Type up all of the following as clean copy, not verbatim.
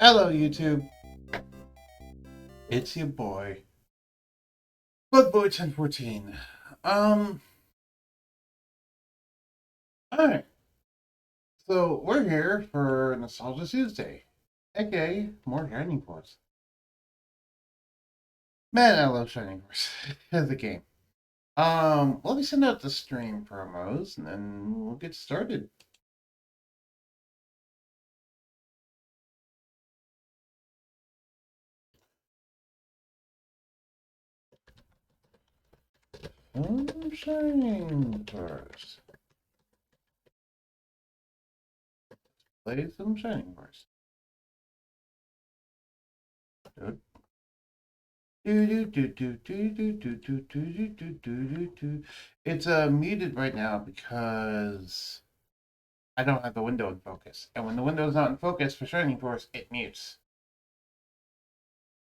Hello, YouTube. It's your boy, Bugboy1014. Alright. So, we're here for Nostalgia Tuesday, aka more Shining Force. Man, I love Shining Force. The game. Let me send out the stream promos, and then we'll get started. Shining Force. Play some Shining Force. It's muted right now because I don't have the window in focus. And when the window's not in focus for Shining Force, it mutes.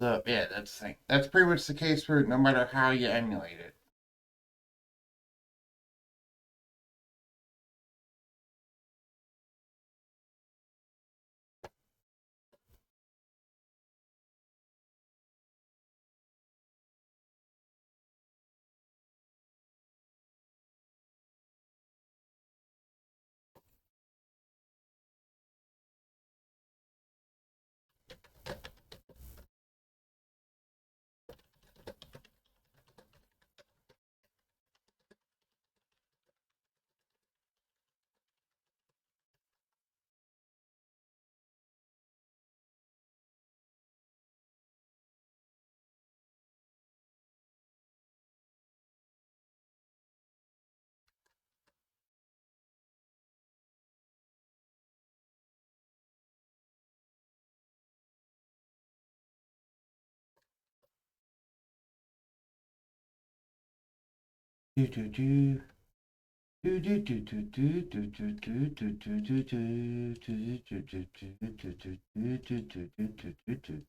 So yeah, that's the thing. That's pretty much the case for no matter how you emulate it. Do do do. Do do do do do do do do do do do do do do do do do do.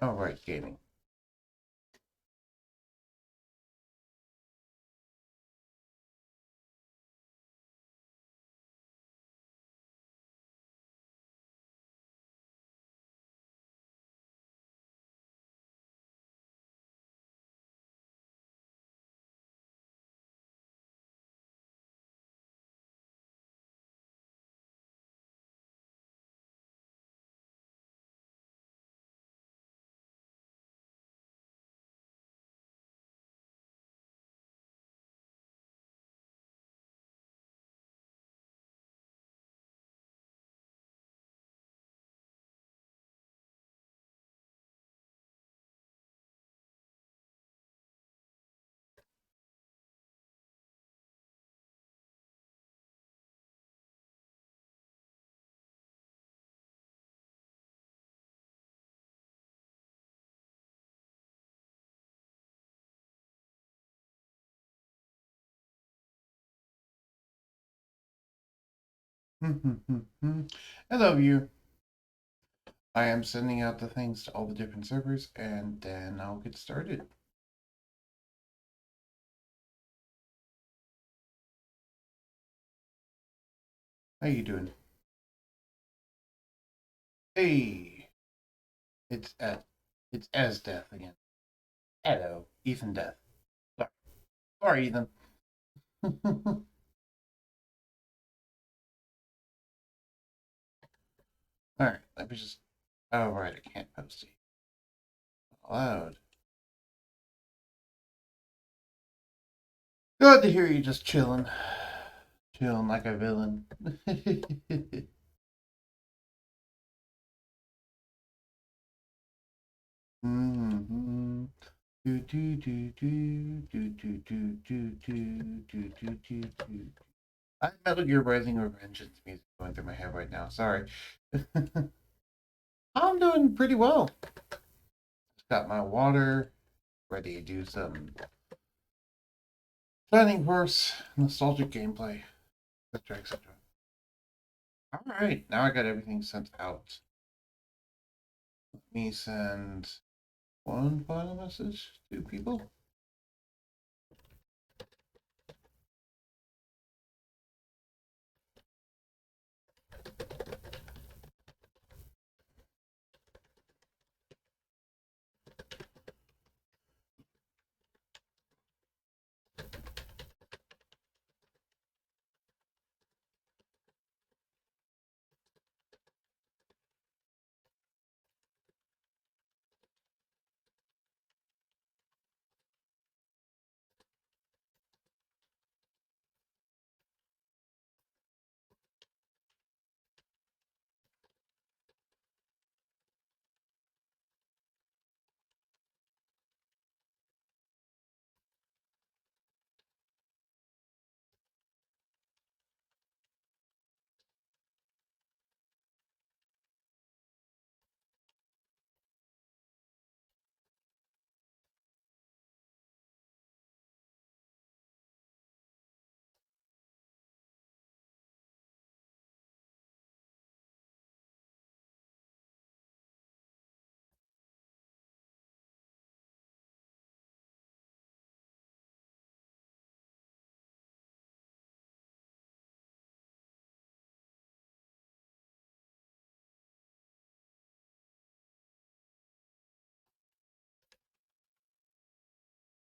All right, gaming. Hello, you. I am sending out the things to all the different servers, and then I'll get started. How you doing? Hey, it's as Death again. Hello, Ethan Death. Sorry, Ethan. All right, let me just. Oh right, I can't post it. Loud. Good to hear you just chilling, chilling like a villain. Mm-hmm. Do do do do do do do do do do do do do. I have Metal Gear Rising Revengeance music going through my head right now. Sorry. I'm doing pretty well. Got my water. Ready to do some Shining Force, nostalgic gameplay, etc. etc. Alright, now I got everything sent out. Let me send one final message to people.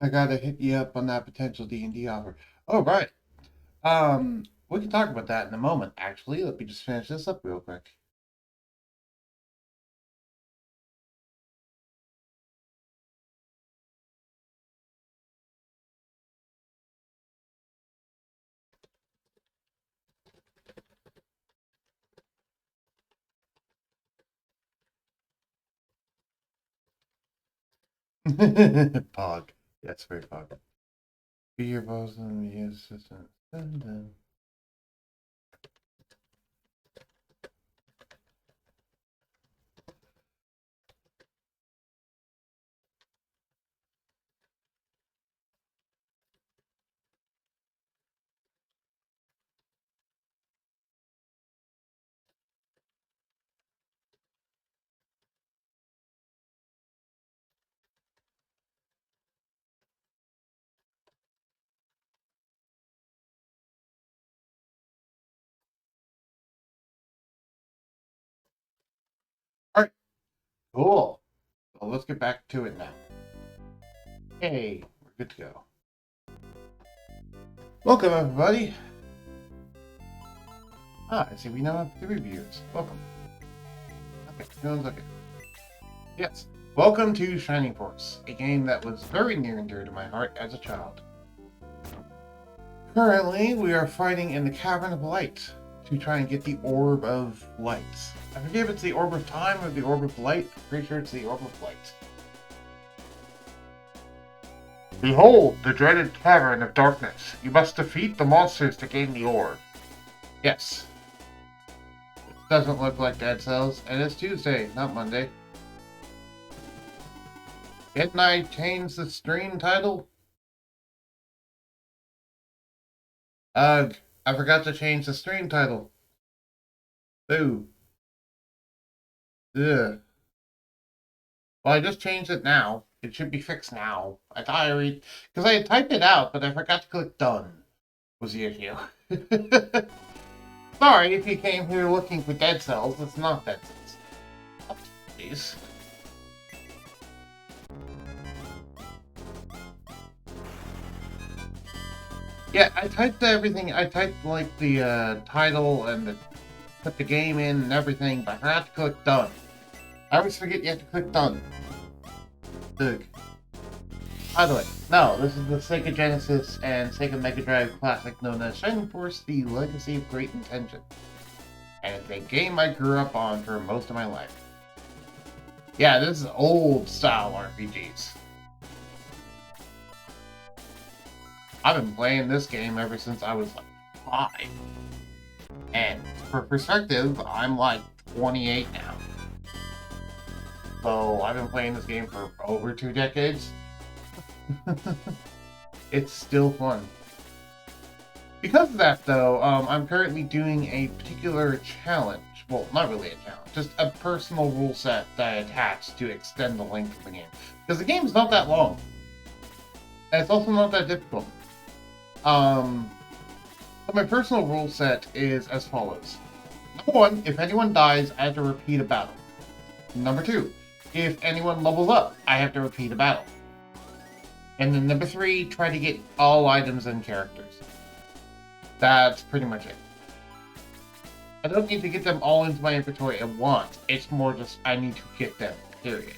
I gotta hit you up on that potential D&D offer. Oh, right. We can talk about that in a moment, actually. Let me just finish this up real quick. Pog. That's very Pog. Be your boss and be assistant. Dun, dun. Alright, cool. Well, let's get back to it now. Hey, we're good to go. Welcome, everybody. I see we now have 3 viewers. Welcome. Okay, no one's okay. Yes, welcome to Shining Force, a game that was very near and dear to my heart as a child. Currently, we are fighting in the Cavern of Light to try and get the Orb of Light. I forget if it's the Orb of Time or the Orb of Light. I'm pretty sure it's the Orb of Light. Behold, the dreaded Cavern of Darkness. You must defeat the monsters to gain the Orb. Yes. It doesn't look like Dead Cells, and it's Tuesday, not Monday. Didn't I change the stream title? Ugh, I forgot to change the stream title. Boo. Ugh. Well, I just changed it now. It should be fixed now. I thought I read... Because I had typed it out, but I forgot to click done. Was the issue. Sorry if you came here looking for Dead Cells. It's not Dead Cells. Oh, please. Yeah, I typed everything. I typed, like, the title and put the game in and everything, but I forgot to click done. I always forget you have to click done. Ugh. By the way, no, this is the Sega Genesis and Sega Mega Drive classic known as Shining Force: The Legacy of Great Intention. And it's a game I grew up on for most of my life. Yeah, this is old style RPGs. I've been playing this game ever since I was like 5. And for perspective, I'm like 28 now. So I've been playing this game for over 2 decades. It's still fun. Because of that, though, I'm currently doing a particular challenge. Well, not really a challenge, just a personal rule set that I attached to extend the length of the game. Because the game's not that long. And it's also not that difficult. So my personal rule set is as follows. Number 1, if anyone dies, I have to repeat a battle. Number 2, if anyone levels up, I have to repeat a battle. And then number 3, try to get all items and characters. That's pretty much it. I don't need to get them all into my inventory at once. It's more just I need to get them, period.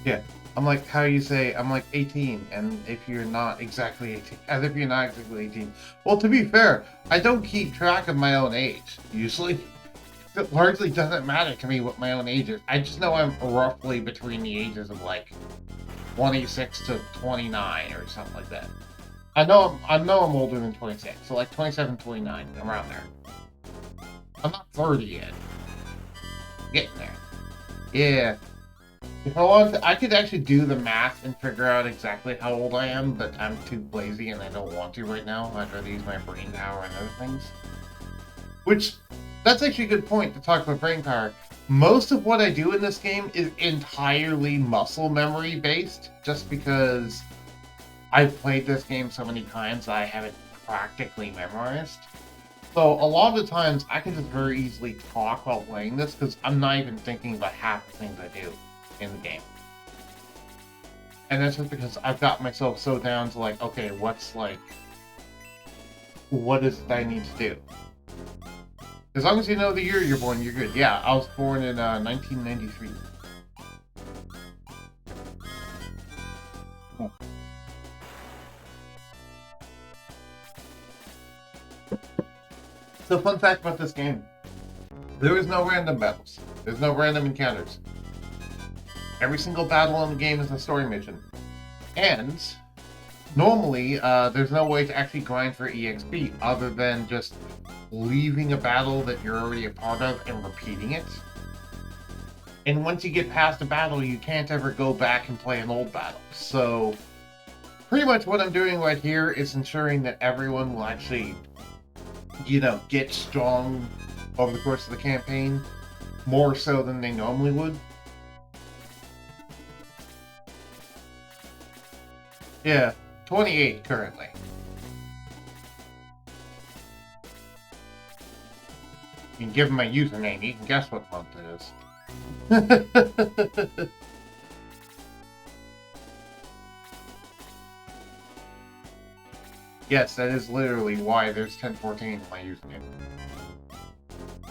Yeah, I'm like, how you say, I'm like 18, and if you're not exactly 18, as if you're not exactly 18. Well, to be fair, I don't keep track of my own age, usually. It largely doesn't matter to me what my own age is. I just know I'm roughly between the ages of like 26 to 29 or something like that. I know I'm older than 26, so like 27, 29, around there. I'm not 30 yet. Getting there. Yeah. If I wanted to, I could actually do the math and figure out exactly how old I am, but I'm too lazy and I don't want to right now. I'd rather use my brain power and other things. Which, that's actually a good point to talk about brain power. Most of what I do in this game is entirely muscle memory based, just because I've played this game so many times that I have it practically memorized. So a lot of the times I can just very easily talk while playing this because I'm not even thinking about half the things I do in the game. And that's just because I've got myself so down to like, okay, what is it I need to do? As long as you know the year you're born, you're good. Yeah, I was born in 1993. Oh. So fun fact about this game. There is no random battles. There's no random encounters. Every single battle in the game is a story mission. And normally, there's no way to actually grind for EXP other than just leaving a battle that you're already a part of and repeating it. And once you get past a battle, you can't ever go back and play an old battle. So, pretty much what I'm doing right here is ensuring that everyone will actually, get strong over the course of the campaign, more so than they normally would. Yeah, 28 currently. You can give him my username, you can guess what month it is. Yes, that is literally why there's 1014 in my username.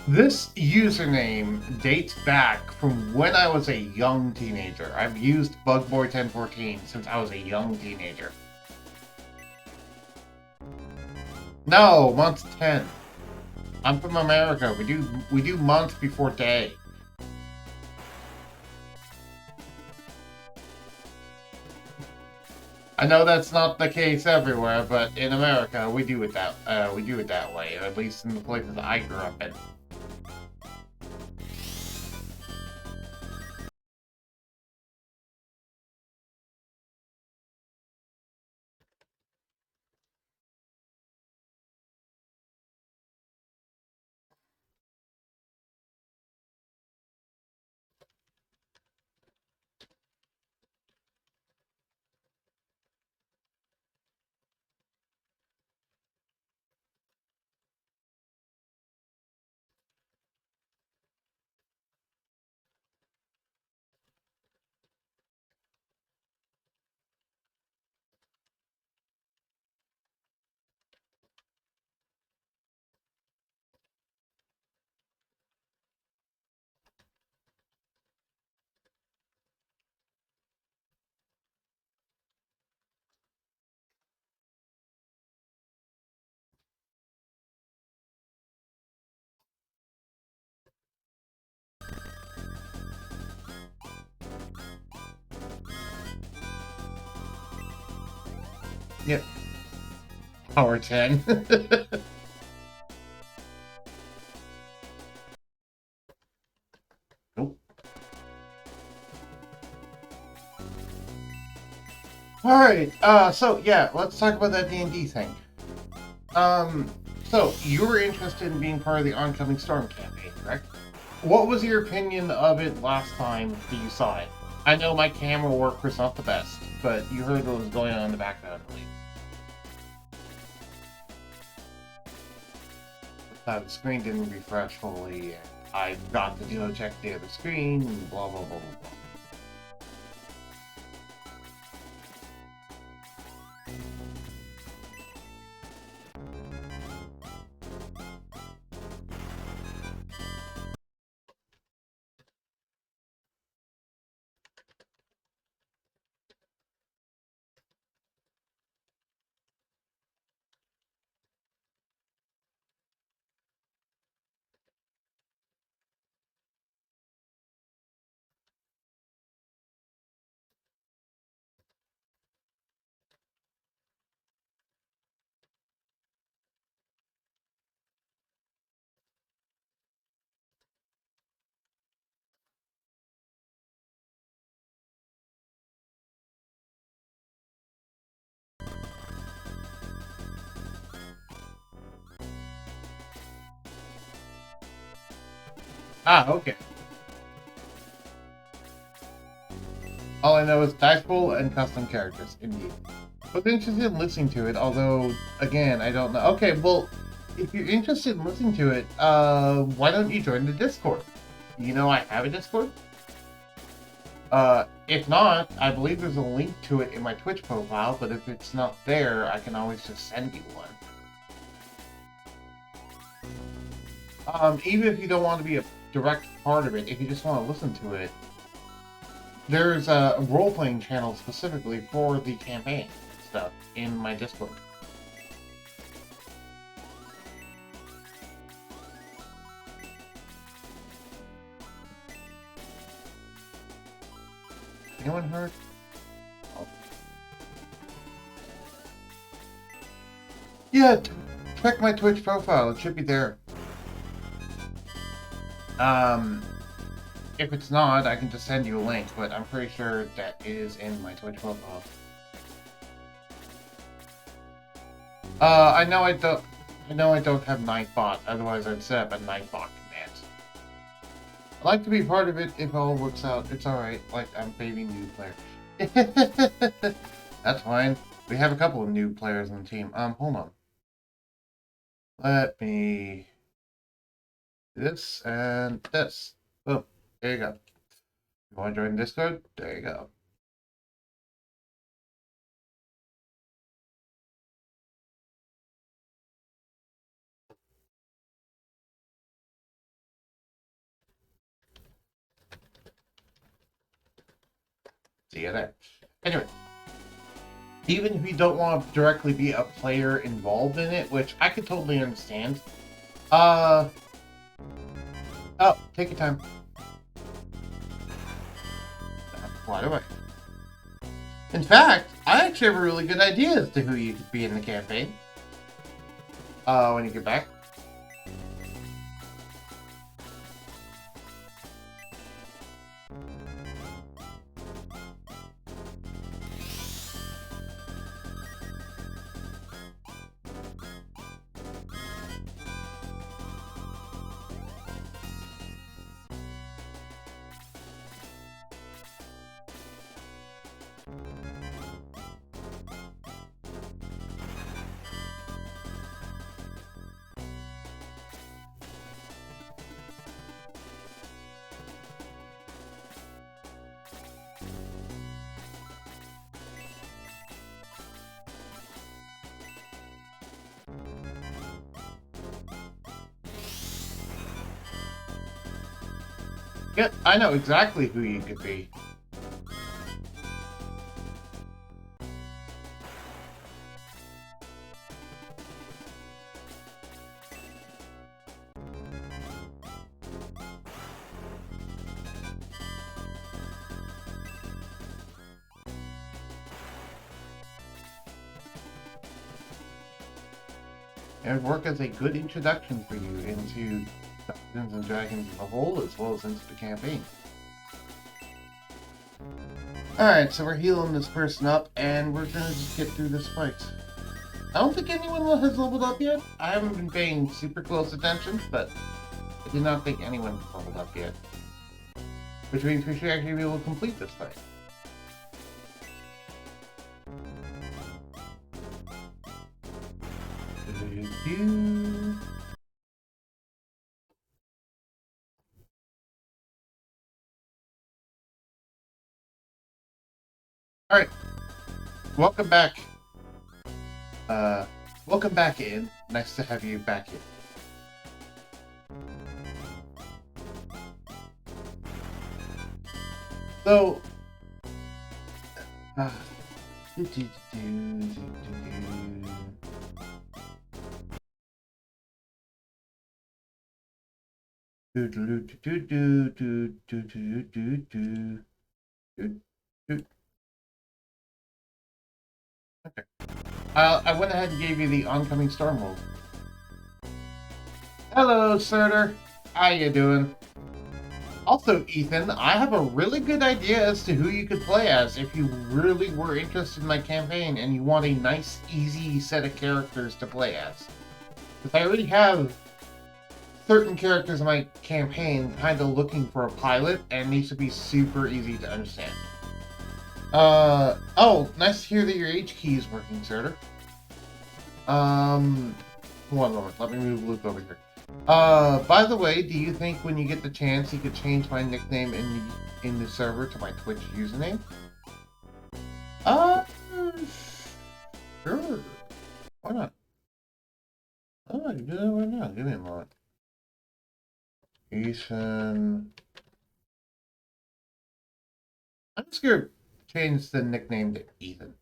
This username dates back from when I was a young teenager. I've used Bugboy1014 since I was a young teenager. No, month 10. I'm from America. We do month before day. I know that's not the case everywhere, but in America we do it that way, or at least in the places I grew up in. Yep. Power 10. Nope. Alright, so yeah, let's talk about that D&D thing. So you were interested in being part of the Oncoming Storm campaign, correct? What was your opinion of it last time that you saw it? I know my camera work was not the best, but you heard what was going on in the background, I believe. The screen didn't refresh fully, and I got to go check the other screen, and blah blah blah blah blah. Ah, okay. All I know is dice pool and custom characters, indeed. Was interested in listening to it, although, again, I don't know. Okay, well, if you're interested in listening to it, why don't you join the Discord? You know I have a Discord? If not, I believe there's a link to it in my Twitch profile, but if it's not there, I can always just send you one. Even if you don't want to be a direct part of it, if you just want to listen to it, there's a role-playing channel specifically for the campaign stuff in my Discord. Anyone heard? Oh. Yeah, check my Twitch profile. It should be there. If it's not, I can just send you a link, but I'm pretty sure that is in my Twitch profile. I know I don't have Nightbot, otherwise I'd set up a Nightbot command. I'd like to be part of it if it all works out. It's alright, like I'm baby new player. That's fine. We have a couple of new players on the team. Hold on. Let me do this and this. Boom. There you go. You want to join Discord? There you go. See you there. Anyway, even if you don't want to directly be a player involved in it, which I could totally understand. Oh, take your time. Why do I? In fact, I actually have a really good idea as to who you could be in the campaign. When you get back. Yeah, I know exactly who you could be. It would work as a good introduction for you into Dungeons and Dragons as a whole, as well as into the campaign. Alright, so we're healing this person up, and we're gonna just get through this fight. I don't think anyone has leveled up yet. I haven't been paying super close attention, but I do not think anyone has leveled up yet. Which means we should actually be able to complete this fight. Alright. Welcome back. Welcome back in. Nice to have you back in. So, okay. I went ahead and gave you the oncoming storm move. Hello, Surtur. How you doing? Also, Ethan, I have a really good idea as to who you could play as if you really were interested in my campaign and you want a nice, easy set of characters to play as. Because I already have certain characters in my campaign kind of looking for a pilot, and it needs to be super easy to understand. Oh, nice to hear that your H key is working, Surtur. One moment, let me move Luke over here. By the way, do you think when you get the chance you could change my nickname in the server to my Twitch username? Sure. Why not? Oh, you do that right now. Give me a moment. Ethan. I'm just gonna change the nickname to Ethan.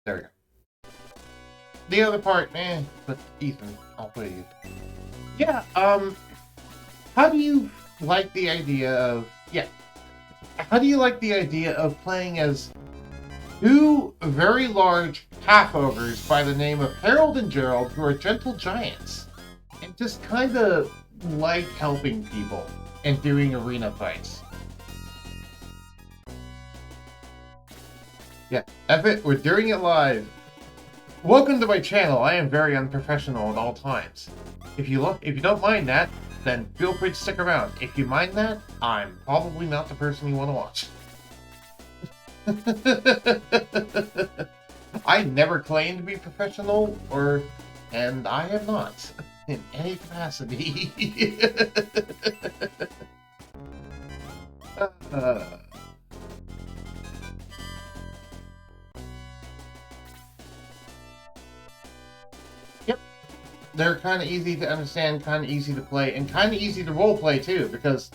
There we go. The other part, but Ethan, I'll play you. Yeah, how do you like the idea of, how do you like the idea of playing as two very large half-ogres by the name of Harold and Gerald, who are gentle giants, and just kind of like helping people and doing arena fights? Yeah, F it, we're doing it live. Welcome to my channel. I am very unprofessional at all times. If you don't mind that, then feel free to stick around. If you mind that, I'm probably not the person you want to watch. I never claimed to be professional, and I have not in any capacity. Yep. They're kind of easy to understand, kind of easy to play, and kind of easy to roleplay too, because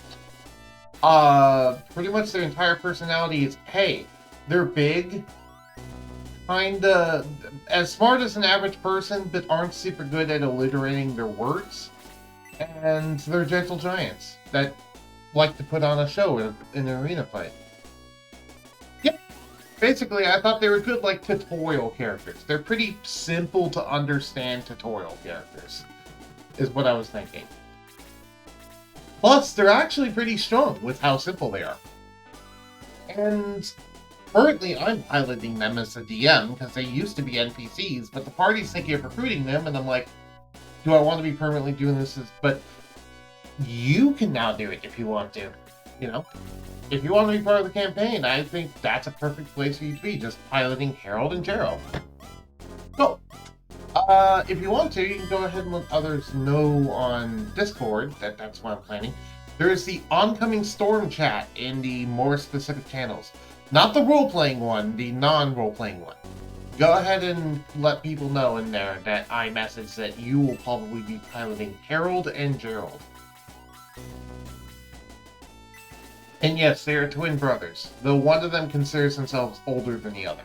pretty much their entire personality is, hey, they're big, kinda as smart as an average person, but aren't super good at alliterating their words, and they're gentle giants that like to put on a show in an arena fight. Yep. Basically, I thought they were good, like, tutorial characters. They're pretty simple to understand tutorial characters, is what I was thinking. Plus, they're actually pretty strong with how simple they are. And currently, I'm piloting them as a DM, because they used to be NPCs, but the party's thinking of recruiting them, and I'm like, do I want to be permanently doing this? But you can now do it if you want to, you know? If you want to be part of the campaign, I think that's a perfect place for you to be, just piloting Harold and Gerald. So, if you want to, you can go ahead and let others know on Discord that that's what I'm planning. There's the oncoming storm chat in the more specific channels. Not the role-playing one, the non-role-playing one. Go ahead and let people know in there that I message that you will probably be piloting Harold and Gerald. And yes, they are twin brothers, though one of them considers themselves older than the other.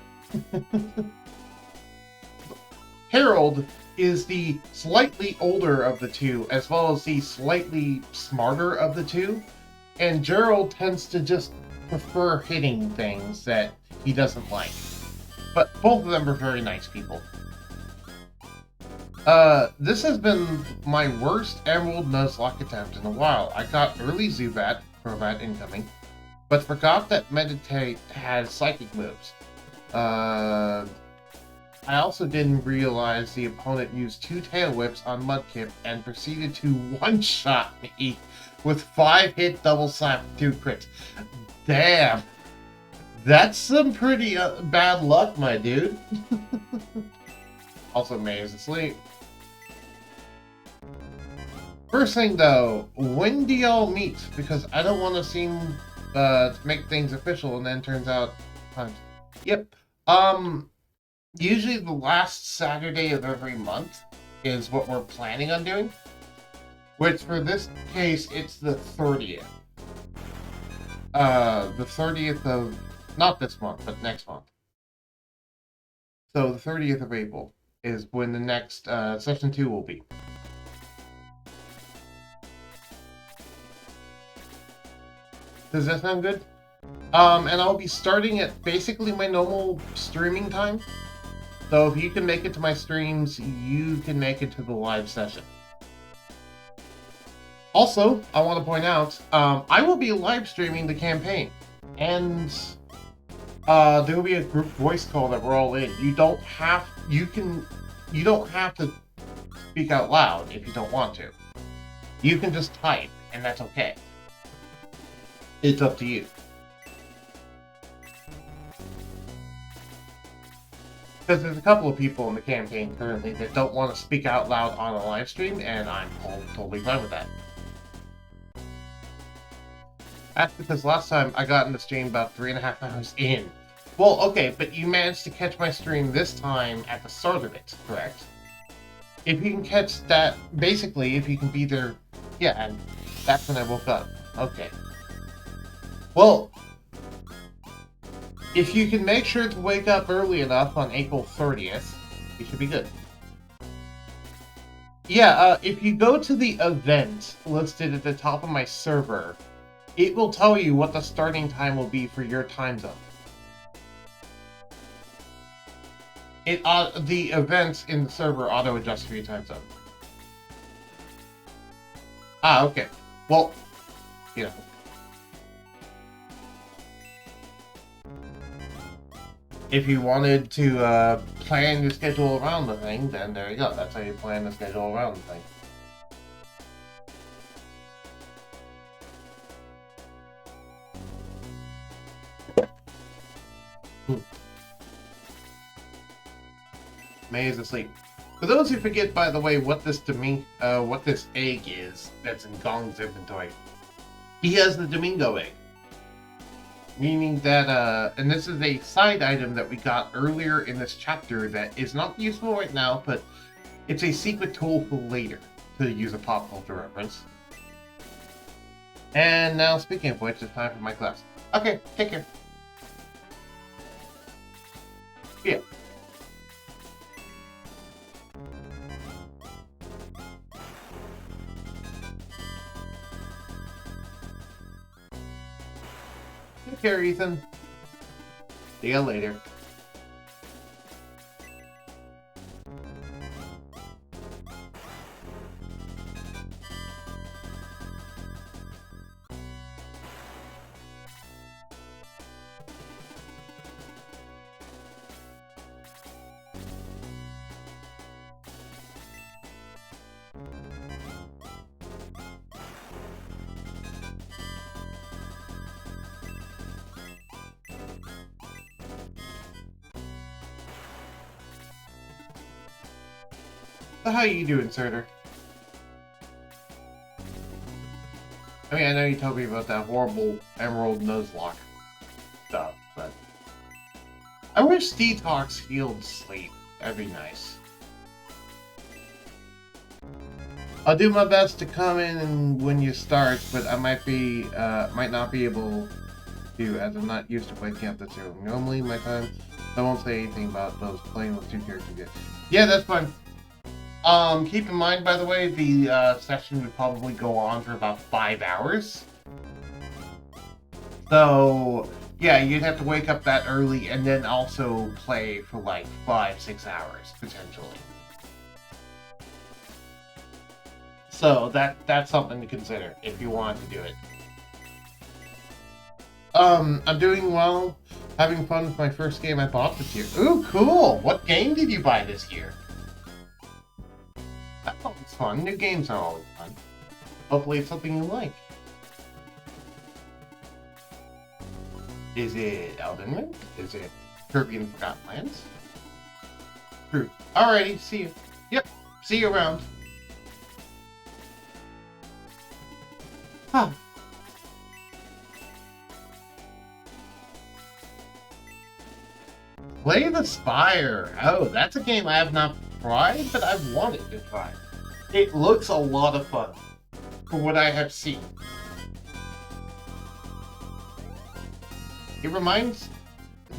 Harold is the slightly older of the two, as well as the slightly smarter of the two, and Gerald tends to just prefer hitting things that he doesn't like. But both of them are very nice people. This has been my worst Emerald Nuzlocke attempt in a while. I got early Zubat, Crobat incoming, but forgot that Meditate has psychic moves. I also didn't realize the opponent used 2 Tail Whips on Mudkip and proceeded to one-shot me with 5-hit double slap 2 crits. Damn! That's some pretty bad luck, my dude. Also, May is asleep. First thing though, when do y'all meet? Because I don't want to seem to make things official and then turns out... Yep. Usually the last Saturday of every month is what we're planning on doing. Which, for this case, it's the 30th. The 30th of... Not this month, but next month. So, the 30th of April is when the next Session 2 will be. Does that sound good? And I'll be starting at basically my normal streaming time. So if you can make it to my streams, you can make it to the live session. Also, I want to point out, I will be live streaming the campaign. And there will be a group voice call that we're all in. You don't have to speak out loud if you don't want to. You can just type, and that's okay. It's up to you. Because there's a couple of people in the campaign currently that don't want to speak out loud on a live stream, and I'm totally fine with that. That's because last time I got in the stream about 3.5 hours in. Well, okay, but you managed to catch my stream this time at the start of it, correct? If you can catch that, basically, if you can be there, yeah, and that's when I woke up. Okay. Well, if you can make sure to wake up early enough on April 30th, you should be good. Yeah, if you go to the event listed at the top of my server, it will tell you what the starting time will be for your time zone. The events in the server auto-adjust for your time zone. Ah, okay. Well, you know. If you wanted to plan your schedule around the thing, then there you go. That's how you plan the schedule around the thing. May is asleep. For those who forget, by the way, what this egg is that's in Gong's inventory, he has the Domingo egg. Meaning that, and this is a side item that we got earlier in this chapter that is not useful right now, but it's a secret tool for later, to use a pop culture reference. And now, speaking of which, it's time for my class. Okay, take care. Yeah. Take care, Ethan. See you later. So how you doing, Surtur? I mean, I know you told me about that horrible Emerald Nuzlocke stuff, but... I wish Detox healed sleep. That'd be nice. I'll do my best to come in and when you start, but I might not be able to, as I'm not used to waking up this early. Normally, my time, I won't say anything about those playing with 2 characters yet. Yeah, that's fine. Keep in mind, by the way, the session would probably go on for about 5 hours. So, yeah, you'd have to wake up that early and then also play for like 5-6 hours, potentially. So that's something to consider if you want to do it. I'm doing well. Having fun with my first game I bought this year. Ooh, cool! What game did you buy this year? That's always fun. New games are always fun. Hopefully it's something you like. Is it Elden Ring? Is it Kirby and Forgotten Lands? True. Alrighty, see you. Yep, see you around. Huh. Play the Spire. Oh, that's a game I have not tried, but I've wanted to try. It looks a lot of fun, from what I have seen. It reminds...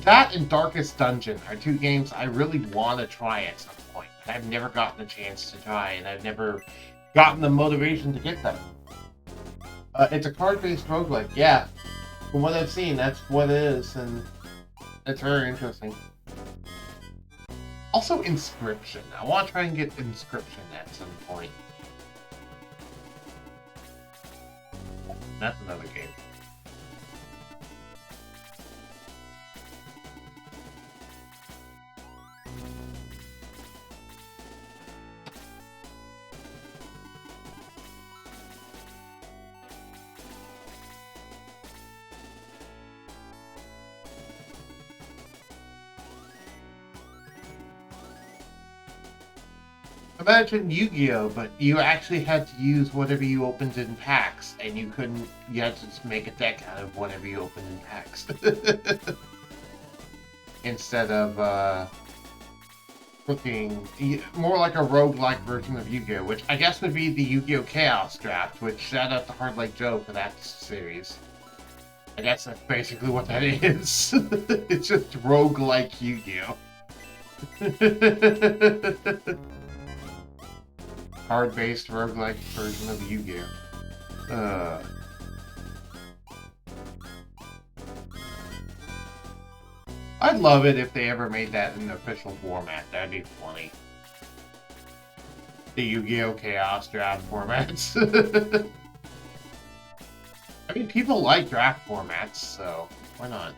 That and Darkest Dungeon are two games I really want to try at some point, but I've never gotten a chance to try, and I've never gotten the motivation to get them. It's a card-based roguelike, yeah. From what I've seen, that's what it is, and it's very interesting. Also, Inscription. I want to try and get Inscription at some point. That's another game. Imagine Yu-Gi-Oh, but you actually had to use whatever you opened in packs, and you couldn't. You had to just make a deck out of whatever you opened in packs, instead of looking more like a roguelike version of Yu-Gi-Oh, which I guess would be the Yu-Gi-Oh Chaos Draft. Which shout out to Hard Like Joe for that series. I guess that's basically what that is. It's just roguelike Yu-Gi-Oh. Card-based roguelike version of Yu-Gi-Oh. I'd love it if they ever made that in an official format. That'd be funny. The Yu-Gi-Oh! Chaos Draft formats. I mean, people like draft formats, so why not?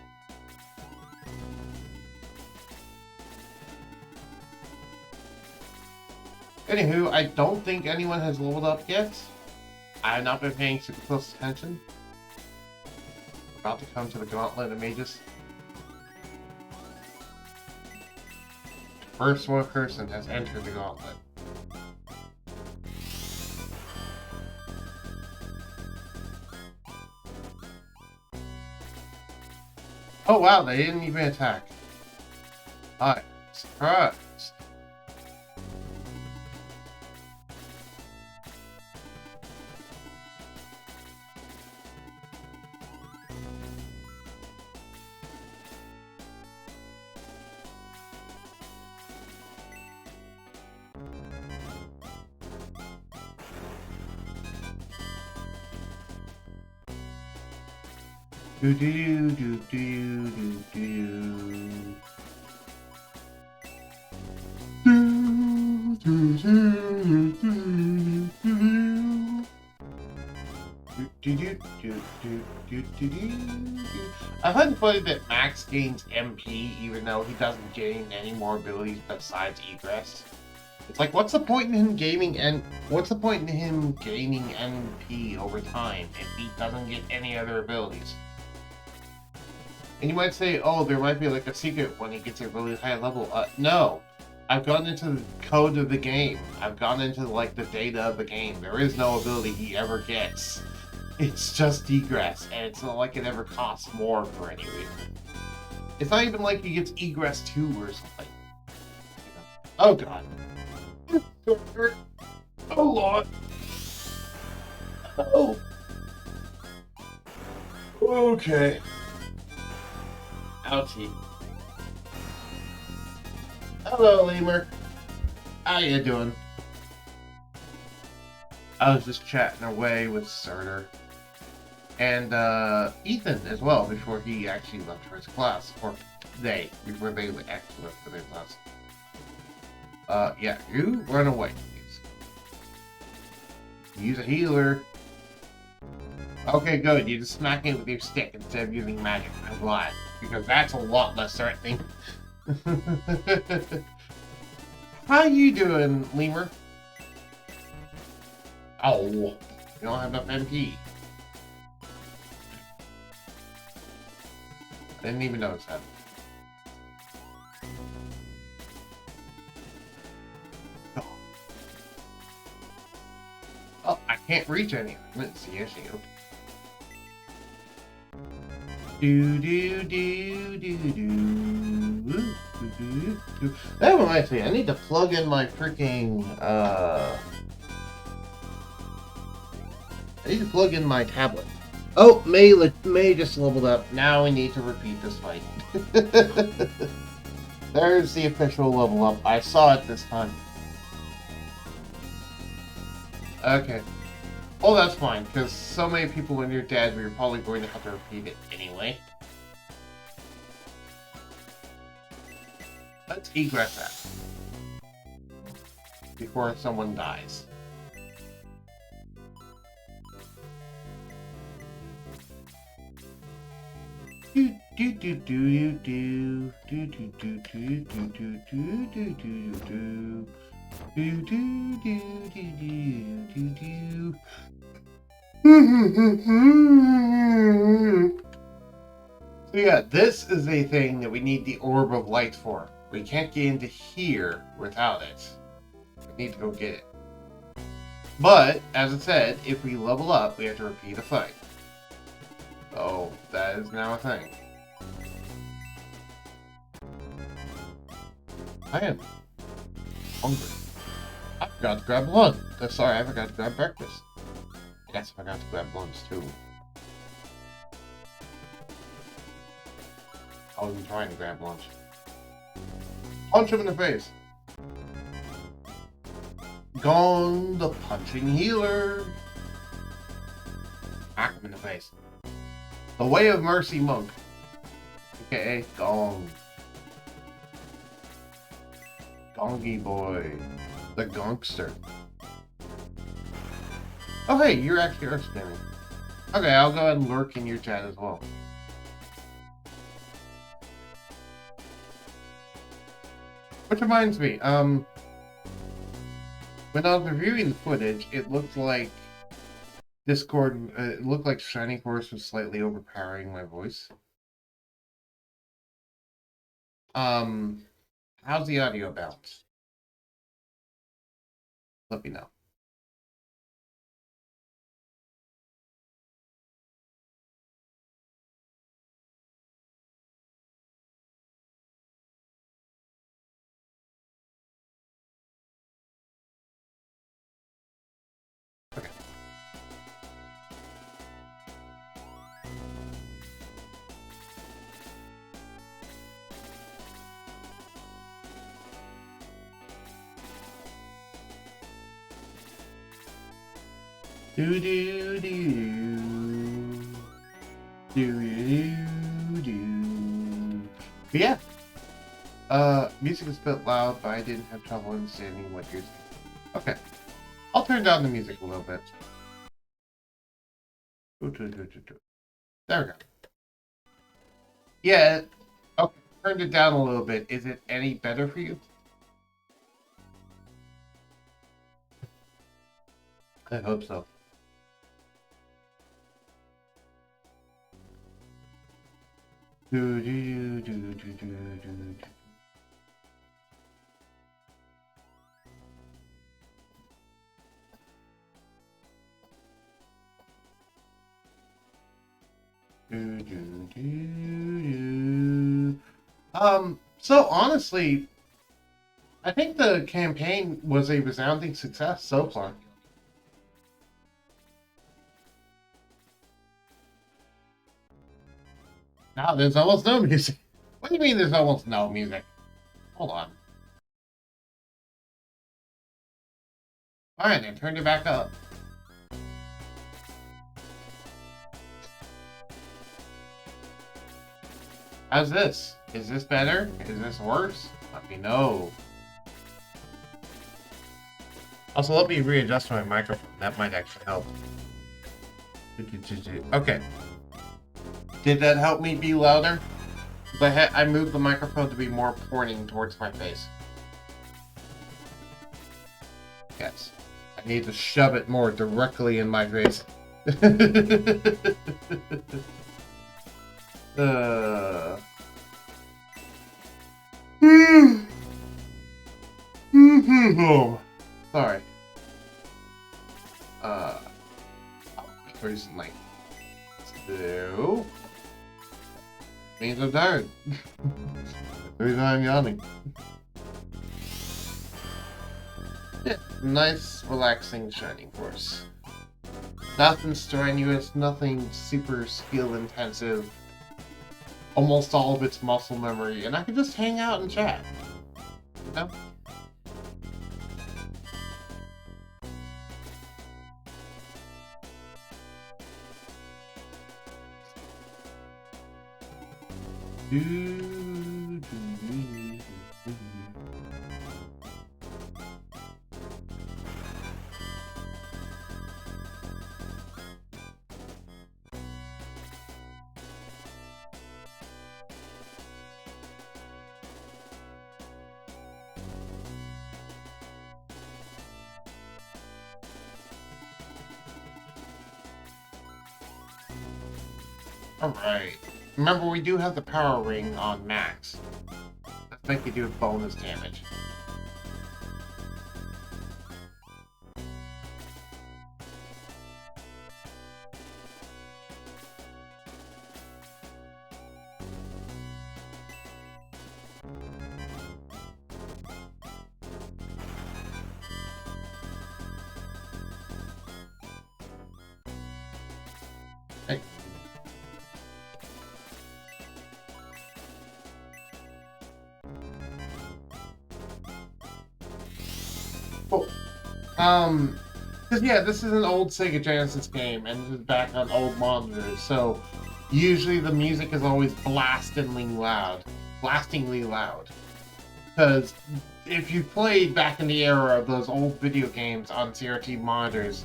Anywho, I don't think anyone has leveled up yet. I have not been paying super close attention. We're about to come to the Gauntlet of Mages. First one person has entered the Gauntlet. Oh wow, they didn't even attack. Hi, surprise! Do do do do do do I find it funny that Max gains MP even though he doesn't gain any more abilities besides egress. It's like, what's the point in him gaining MP over time if he doesn't get any other abilities? And you might say, oh, there might be like a secret when he gets a really high level. No. I've gone into the code of the game. I've gone into like the data of the game. There is no ability he ever gets. It's just egress, and it's not like it ever costs more for any reason. It's not even like he gets egress 2 or something. Oh god. Oh lord. Oh. Okay. Ouchie. Hello, Lemur. How you doing? I was just chatting away with Surtur. And Ethan as well, before he actually left for his class. Or they, before they actually left for their class. Yeah, you run away, Use a healer. Okay, good. You just smack it with your stick instead of using magic. I'm glad. Because that's a lot less threatening. How you doing, Lemur? Oh, you don't have enough MP. I didn't even notice that. Oh, I can't reach any. Let's see, here she goes. Do do do do do. That reminds me, I need to plug in my freaking I need to plug in my tablet. Oh, May just leveled up. Now we need to repeat this fight. There's the official level up. I saw it this time. Okay. Oh, that's fine, because so many people when you're dead, we're probably going to have to repeat it anyway. Let's egress that. Before someone dies. Do do do do do do do do do do do do do do do. Do do do do do do do. So yeah, this is a thing that we need the Orb of Light for. We can't get into here without it. We need to go get it. But, as I said, if we level up, we have to repeat a fight. So, that is now a thing. I am hungry. I forgot to grab lunch. Sorry, I forgot to grab breakfast. Yes, I forgot to grab lunch too. I wasn't trying to grab lunch. Punch him in the face. Gone, the punching healer. Hack him in the face. The Way of Mercy Monk. AKA Gong. Gongy boy. The Gonkster. Oh hey, you're actually Earth scanning. Okay, I'll go ahead and lurk in your chat as well. Which reminds me, when I was reviewing the footage, it looked like Discord, it looked like Shining Force was slightly overpowering my voice. How's the audio bounce? Let me know. Okay. Do do do do do do. But yeah. Music is a bit loud, but I didn't have trouble understanding what you're saying. Okay. I'll turn down the music a little bit. There we go. Yeah. Okay, turned it down a little bit. Is it any better for you? I hope so. Do do do do do do do. Do, do, do, do. So honestly, I think the campaign was a resounding success so far. Now there's almost no music. What do you mean there's almost no music? Hold on. Alright, then turn it back up. How's this? Is this better? Is this worse? Let me know. Also, let me readjust my microphone. That might actually help. Okay. Did that help me be louder? I moved the microphone to be more pointing towards my face. Yes. I need to shove it more directly in my face. Sorry. Recently. So... means I'm tired. The reason I'm yawning. Yeah, nice, relaxing Shining Force. Nothing strenuous, nothing super skill intensive. Almost all of it's muscle memory, and I can just hang out and chat. You know? Alright. Remember, we do have the power ring on max. Let's make you do bonus damage. Hey. Cool. Because yeah, this is an old Sega Genesis game, and this is back on old monitors, so usually the music is always blastingly loud. Because if you played back in the era of those old video games on CRT monitors,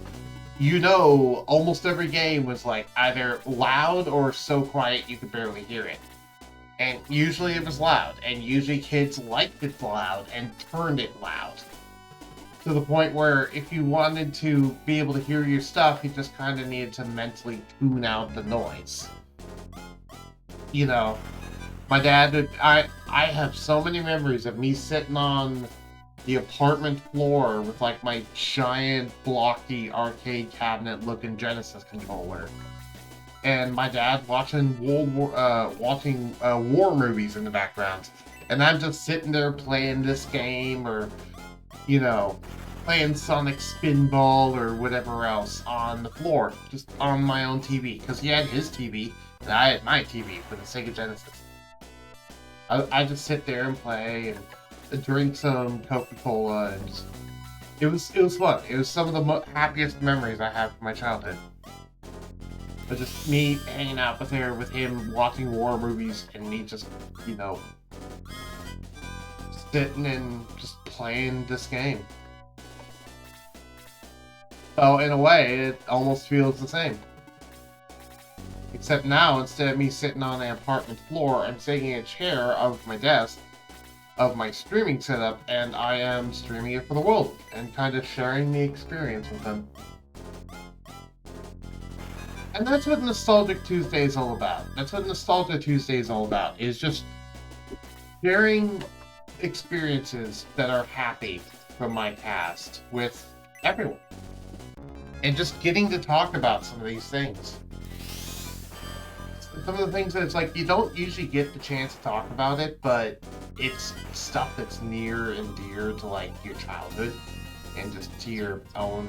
you know almost every game was like either loud or so quiet you could barely hear it. And usually it was loud, and usually kids liked it loud and turned it loud. To the point where if you wanted to be able to hear your stuff, you just kind of needed to mentally tune out the noise. You know, my dad would, I have so many memories of me sitting on the apartment floor with like my giant blocky arcade cabinet looking Genesis controller. And my dad watching war movies in the background. And I'm just sitting there playing this game or, you know, playing Sonic Spinball or whatever else on the floor, just on my own TV. Because he had his TV, and I had my TV for the Sega Genesis. I just sit there and play and drink some Coca-Cola, and just, it was fun. It was some of the happiest memories I have from my childhood. But just me hanging out with him, watching war movies, and me just, you know, sitting and just playing this game. So in a way, it almost feels the same. Except now, instead of me sitting on an apartment floor, I'm sitting in a chair of my desk, of my streaming setup, and I am streaming it for the world, and kind of sharing the experience with them. And that's what Nostalgic Tuesday is all about. That's what Nostalgia Tuesday is all about, is just sharing experiences that are happy from my past with everyone. And just getting to talk about some of these things. Some of the things that it's like, you don't usually get the chance to talk about it, but it's stuff that's near and dear to like your childhood and just to your own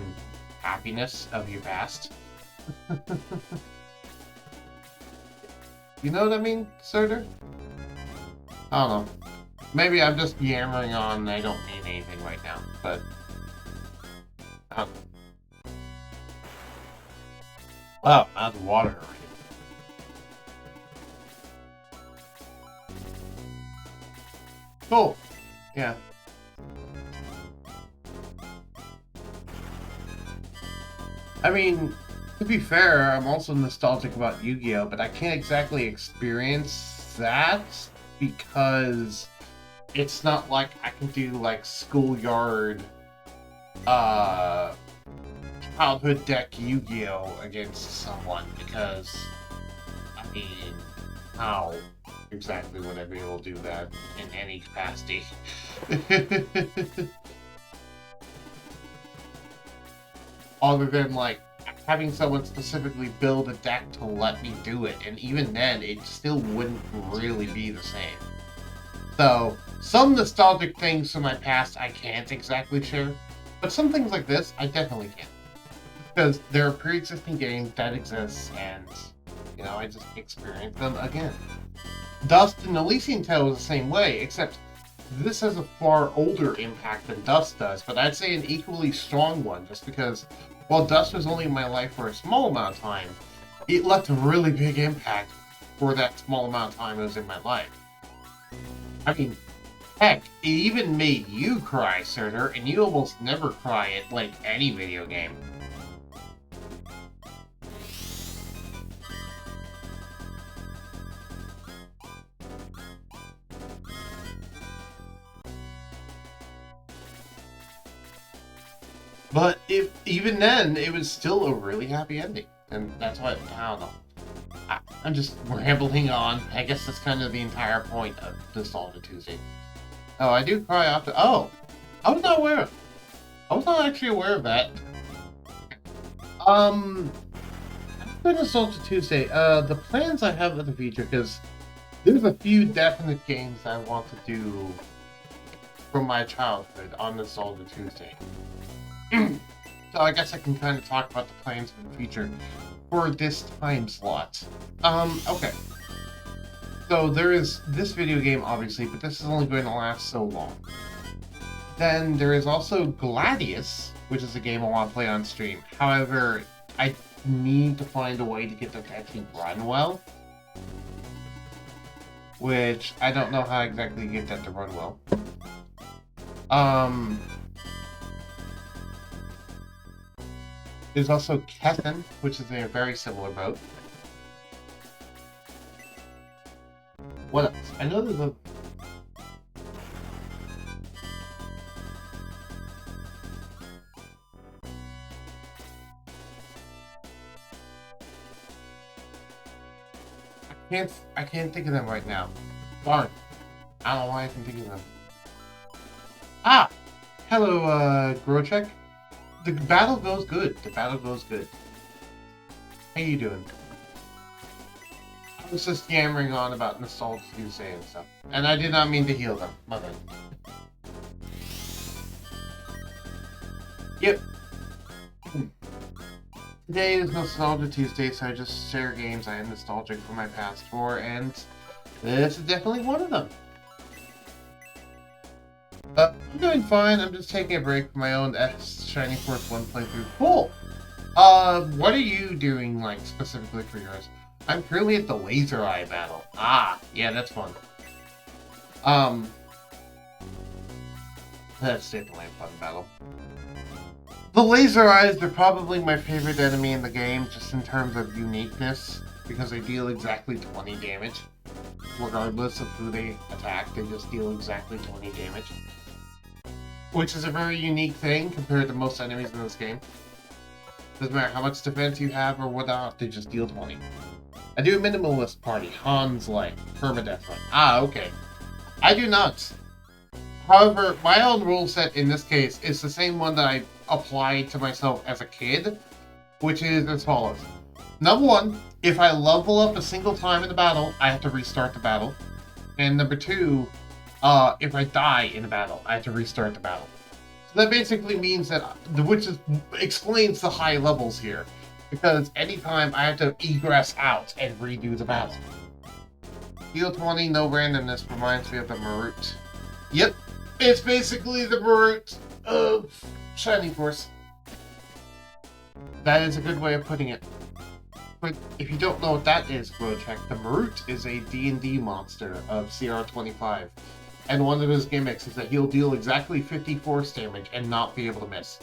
happiness of your past. You know what I mean, Surtur? I don't know. Maybe I'm just yammering on and I don't mean anything right now, but... Oh, out of water already. Cool. Yeah. I mean, to be fair, I'm also nostalgic about Yu-Gi-Oh, but I can't exactly experience that because it's not like I can do like schoolyard uh childhood deck Yu-Gi-Oh against someone because I mean how exactly would I be able to do that in any capacity? Other than like having someone specifically build a deck to let me do it, and even then it still wouldn't really be the same. So some nostalgic things from my past I can't exactly share, but some things like this I definitely can. Because there are pre-existing games that exist, and you know, I just experience them again. Dust and Elysian Tale was the same way, except this has a far older impact than Dust does, but I'd say an equally strong one, just because while Dust was only in my life for a small amount of time, it left a really big impact for that small amount of time it was in my life. I mean, heck, it even made you cry, Surtur, and you almost never cry at, like, any video game. But even then, it was still a really happy ending. And that's why, I don't know. I'm just rambling on. I guess that's kind of the entire point of Nostalgia Tuesday. Oh, I do cry after. Oh! I was not aware of. I was not actually aware of that. After Nostalgia Tuesday, the plans I have for the future, because there's a few definite games I want to do from my childhood on Nostalgia Tuesday. So I guess I can kind of talk about the plans for the future for this time slot. Okay. So there is this video game, obviously, but this is only going to last so long. Then there is also Gladius, which is a game I want to play on stream. However, I need to find a way to get that to actually run well. Which, I don't know how exactly to get that to run well. There's also Kethen, which is in a very similar boat. What else? I know there's a... I can't think of them right now. Darn. I don't know why I can think of them. Ah! Hello, Grochek. The battle goes good. The battle goes good. How you doing? I was just yammering on about Nostalgia Tuesday and stuff. And I did not mean to heal them. My bad. Yep. Today is Nostalgia Tuesday, so I just share games I am nostalgic for my past for, and this is definitely one of them. I'm doing fine. I'm just taking a break from my own Shining Force 1 playthrough. Cool! What are you doing, like, specifically for yours? I'm currently at the Laser Eye battle. Ah, yeah, that's fun. That's definitely a fun battle. The Laser Eyes are probably my favorite enemy in the game, just in terms of uniqueness, because they deal exactly 20 damage. Regardless of who they attack, they just deal exactly 20 damage. Which is a very unique thing compared to most enemies in this game. Doesn't matter how much defense you have or whatnot, they just deal 20. I do a minimalist party, Han's like, permadeath like. Ah, okay. I do not. However, my own rule set in this case is the same one that I applied to myself as a kid, which is as follows. Number one, if I level up a single time in the battle, I have to restart the battle. And number two, if I die in a battle, I have to restart the battle. So that basically means that, which explains the high levels here. Because anytime I have to egress out and redo the battle. Deal 20, no randomness, reminds me of the Marut. Yep, it's basically the Marut of Shining Force. That is a good way of putting it. But if you don't know what that is, Grochek, the Marut is a D&D monster of CR25. And one of his gimmicks is that he'll deal exactly 50 force damage and not be able to miss.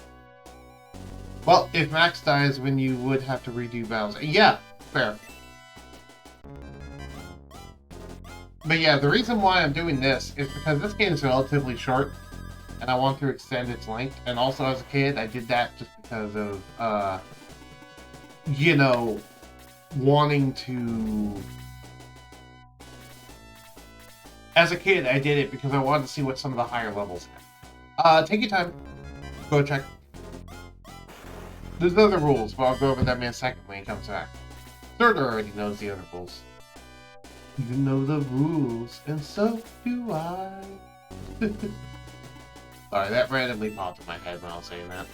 Well, if Max dies, then you would have to redo battles. Yeah, fair. But yeah, the reason why I'm doing this is because this game is relatively short, and I want to extend its length. And also, as a kid, I did that just because of, you know, wanting to... As a kid, I did it because I wanted to see what some of the higher levels had. Take your time. Go check. There's other rules, but I'll go over them in a second when he comes back. Third already knows the other rules. You know the rules, and so do I. Sorry, that randomly popped in my head when I was saying that.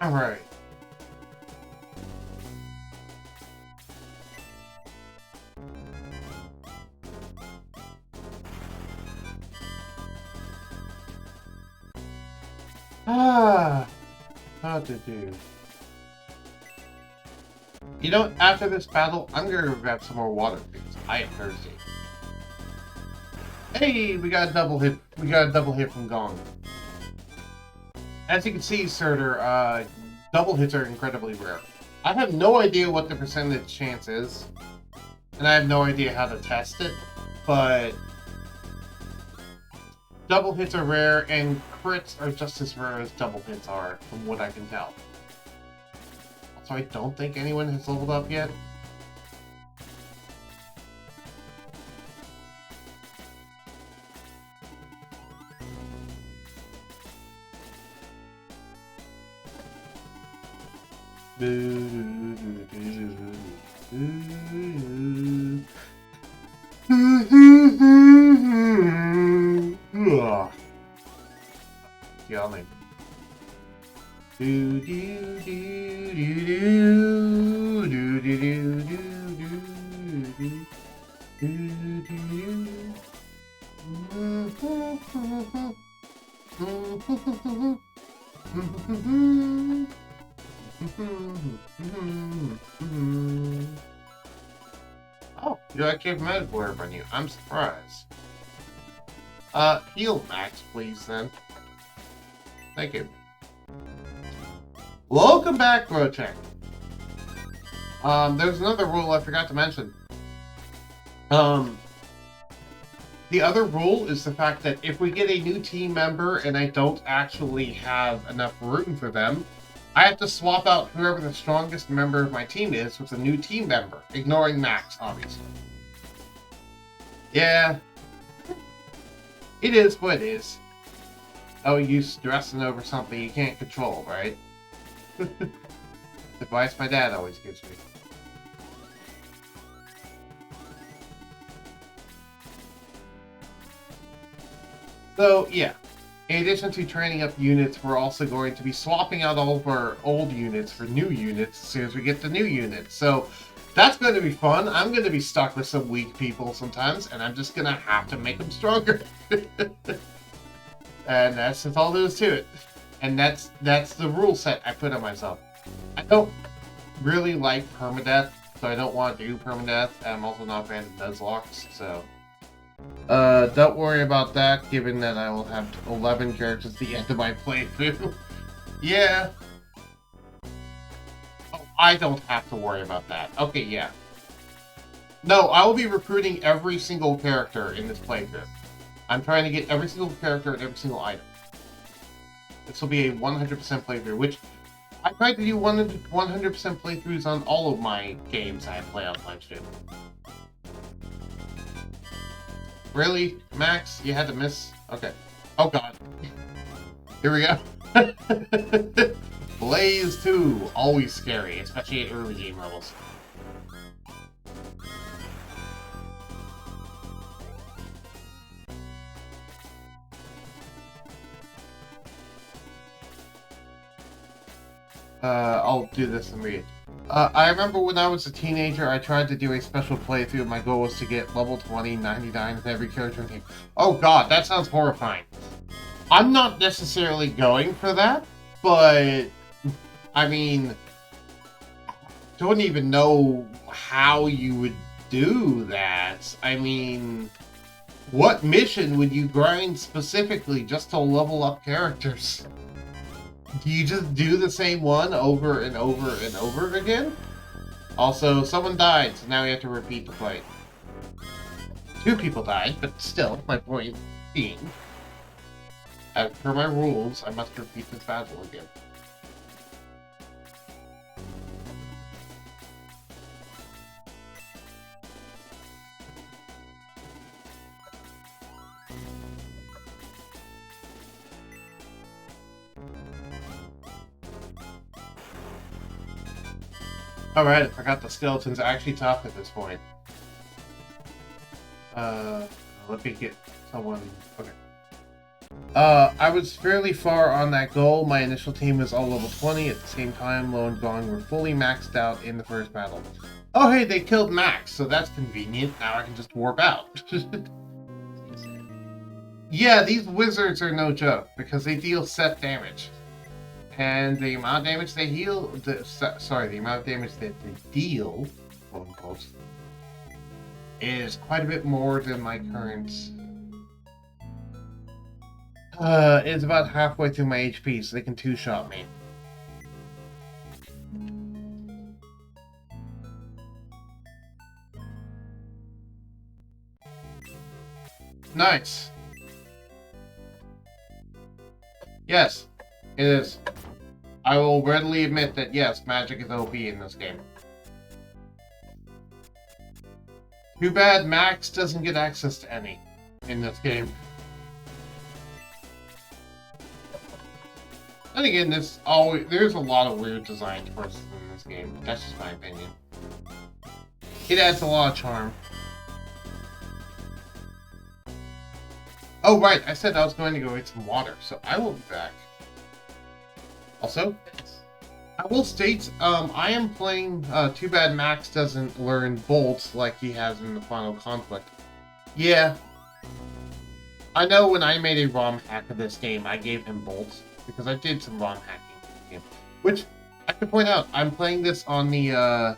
Alright. How to do. You know, after this battle, I'm gonna go grab some more water because I am thirsty. Hey, we got a double hit. We got a double hit from Gong. As you can see, Surtur, double hits are incredibly rare. I have no idea what the percentage chance is, and I have no idea how to test it, but double hits are rare, and crits are just as rare as double hits are, from what I can tell. So I don't think anyone has leveled up yet. Yelling. Do do do do do do do do Oh, you actually have med blurb on you. I'm surprised. Heal Max, please, then. Thank you. Welcome back, Rocheck. There's another rule I forgot to mention. The other rule is the fact that if we get a new team member and I don't actually have enough room for them, I have to swap out whoever the strongest member of my team is with a new team member, ignoring Max, obviously. Yeah. It is what it is. Oh, you stressing over something you can't control, right? Advice my dad always gives me. So, yeah. In addition to training up units, we're also going to be swapping out all of our old units for new units as soon as we get the new units. So, that's going to be fun. I'm going to be stuck with some weak people sometimes, and I'm just going to have to make them stronger. And that's just all there is to it. And that's the rule set I put on myself. I don't really like permadeath, so I don't want to do permadeath. I'm also not a fan of Nuzlocke, so... don't worry about that, given that I will have 11 characters at the end of my playthrough. Yeah. I don't have to worry about that. Okay, yeah. No, I will be recruiting every single character in this playthrough. I'm trying to get every single character and every single item. This will be a 100% playthrough, which I tried to do 100% playthroughs on all of my games I play on live stream. Really? Max? You had to miss? Okay. Oh god. Here we go. Blaze 2. Always scary, especially at early game levels. I'll do this and read. I remember when I was a teenager, I tried to do a special playthrough. My goal was to get level 20, 99 with every character in the game. Oh god, that sounds horrifying. I'm not necessarily going for that, but I mean, don't even know how you would do that. I mean, what mission would you grind specifically just to level up characters? Do you just do the same one over and over and over again? Also, someone died, so now we have to repeat the fight. 2 people died, but still, my point being, as per my rules, I must repeat this battle again. Alright, I forgot the skeletons are actually tough at this point. Let me get someone... Okay. I was fairly far on that goal. My initial team was all level 20. At the same time, Lo and Gong were fully maxed out in the first battle. Oh hey, they killed Max, so that's convenient. Now I can just warp out. Yeah, these wizards are no joke, because they deal set damage. And the amount of damage they heal... the amount of damage that they deal, quote unquote, is quite a bit more than my current... it's about halfway through my HP, so they can two-shot me. Nice. Yes, it is. I will readily admit that, yes, magic is OP in this game. Too bad Max doesn't get access to any in this game. And again, there's a lot of weird design choices in this game. That's just my opinion. It adds a lot of charm. Oh right, I said I was going to go get some water, so I will be back. Also, I will state, I am playing, too bad Max doesn't learn bolts like he has in the Final Conflict. Yeah. I know when I made a ROM hack of this game, I gave him bolts, because I did some ROM hacking in the game. Which, I can point out, I'm playing this on the,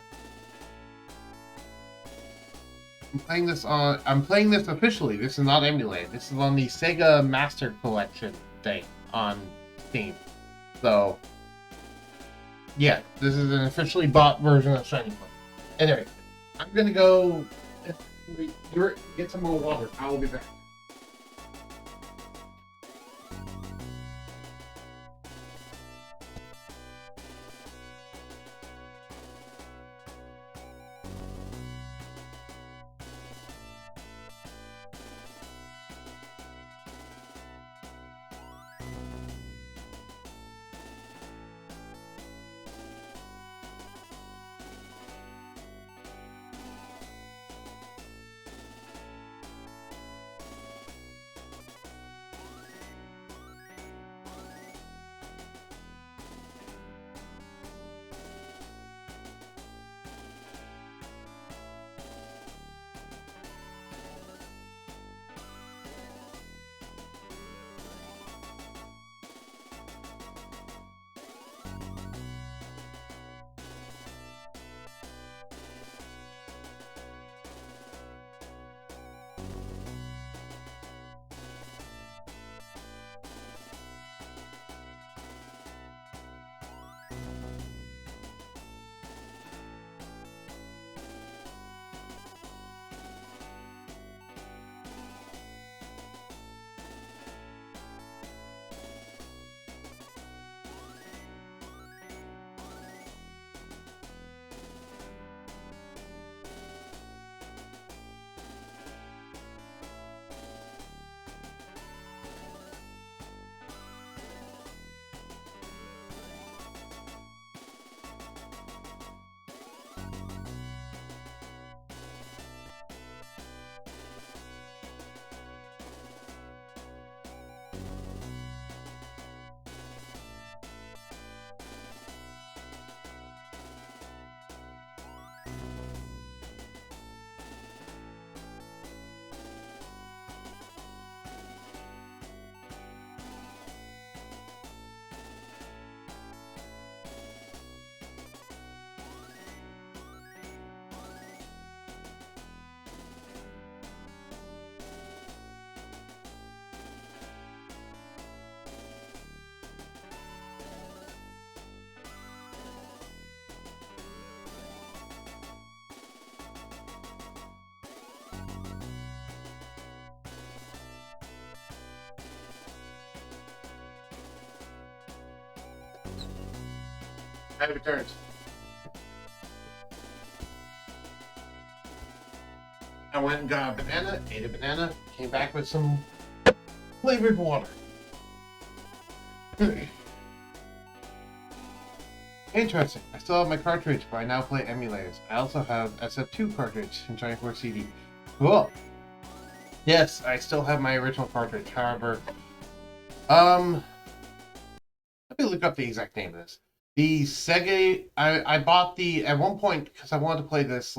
I'm playing this officially, this is not emulated. This is on the Sega Master Collection thing on Steam. So, yeah, this is an officially bought version of Shiny Point. Anyway, I'm gonna go get some more water. I will be back. I have returns. I went and got a banana, ate a banana, came back with some flavored water. Interesting. I still have my cartridge, but I now play emulators. I also have SF2 cartridge in 24 CD. Cool. Yes, I still have my original cartridge. However, let me look up the exact name of this. The Sega. I bought the at one point because I wanted to play this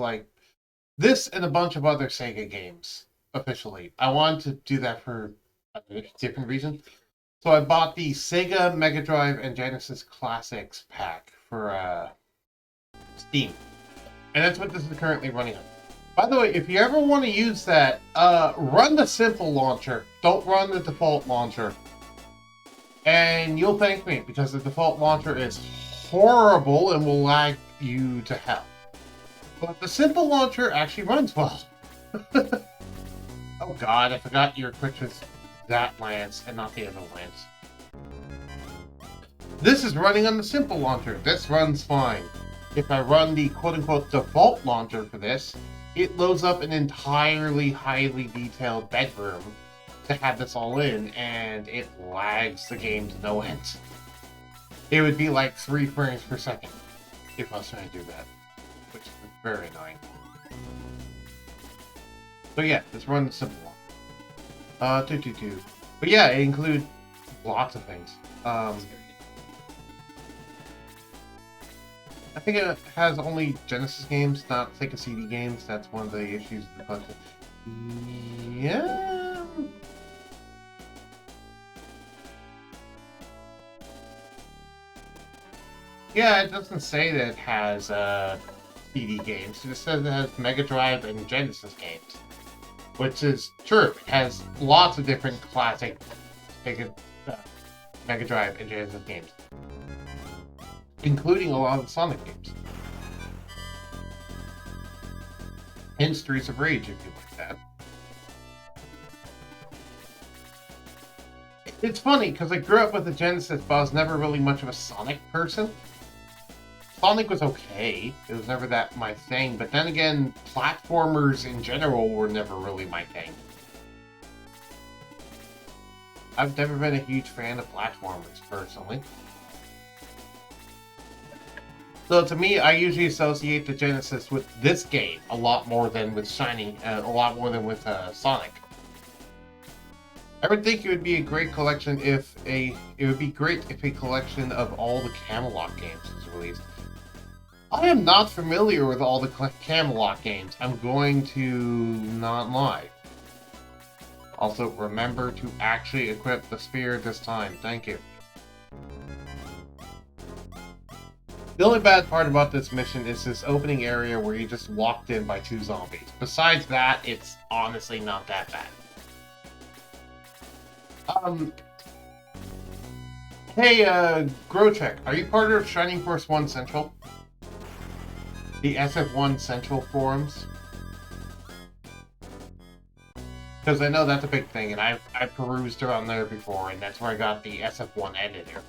this and a bunch of other Sega games officially. I wanted to do that for a different reason. So I bought the Sega Mega Drive and Genesis Classics pack for Steam. And that's what this is currently running on. By the way, if you ever want to use that, run the simple launcher. Don't run the default launcher. And you'll thank me, because the default launcher is horrible and will lag you to hell. But the simple launcher actually runs well. Oh god, I forgot your quick was that Lance and not the other Lance. This is running on the simple launcher. This runs fine. If I run the quote-unquote default launcher for this, it loads up an entirely highly detailed bedroom to have this all in, and it lags the game to no end. It would be like 3 frames per second if I was trying to do that, which is very annoying. So yeah, this runs simple one. But yeah, it includes lots of things. I think it has only Genesis games, not Sega CD games. That's one of the issues with the content. Yeah. Yeah, it doesn't say that it has CD games. It just says it has Mega Drive and Genesis games. Which is true. It has lots of different classic Mega Drive and Genesis games. Including a lot of the Sonic games. And Streets of Rage, if you like that. It's funny, because I grew up with the Genesis, but I was never really much of a Sonic person. Sonic was okay. It was never that my thing. But then again, platformers in general were never really my thing. I've never been a huge fan of platformers, personally. So to me, I usually associate the Genesis with this game a lot more than with Shining, a lot more than with Sonic. I would think it would be a great collection it would be great if a collection of all the Camelot games was released. I am not familiar with all the Camelot games. I'm going to not lie. Also, remember to actually equip the spear this time. Thank you. The only bad part about this mission is this opening area where you just walked in by 2 zombies. Besides that, it's honestly not that bad. Hey, Grocheck, are you part of Shining Force 1 Central? The SF1 Central forums? Because I know that's a big thing, and I perused around there before, and that's where I got the SF1 editor.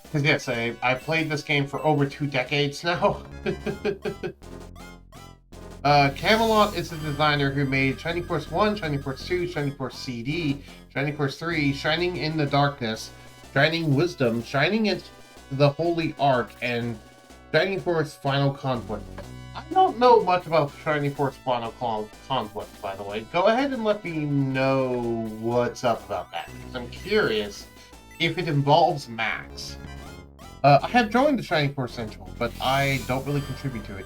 Because yes, I've played this game for over 2 decades now. Camelot is the designer who made Shining Force 1, Shining Force 2, Shining Force CD, Shining Force 3, Shining in the Darkness, Shining Wisdom, Shining into the Holy Ark, and Shining Force Final Conflict. I don't know much about Shining Force Final Conflict, by the way. Go ahead and let me know what's up about that, because I'm curious if it involves Max. I have joined the Shining Force Central, but I don't really contribute to it.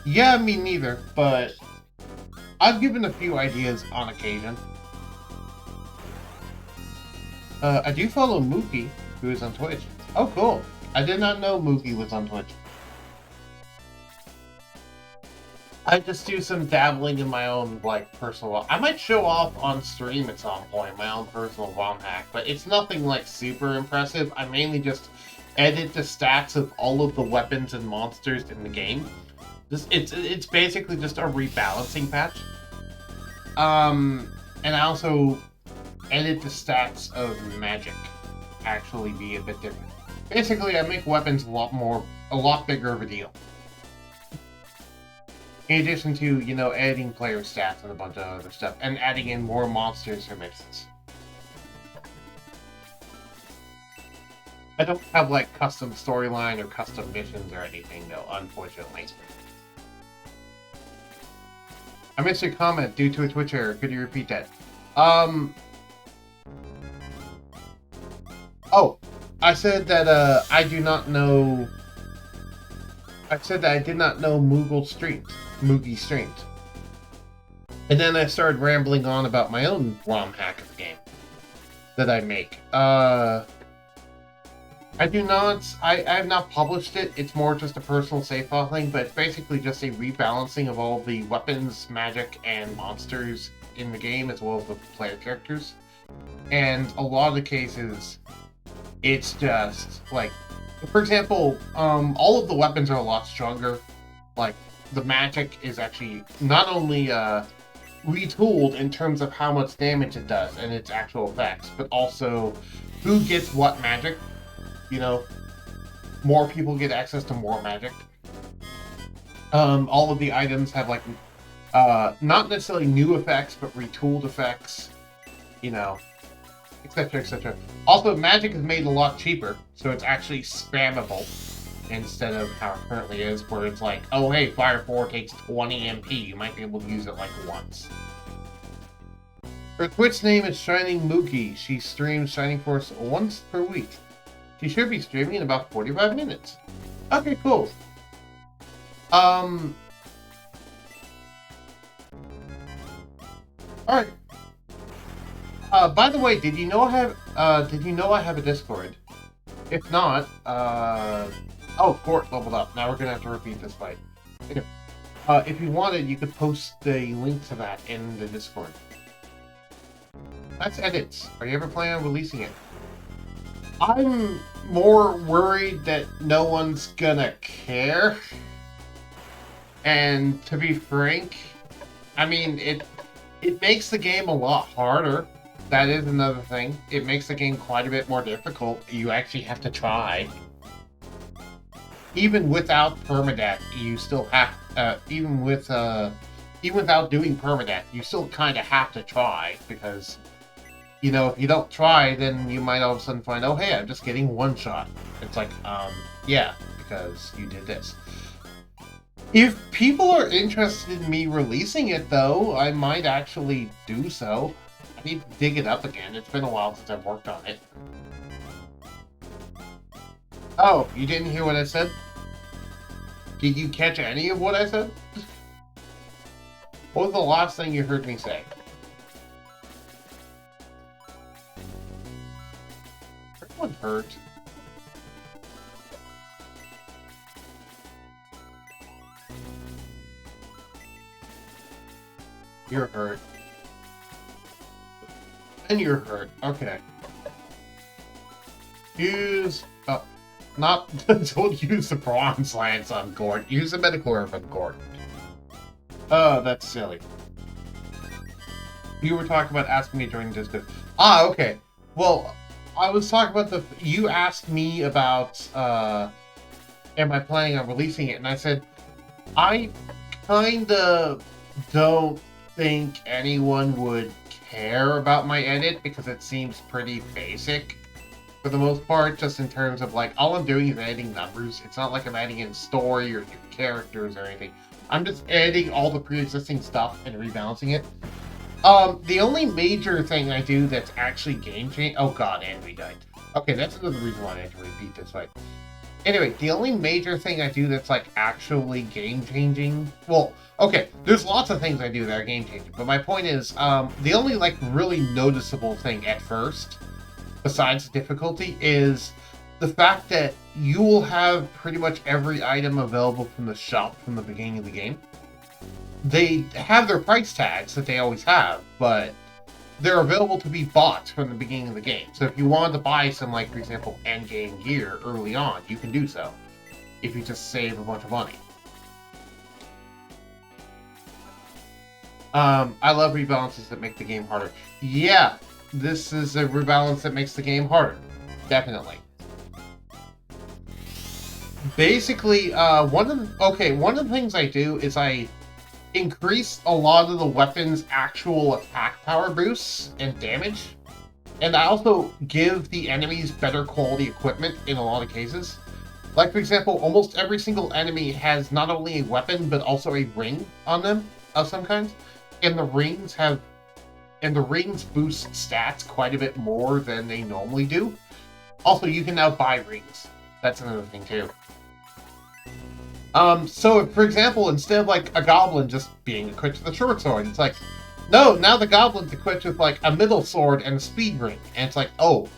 Yeah, me neither, but I've given a few ideas on occasion. I do follow Mookie, who is on Twitch. Oh, cool. I did not know Mookie was on Twitch. I just do some dabbling in my own, personal... I might show off on stream at some point, my own personal ROM hack, but it's nothing, super impressive. I mainly just edit the stats of all of the weapons and monsters in the game, It's basically just a rebalancing patch. And I also edit the stats of magic actually be a bit different. Basically, I make weapons a lot bigger of a deal. In addition to, you know, adding player stats and a bunch of other stuff, and adding in more monsters or mixes. I don't have, like, custom storyline or custom missions or anything, though, unfortunately. I missed your comment due to a Twitch error. Could you repeat that? Oh, I said that, I do not know... I said that I did not know Moogie streamed. And then I started rambling on about my own ROM hack of the game that I make. I have not published it. It's more just a personal save file thing, but it's basically just a rebalancing of all the weapons, magic, and monsters in the game, as well as the player characters. And a lot of the cases, it's just, like, for example, all of the weapons are a lot stronger. Like, the magic is actually not only, retooled in terms of how much damage it does and its actual effects, but also who gets what magic. You know, more people get access to more magic. All of the items have, like, not necessarily new effects, but retooled effects, you know, etc., etc. Also, magic is made a lot cheaper, so it's actually spammable instead of how it currently is, where it's like, oh hey, Fire 4 takes 20 MP, you might be able to use it, like, once. Her Twitch name is Shining Moogie. She streams Shining Force once per week. She should be streaming in about 45 minutes. Okay, cool. Alright. By the way, did you know I have a Discord? If not, oh, Gort leveled up. Now we're gonna have to repeat this fight. Anyway, if you wanted, you could post the link to that in the Discord. That's edits. Are you ever planning on releasing it? I'm more worried that no one's gonna care. And to be frank, I mean, it makes the game a lot harder. That is another thing. It makes the game quite a bit more difficult. You actually have to try. Even without permadeath, you still have, even without doing permadeath, you still kind of have to try, because, you know, if you don't try, then you might all of a sudden find, oh hey, I'm just getting one shot. It's like, yeah, because you did this. If people are interested in me releasing it, though, I might actually do so. I need to dig it up again. It's been a while since I've worked on it. Oh, you didn't hear what I said? Did you catch any of what I said? What was the last thing you heard me say? Everyone hurt. You're hurt. And you're hurt. Okay. Use... Oh. Not... Don't use the bronze lance on Gort. Use the Metachlorif on Gort. Oh, that's silly. You were talking about asking me during Discord. Ah, okay. Well, I was talking about the... You asked me about, am I planning on releasing it? And I said, I kinda don't think anyone would care about my edit because it seems pretty basic for the most part, just in terms of, like, all I'm doing is adding numbers. It's not like I'm adding in story or new characters or anything. I'm just adding all the pre-existing stuff and rebalancing it. The only major thing I do that's actually game-changing... Oh god, Andrew died. Okay, that's another reason why I had to repeat this fight. Anyway, the only major thing I do that's, like, actually game-changing... Well, okay, there's lots of things I do that are game-changing, but my point is, the only, like, really noticeable thing at first, besides difficulty, is the fact that you will have pretty much every item available from the shop from the beginning of the game. They have their price tags that they always have, but they're available to be bought from the beginning of the game. So if you wanted to buy some, like, for example, endgame gear early on, you can do so, if you just save a bunch of money. I love rebalances that make the game harder. Yeah, this is a rebalance that makes the game harder. Definitely. Basically, one of the things I do is I increase a lot of the weapon's actual attack power boosts and damage. And I also give the enemies better quality equipment in a lot of cases. Like, for example, almost every single enemy has not only a weapon, but also a ring on them of some kind. And the rings boost stats quite a bit more than they normally do. Also, you can now buy rings. That's another thing, too. So, for example, instead of, like, a goblin just being equipped with a short sword, it's like, no, now the goblin's equipped with, like, a middle sword and a speed ring. And it's like, oh,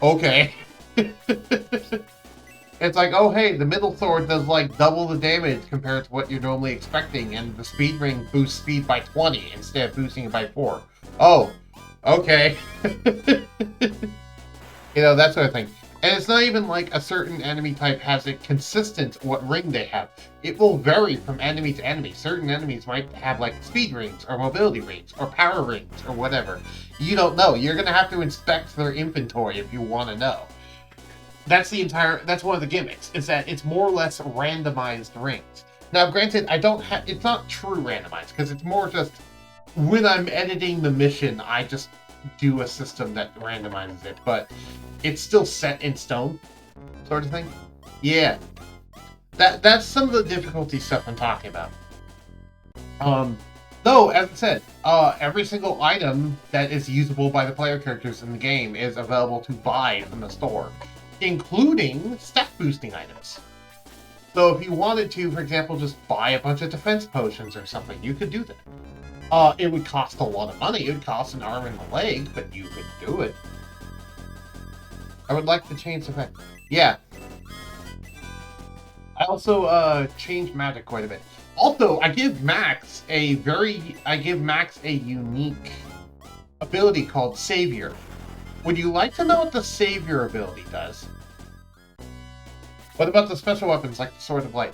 okay. It's like, oh, hey, the middle sword does, like, double the damage compared to what you're normally expecting, and the speed ring boosts speed by 20 instead of boosting it by 4. Oh, okay. You know, that sort of thing. And it's not even like a certain enemy type has a consistent what ring they have. It will vary from enemy to enemy. Certain enemies might have like speed rings or mobility rings or power rings or whatever. You don't know. You're going to have to inspect their inventory if you want to know. That's one of the gimmicks, is that it's more or less randomized rings. Now, granted, it's not true randomized, because it's more just, when I'm editing the mission, I just do a system that randomizes it, but it's still set in stone, sort of thing. Yeah. That's some of the difficulty stuff I'm talking about. Though, as I said, every single item that is usable by the player characters in the game is available to buy from the store, including stat boosting items. So if you wanted to, for example, just buy a bunch of defense potions or something, you could do that. It would cost a lot of money. It would cost an arm and a leg, but you could do it. I would like to change the fact. Yeah. I also change magic quite a bit. Also, I give Max a unique ability called Savior. Would you like to know what the Savior ability does? What about the special weapons like the Sword of Light?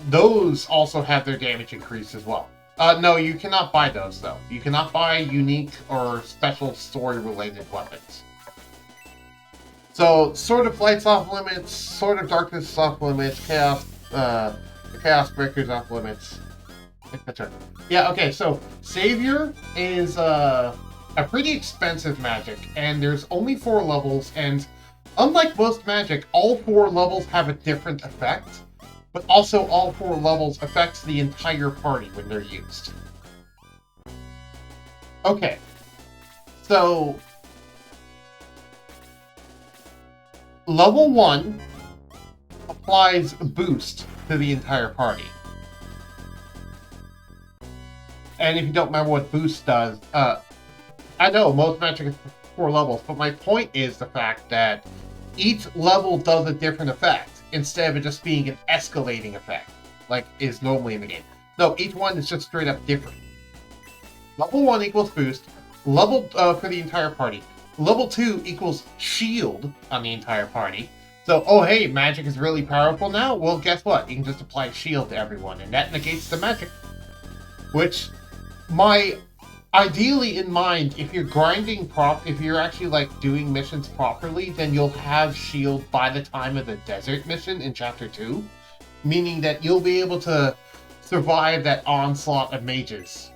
Those also have their damage increased as well. No, you cannot buy those, though. You cannot buy unique or special story-related weapons. So, Sword of Light's off limits, Sword of Darkness is off limits, the Chaos Breaker's off limits, etc. Yeah, okay, so Savior is a pretty expensive magic, and there's only 4 levels, and unlike most magic, all 4 levels have a different effect, but also all 4 levels affect the entire party when they're used. Okay, so level 1 applies boost to the entire party. And if you don't remember what boost does, I know most magic is 4 levels, but my point is the fact that each level does a different effect, instead of it just being an escalating effect, like is normally in the game. No, each one is just straight up different. Level 1 equals boost, for the entire party. Level 2 equals shield on the entire party. So, oh hey, magic is really powerful now? Well, guess what? You can just apply shield to everyone, and that negates the magic. Which, ideally in mind, if you're if you're actually like doing missions properly, then you'll have shield by the time of the desert mission in Chapter 2. Meaning that you'll be able to survive that onslaught of mages.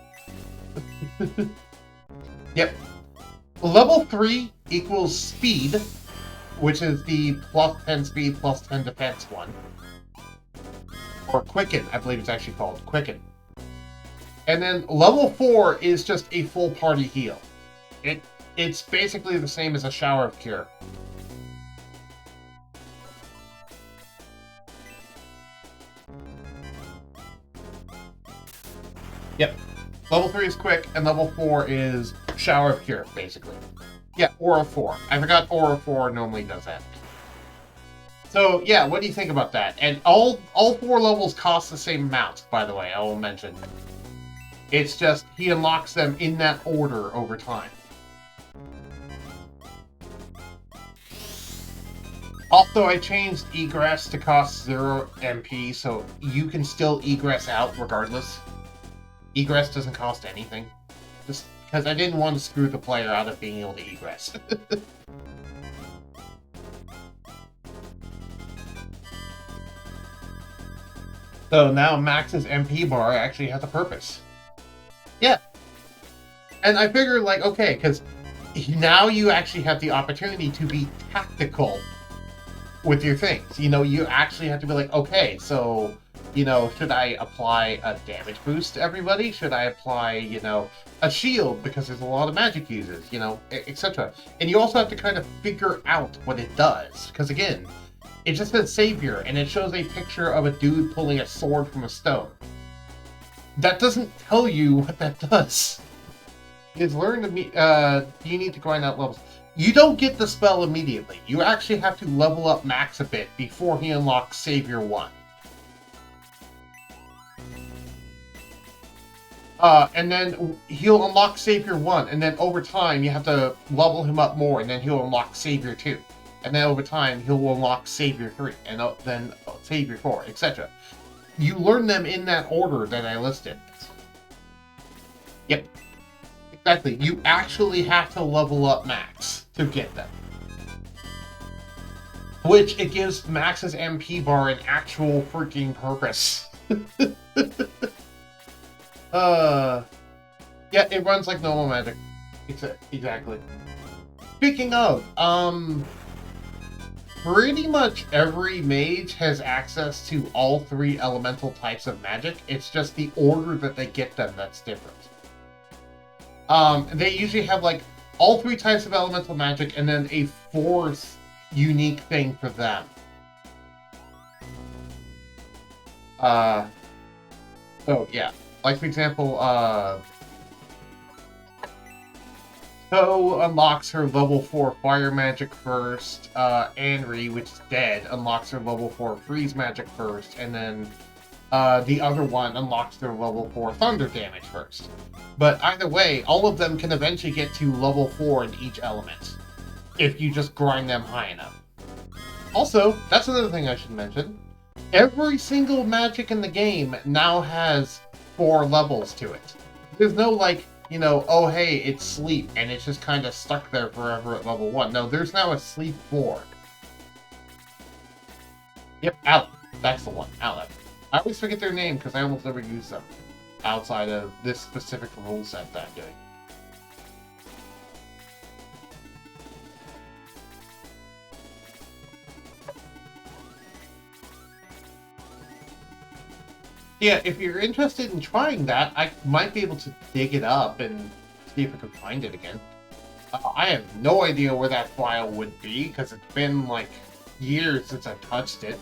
Yep. Level 3 equals speed, which is the plus 10 speed, plus 10 defense one. Or quicken, I believe it's actually called. Quicken. And then level 4 is just a full party heal. It's basically the same as a shower of cure. Yep. Level 3 is quick, and level 4 is shower of cure, basically. Yeah, Aura 4. I forgot Aura 4 normally does that. So, yeah, what do you think about that? And all 4 levels cost the same amount, by the way, I will mention. It's just, he unlocks them in that order over time. Also, I changed egress to cost 0 MP, so you can still egress out regardless. Egress doesn't cost anything. Just because I didn't want to screw the player out of being able to egress. So now Max's MP bar actually has a purpose. Yeah. And I figure, like, okay, because now you actually have the opportunity to be tactical with your things. You know, you actually have to be like, okay, so, you know, should I apply a damage boost to everybody? Should I apply, you know, a shield because there's a lot of magic users, you know, etc. And you also have to kind of figure out what it does. Because again, it just says Savior, and it shows a picture of a dude pulling a sword from a stone. That doesn't tell you what that does. Is learn to you need to grind out levels. You don't get the spell immediately. You actually have to level up Max a bit before he unlocks Savior 1. And then he'll unlock Savior 1, and then over time you have to level him up more, and then he'll unlock Savior 2. And then over time he'll unlock Savior 3, and then Savior 4, etc. You learn them in that order that I listed. Yep. Exactly. You actually have to level up Max to get them. Which, it gives Max's MP bar an actual freaking purpose. Yeah, it runs like normal magic. Exactly. Speaking of, pretty much every mage has access to all 3 elemental types of magic. It's just the order that they get them that's different. They usually have, like, all 3 types of elemental magic and then a 4th unique thing for them. Oh, yeah. Like, for example, Toe unlocks her level 4 fire magic first, Anri, which is dead, unlocks her level 4 freeze magic first, and then the other one unlocks their level 4 thunder damage first. But either way, all of them can eventually get to level 4 in each element, if you just grind them high enough. Also, that's another thing I should mention. Every single magic in the game now has 4 levels to it. There's no, like, you know, oh hey, it's sleep, and it's just kind of stuck there forever at level 1. No, there's now a sleep 4. Yep, Aleph. That's the one, Aleph. I always forget their name because I almost never use them outside of this specific rule set that I'm doing. Yeah, if you're interested in trying that, I might be able to dig it up and see if I can find it again. I have no idea where that file would be, because it's been, like, years since I touched it.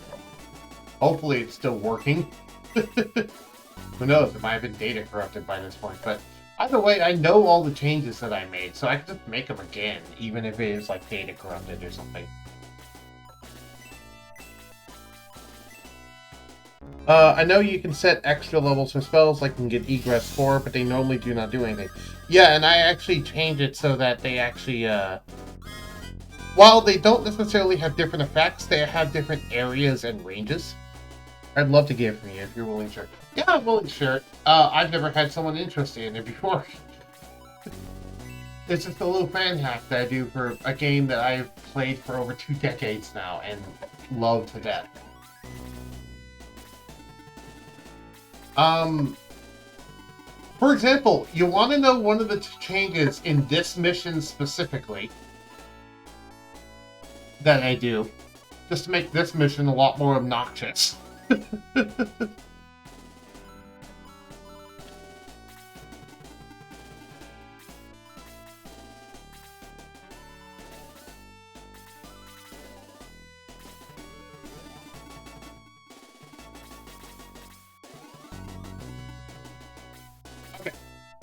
Hopefully it's still working. Who knows, it might have been data corrupted by this point, but either way, I know all the changes that I made, so I can just make them again, even if it is, like, data corrupted or something. I know you can set extra levels for spells, like you can get Egress 4, but they normally do not do anything. Yeah, and I actually changed it so that they actually, while they don't necessarily have different effects, they have different areas and ranges. I'd love to get it from you if you're willing to share it. Yeah, I'm willing to share it. I've never had someone interested in it before. It's just a little fan hack that I do for a game that I've played for over 2 decades now and love to death. For example, you want to know one of the changes in this mission specifically that I do, just to make this mission a lot more obnoxious.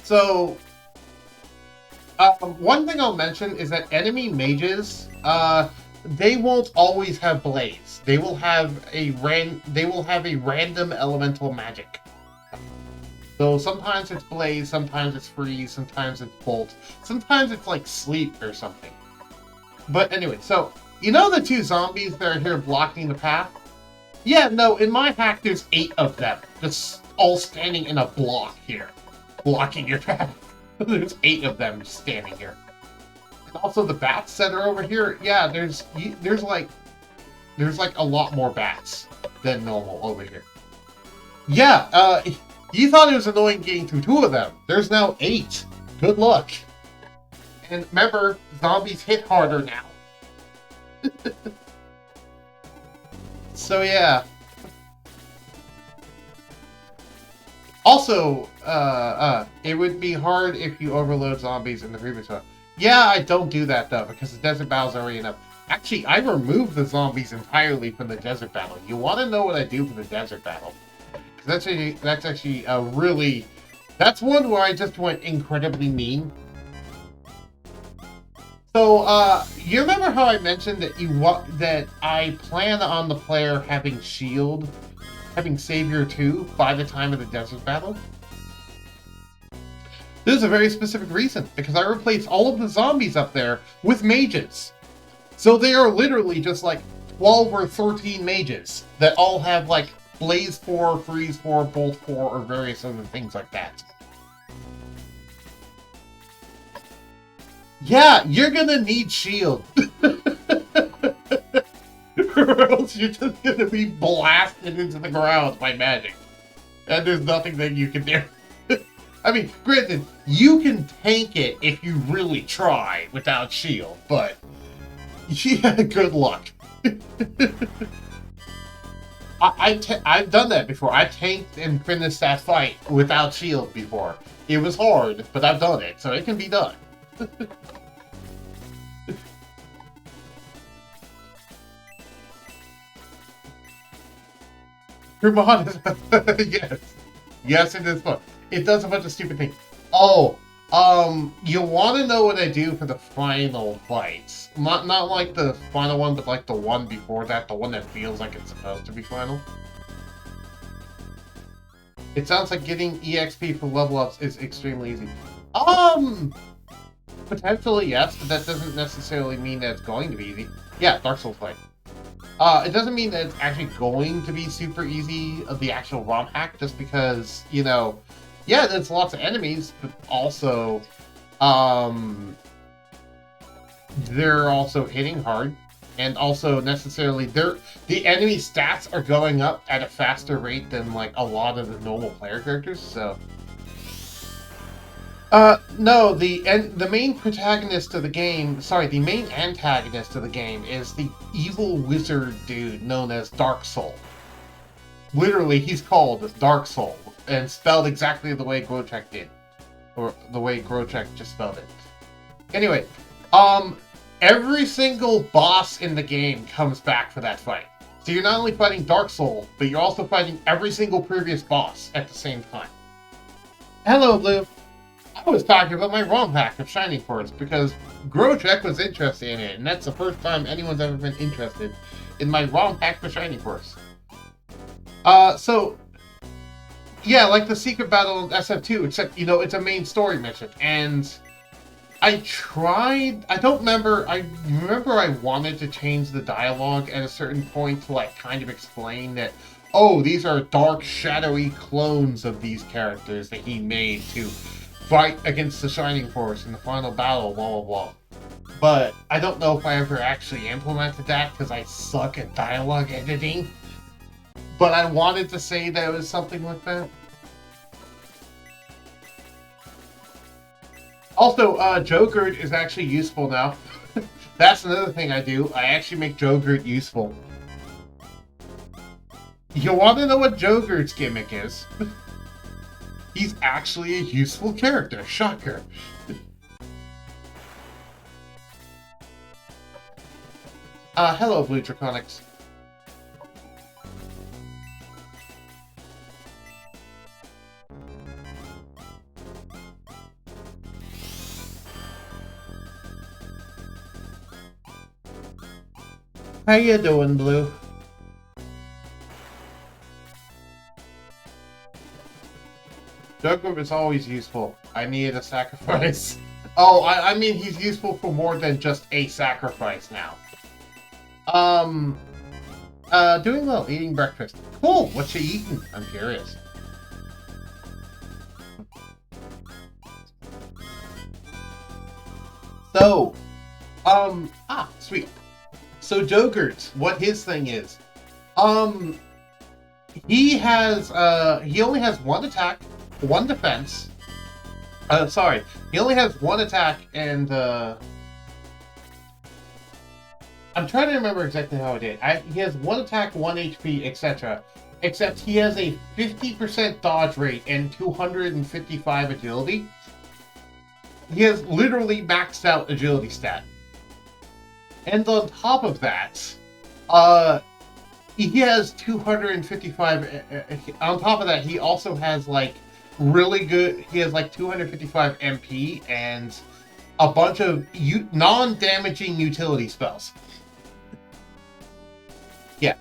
So, one thing I'll mention is that enemy mages, they won't always have blaze. They will have a random elemental magic. So sometimes it's blaze, sometimes it's freeze, sometimes it's bolt, sometimes it's like sleep or something. But anyway, so you know the 2 zombies that are here blocking the path? Yeah, no, in my hack there's 8 of them, just all standing in a block here. blocking your path. There's 8 of them standing here. And also the bats that are over here, yeah, there's like a lot more bats than normal over here. Yeah, you thought it was annoying getting through 2 of them. There's now 8. Good luck. And remember, zombies hit harder now. So yeah. Also, it would be hard if you overload zombies in the previous one. Yeah, I don't do that though, because the desert battle's already enough. Actually, I removed the zombies entirely from the desert battle. You want to know what I do for the desert battle? That's actually a really... That's one where I just went incredibly mean. So, you remember how I mentioned that that I plan on the player having shield, having Savior 2 by the time of the desert battle? There's a very specific reason, because I replaced all of the zombies up there with mages. So they are literally just like 12 or 13 mages that all have like Blaze 4, Freeze 4, Bolt 4, or various other things like that. Yeah, you're gonna need shield. Or else you're just gonna be blasted into the ground by magic. And there's nothing that you can do. I mean, granted, you can tank it if you really try without shield, but yeah, good luck. I've done that before. I tanked and finished that fight without shield before. It was hard, but I've done it, so it can be done. Your mod is... yes. Yes, it is fun. It does a bunch of stupid things. Oh, you want to know what I do for the final fights. Not like the final one, but like the one before that, the one that feels like it's supposed to be final. It sounds like getting EXP for level ups is extremely easy. Potentially, yes, but that doesn't necessarily mean that it's going to be easy. Yeah, Dark Souls fight. It doesn't mean that it's actually going to be super easy of the actual ROM hack, just because, you know, yeah, there's lots of enemies, but also, they're also hitting hard, and also necessarily, the enemy stats are going up at a faster rate than, like, a lot of the normal player characters, so... no, the main protagonist of the game, sorry, the main antagonist of the game is the evil wizard dude known as Dark Soul. Literally, he's called Dark Soul, and spelled exactly the way Grochek did. Or the way Grochek just spelled it. Anyway, every single boss in the game comes back for that fight. So you're not only fighting Dark Soul, but you're also fighting every single previous boss at the same time. Hello, Blue. I was talking about my ROM hack of Shining Force because Grochek was interested in it, and that's the first time anyone's ever been interested in my ROM hack for Shining Force. So, yeah, like the secret battle in SF2, except, you know, it's a main story mission, and I remember I wanted to change the dialogue at a certain point to, like, kind of explain that, oh, these are dark, shadowy clones of these characters that he made to fight against the Shining Force in the final battle, blah, blah, blah. But I don't know if I ever actually implemented that, because I suck at dialogue editing. But I wanted to say that it was something like that. Also, Jogurt is actually useful now. That's another thing I do. I actually make Jogurt useful. You want to know what Jogurt's gimmick is? He's actually a useful character. Shocker. Hello, Blue Draconics. How you doing, Blue? Jogurt is always useful. I needed a sacrifice. Oh, I mean he's useful for more than just a sacrifice now. Doing well, eating breakfast. Cool, what you eating? I'm curious. So, sweet. So Jogurt, what his thing is, he only has one attack, one defense. He only has one attack and, I'm trying to remember exactly how it did. He has one attack, one HP, etc. Except he has a 50% dodge rate and 255 agility. He has literally maxed out agility stat. And on top of that, he has 255. On top of that, he also has like really good. He has like 255 MP and a bunch of non-damaging utility spells. Yeah.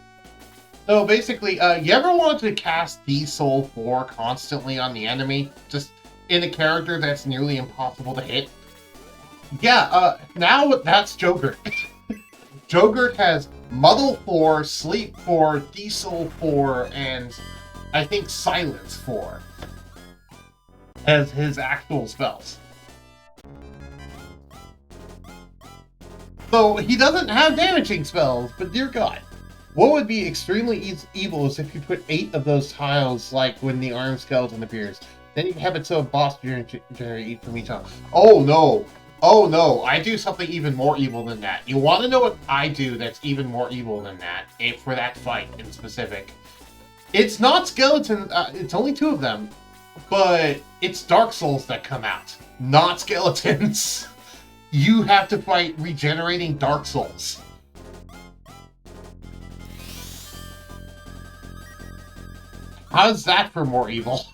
So basically, you ever want to cast D-Soul 4 constantly on the enemy, just in a character that's nearly impossible to hit? Yeah. Now that's Jogurt. Jogurt has Muddle 4, Sleep 4, D-Soul 4, and I think Silence 4 as his actual spells. So he doesn't have damaging spells, but dear God. What would be extremely evil is if you put 8 of those tiles, like when the arm skeleton appears. Then you have it so a boss generate each from each time. Oh no! Oh no, I do something even more evil than that. You want to know what I do that's even more evil than that, for that fight in specific? It's not skeletons, it's only 2 of them, but it's Dark Souls that come out, not skeletons. You have to fight regenerating Dark Souls. How's that for more evil?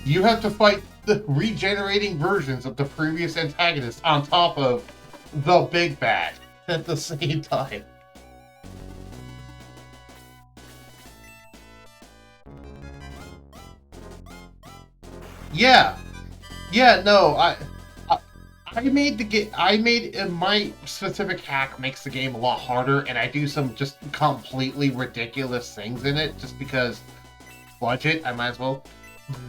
You have to fight the regenerating versions of the previous antagonist on top of the big bad at the same time. Yeah. Yeah, no, my specific hack makes the game a lot harder, and I do some just completely ridiculous things in it, just because budget, I might as well.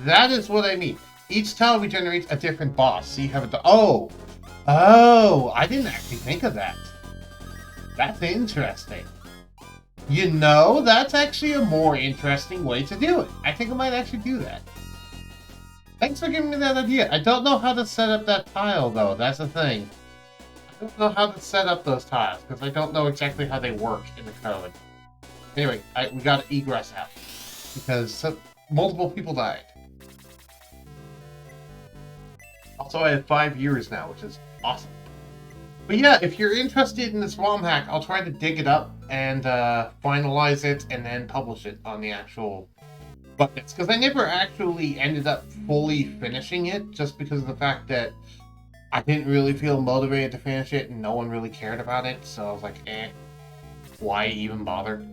That is what I mean. Each tile regenerates a different boss, so you have a... Oh, I didn't actually think of that. That's interesting. You know, that's actually a more interesting way to do it. I think I might actually do that. Thanks for giving me that idea. I don't know how to set up that tile, though. That's the thing. I don't know how to set up those tiles, because I don't know exactly how they work in the code. Anyway, we got to egress out, because multiple people died. Also, I have 5 viewers now, which is awesome. But yeah, if you're interested in this ROM hack, I'll try to dig it up and finalize it and then publish it on the actual buckets. Because I never actually ended up fully finishing it, just because of the fact that I didn't really feel motivated to finish it and no one really cared about it. So I was like, why even bother?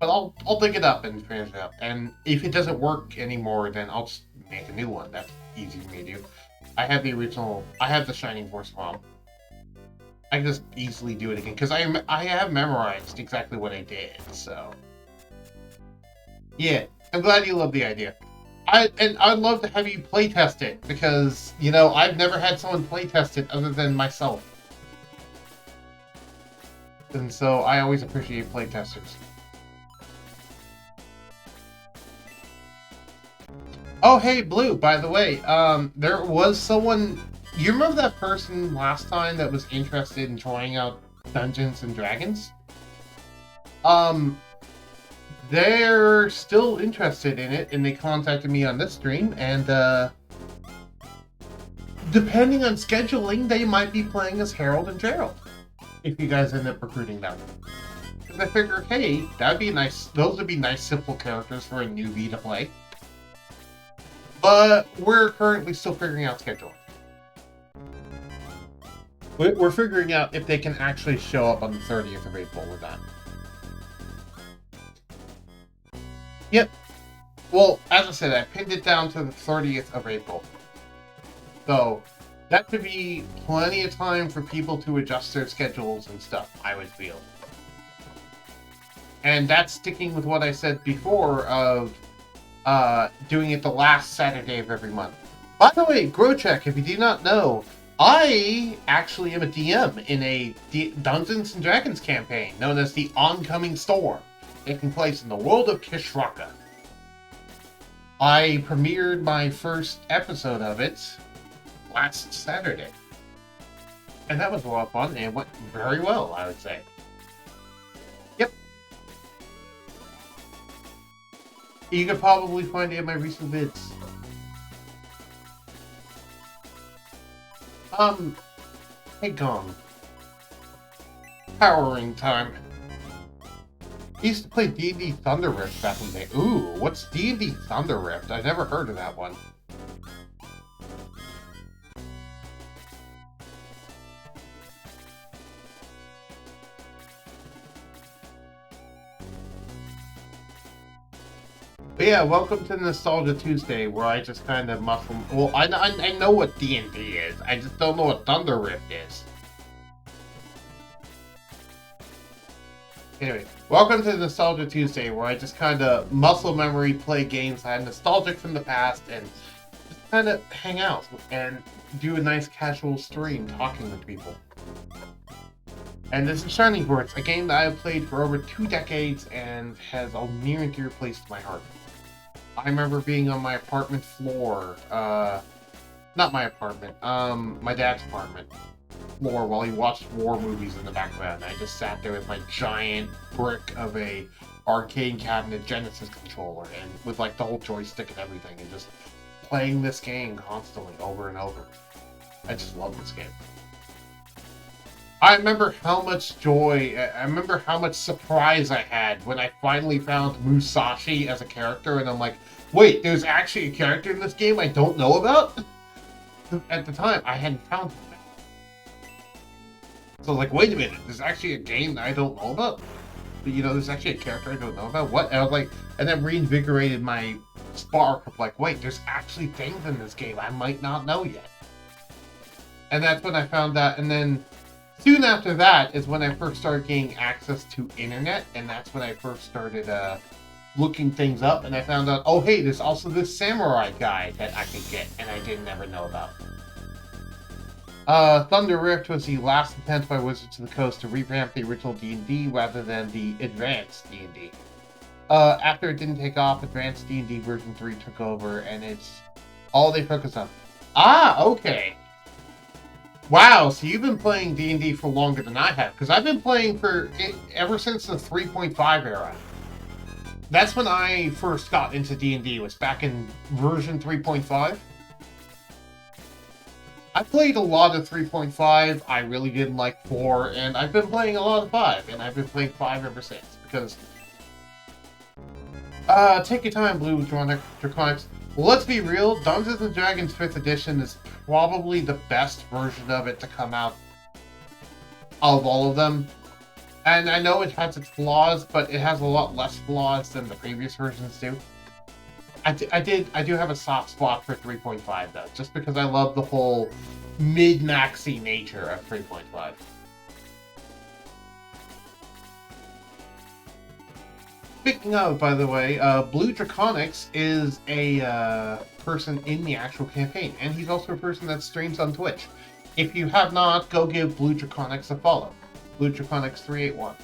But I'll dig it up and finish it up. And if it doesn't work anymore, then I'll just make a new one. That's easy for me to do. I have the original, I have the Shining Force ROM. I can just easily do it again, because I have memorized exactly what I did, so. Yeah, I'm glad you love the idea. I'd love to have you playtest it, because, you know, I've never had someone playtest it other than myself. And so I always appreciate playtesters. Oh, hey, Blue, by the way, there was someone... You remember that person last time that was interested in trying out Dungeons and Dragons? They're still interested in it, and they contacted me on this stream, and, depending on scheduling, they might be playing as Harold and Gerald, if you guys end up recruiting them. Because I figured, hey, that'd be nice, those would be nice, simple characters for a newbie to play. But we're currently still figuring out scheduling. We're figuring out if they can actually show up on the 30th of April or not. Yep. Well, as I said, I pinned it down to the 30th of April. So, that could be plenty of time for people to adjust their schedules and stuff, I would feel. And that's sticking with what I said before of doing it the last Saturday of every month. By the way, Grocheck, if you do not know, I actually am a DM in a Dungeons and Dragons campaign known as the Oncoming Storm, taking place in the world of Kishraka. I premiered my first episode of it last Saturday. And that was a lot of fun, and it went very well, I would say. Yep. You could probably find it in my recent vids. Hey Gong. Powering time. I used to play D&D Thunder Rift back in the day. Ooh, what's D&D Thunder Rift? I've never heard of that one. But yeah, welcome to Nostalgia Tuesday, where I just kind of muscle... Well, I know what D&D is. I just don't know what Thunder Rift is. Anyway, welcome to Nostalgia Tuesday, where I just kind of muscle memory play games that are nostalgic from the past and just kind of hang out and do a nice casual stream talking with people. And this is Shining Force, a game that I have played for over 2 decades and has a near and dear place to my heart. I remember being on my apartment floor, not my apartment, my dad's apartment floor while he watched war movies in the background. I just sat there with my giant brick of a arcade cabinet Genesis controller and with like the whole joystick and everything and just playing this game constantly over and over. I just love this game. I remember how much joy, I remember how much surprise I had when I finally found Musashi as a character, and I'm like, wait, there's actually a character in this game I don't know about? At the time, I hadn't found him. So like, wait a minute, there's actually a game that I don't know about? You know, there's actually a character I don't know about? What? And I was like, and then reinvigorated my spark of like, wait, there's actually things in this game I might not know yet. And that's when I found that, and then soon after that is when I first started getting access to internet, and that's when I first started looking things up, and I found out, oh hey, there's also this samurai guy that I could get, and I didn't ever know about. Thunder Rift was the last attempt by Wizards of the Coast to revamp the original D&D rather than the advanced D&D. After it didn't take off, advanced D&D version 3 took over, and it's all they focus on. Ah, okay. Wow, so you've been playing D&D for longer than I have, because I've been playing for it ever since the 3.5 era. That's when I first got into D&D, was back in version 3.5. I played a lot of 3.5, I really didn't like 4, and I've been playing a lot of 5, and I've been playing 5 ever since, because... take your time, Blue Draconics. Well, let's be real, Dungeons & Dragons 5th edition is probably the best version of it to come out of all of them. And I know it has its flaws, but it has a lot less flaws than the previous versions do. I do have a soft spot for 3.5 though, just because I love the whole mid-maxy nature of 3.5. Speaking of, by the way, Blue Draconics is a person in the actual campaign, and he's also a person that streams on Twitch. If you have not, go give Blue Draconics a follow. Blue Draconics 381.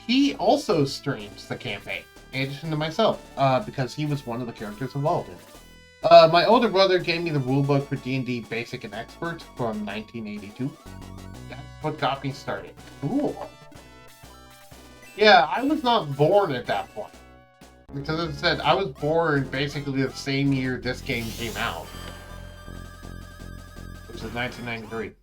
He also streams the campaign, in addition to myself, because he was one of the characters involved in it. My older brother gave me the rulebook for D&D Basic and Expert from 1982. That's what got me started. Cool. Yeah, I was not born at that point. Because as I said, I was born basically the same year this game came out. Which was 1993.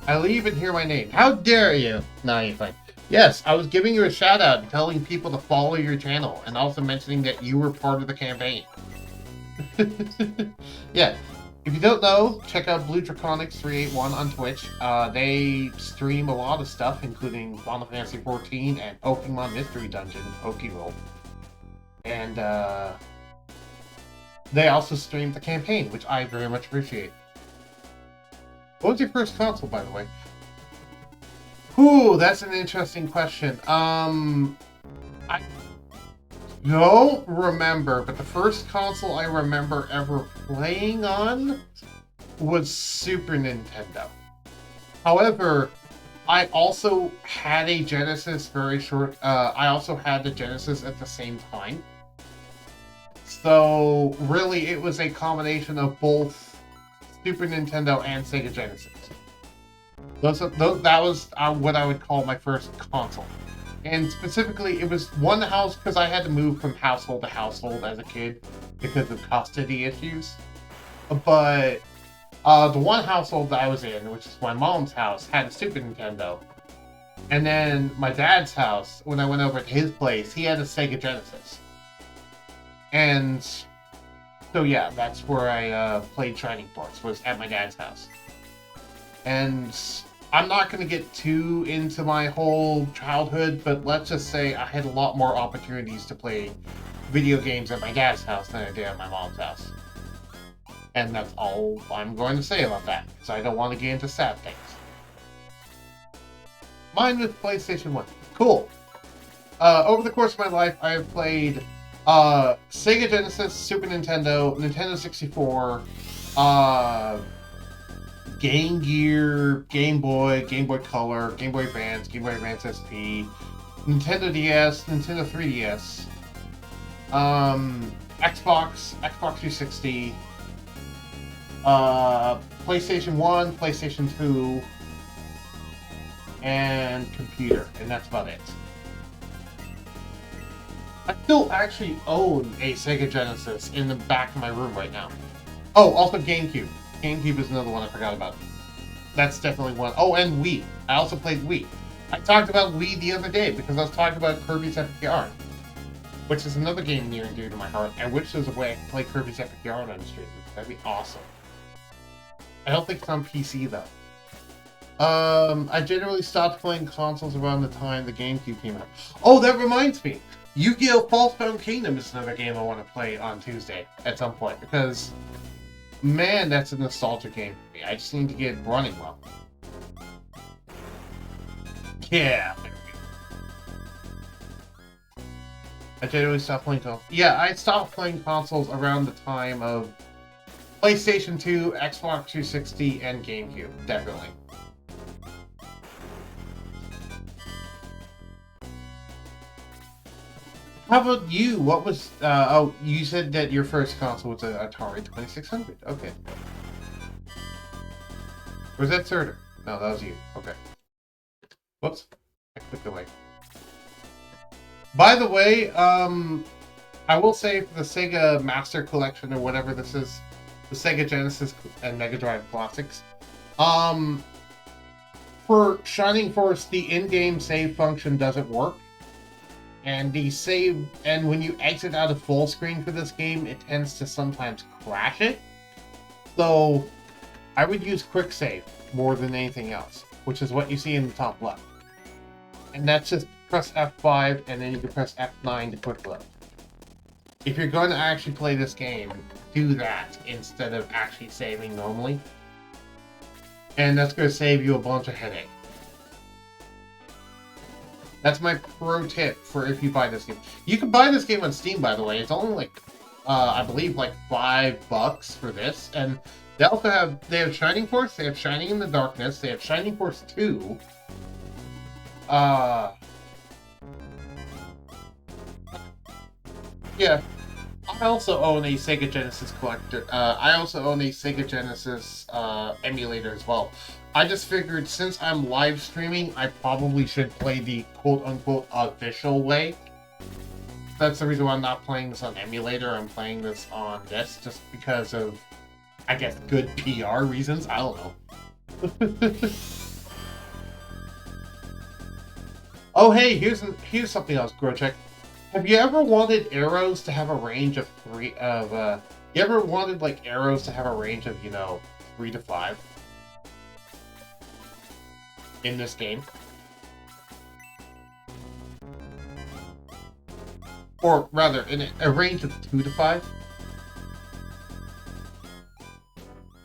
I'll even hear my name. How dare you? No, you're fine. Yes, I was giving you a shout out and telling people to follow your channel, and also mentioning that you were part of the campaign. Yeah. If you don't know, check out Blue Draconics 381 on Twitch. They stream a lot of stuff, including Final Fantasy XIV and Pokemon Mystery Dungeon, Pokeroll. And they also stream the campaign, which I very much appreciate. What was your first console, by the way? Ooh, that's an interesting question. don't remember, but the first console I remember ever playing on was Super Nintendo. However, I also had a Genesis I also had the Genesis at the same time. So, really, it was a combination of both Super Nintendo and Sega Genesis. That was what I would call my first console. And specifically, it was one house because I had to move from household to household as a kid because of custody issues. But the one household that I was in, which is my mom's house, had a Super Nintendo. And then my dad's house, when I went over to his place, he had a Sega Genesis. And so yeah, that's where I played Shining Force, was at my dad's house. And I'm not going to get too into my whole childhood, but let's just say I had a lot more opportunities to play video games at my dad's house than I did at my mom's house. And that's all I'm going to say about that, because I don't want to get into sad things. Mine with PlayStation 1. Cool. Over the course of my life, I have played Sega Genesis, Super Nintendo, Nintendo 64, Game Gear, Game Boy Color, Game Boy Advance, Game Boy Advance SP, Nintendo DS, Nintendo 3DS, Xbox 360, PlayStation 1, PlayStation 2, and computer, and that's about it. I still actually own a Sega Genesis in the back of my room right now. Oh, also GameCube. GameCube is another one I forgot about. That's definitely one. Oh, and Wii. I also played Wii. I talked about Wii the other day because I was talking about Kirby's Epic Yarn, which is another game near and dear to my heart. I wish there was a way I could play Kirby's Epic Yarn on the stream. That'd be awesome. I don't think it's on PC though. I generally stopped playing consoles around the time the GameCube came out. Oh, that reminds me. Yu-Gi-Oh! False-Bound Kingdom is another game I want to play on Tuesday at some point, because, man, that's a nostalgia game for me. I just need to get it running well. Yeah. I generally stopped playing consoles. Yeah, I stopped playing consoles around the time of PlayStation 2, Xbox 360, and GameCube, definitely. How about you? What was, oh, you said that your first console was an Atari 2600. Okay. Was that Surtur? No, that was you. Okay. Whoops. I clicked away. By the way, I will say for the Sega Master Collection or whatever this is, the Sega Genesis and Mega Drive Classics, for Shining Force, the in-game save function doesn't work. And when you exit out of full screen for this game, it tends to sometimes crash it. So, I would use quick save more than anything else, which is what you see in the top left. And that's just press F5, and then you can press F9 to quick load. If you're going to actually play this game, do that instead of actually saving normally. And that's going to save you a bunch of headache. That's my pro tip for if you buy this game. You can buy this game on Steam, by the way. It's only like, I believe, like $5 for this. And they also have Shining Force, they have Shining in the Darkness, they have Shining Force 2. Yeah. I also own a Sega Genesis collector. I also own a Sega Genesis emulator as well. I just figured since I'm live streaming, I probably should play the quote-unquote official way. That's the reason why I'm not playing this on emulator. I'm playing this on this just because of, I guess, good PR reasons. I don't know. Oh, hey, here's something else, Grotech. Have you ever wanted arrows to have a range of you ever wanted, like, arrows to have a range of, 3 to 5? In this game? Or, rather, in a range of 2 to 5?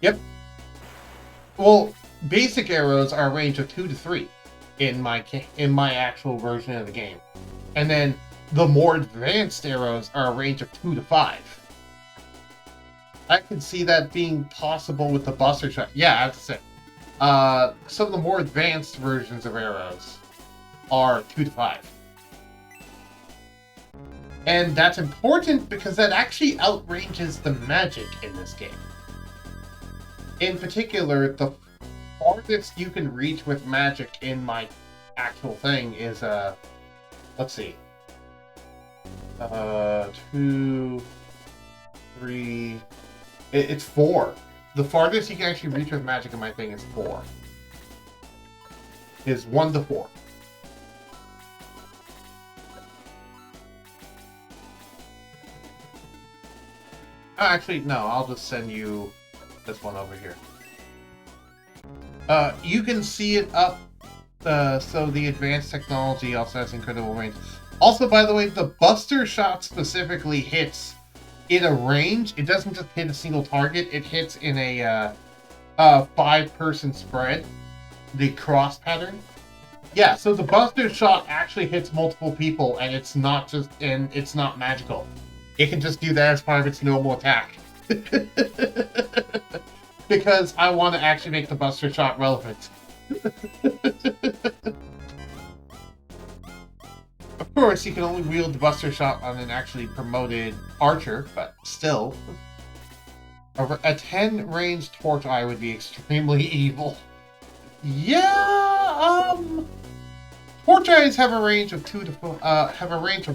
Yep. Well, basic arrows are a range of 2 to 3 in my actual version of the game. And then the more advanced arrows are a range of 2 to 5. I can see that being possible with the Buster Shot. Yeah, I have to say. Some of the more advanced versions of arrows are 2 to 5. And that's important because that actually outranges the magic in this game. In particular, the farthest you can reach with magic in my actual thing is, let's see. 2, 3... It's 4. The farthest you can actually reach with magic in my thing is 4. Is 1 to 4. Actually, no, I'll just send you this one over here. You can see it up, so the advanced technology also has incredible range. Also, by the way, the Buster Shot specifically hits in a range. It doesn't just hit a single target, it hits in a 5-person spread. The cross pattern. Yeah, so the Buster Shot actually hits multiple people, and it's not magical. It can just do that as part of its normal attack. Because I want to actually make the Buster Shot relevant. Of course, you can only wield the Buster Shot on an actually promoted archer, but still. A 10 range torch eye would be extremely evil. Yeah, torch eyes have a range of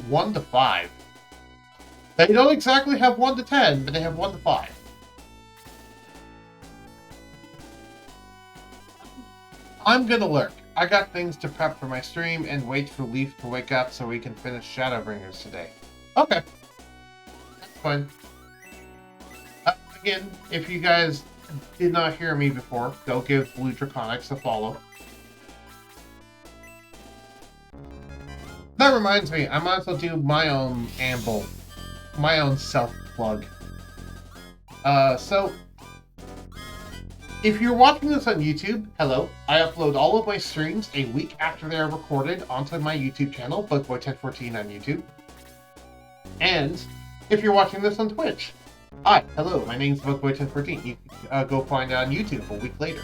1 to 5. They don't exactly have 1 to 10, but they have 1 to 5. I'm gonna lurk. I got things to prep for my stream and wait for Leaf to wake up so we can finish Shadowbringers today. Okay. That's fine. Again, if you guys did not hear me before, go give Blue Draconics a follow. That reminds me, I might as well do my own amble. My own self-plug. So, if you're watching this on YouTube, hello. I upload all of my streams a week after they are recorded onto my YouTube channel, Bugboy1014 on YouTube. And if you're watching this on Twitch, hi, hello, my name's Bugboy1014. You can go find it on YouTube a week later.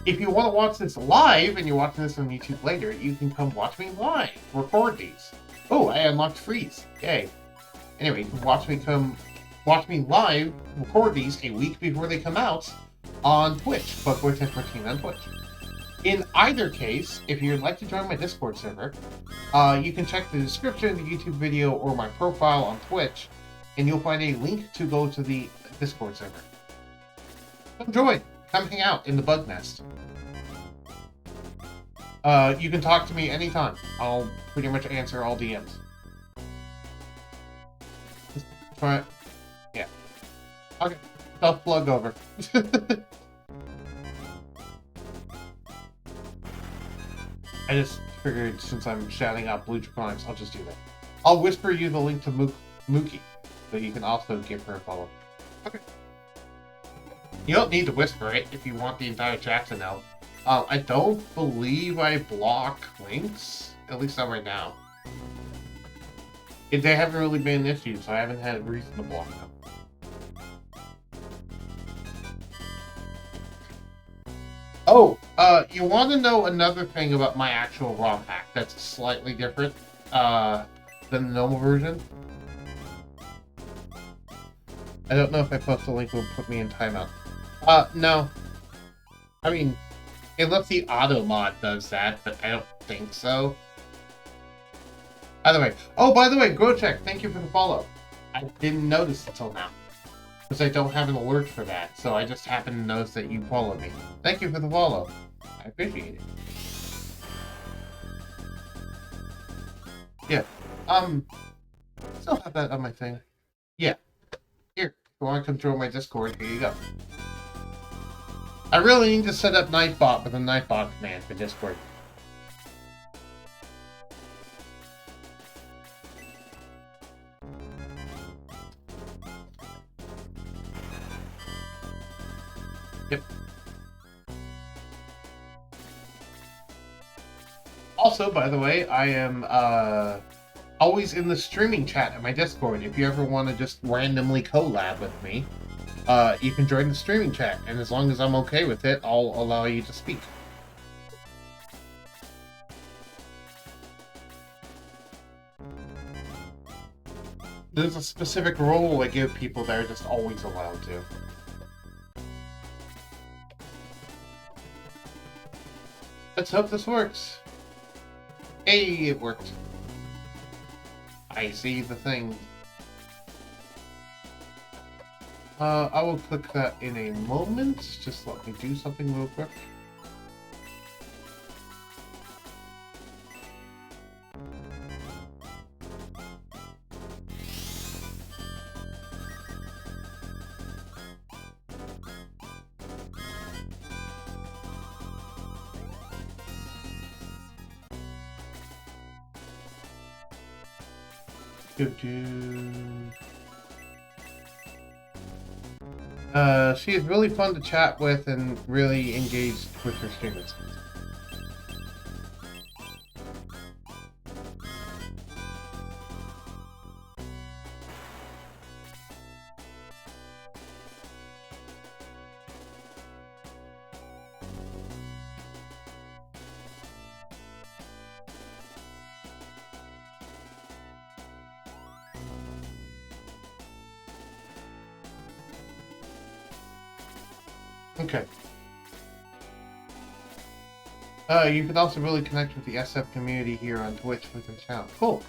If you want to watch this live and you're watching this on YouTube later, you can come watch me live, record these. Oh, I unlocked Freeze. Yay. Anyway, you can watch me live, record these a week before they come out on Twitch, Bugboy1014 on Twitch. In either case, if you'd like to join my Discord server, you can check the description of the YouTube video or my profile on Twitch, and you'll find a link to go to the Discord server. Come join. Come hang out in the bug nest. You can talk to me anytime. I'll pretty much answer all DMs. Try it. Yeah. Okay. Self-plug over. I just figured since I'm shouting out Blue Draconics, I'll just do that. I'll whisper you the link to Mookie, so you can also give her a follow. Okay. You don't need to whisper it if you want the entire chat to know. I don't believe I block links, at least not right now. They haven't really been an issue, so I haven't had a reason to block them. Oh, you want to know another thing about my actual ROM hack that's slightly different than the normal version? I don't know if I post a link will put me in timeout. No. I mean, unless the auto mod does that, but I don't think so. Either way. Oh, by the way, Grocheck, thank you for the follow. I didn't notice until now. Because I don't have an alert for that, so I just happened to notice that you followed me. Thank you for the follow. I appreciate it. Yeah. Still have that on my thing. Yeah. Here. If you want to control my Discord, here you go. I really need to set up Nightbot with a Nightbot command for Discord. Yep. Also, by the way, I am always in the streaming chat at my Discord. If you ever want to just randomly collab with me, you can join the streaming chat, and as long as I'm okay with it, I'll allow you to speak. There's a specific role I give people that are just always allowed to. Let's hope this works. Hey, it worked. I see the thing. I will click that in a moment. Just let me do something real quick. She is really fun to chat with and really engaged with her students. Okay. You can also really connect with the SF community here on Twitch with your channel. Cool.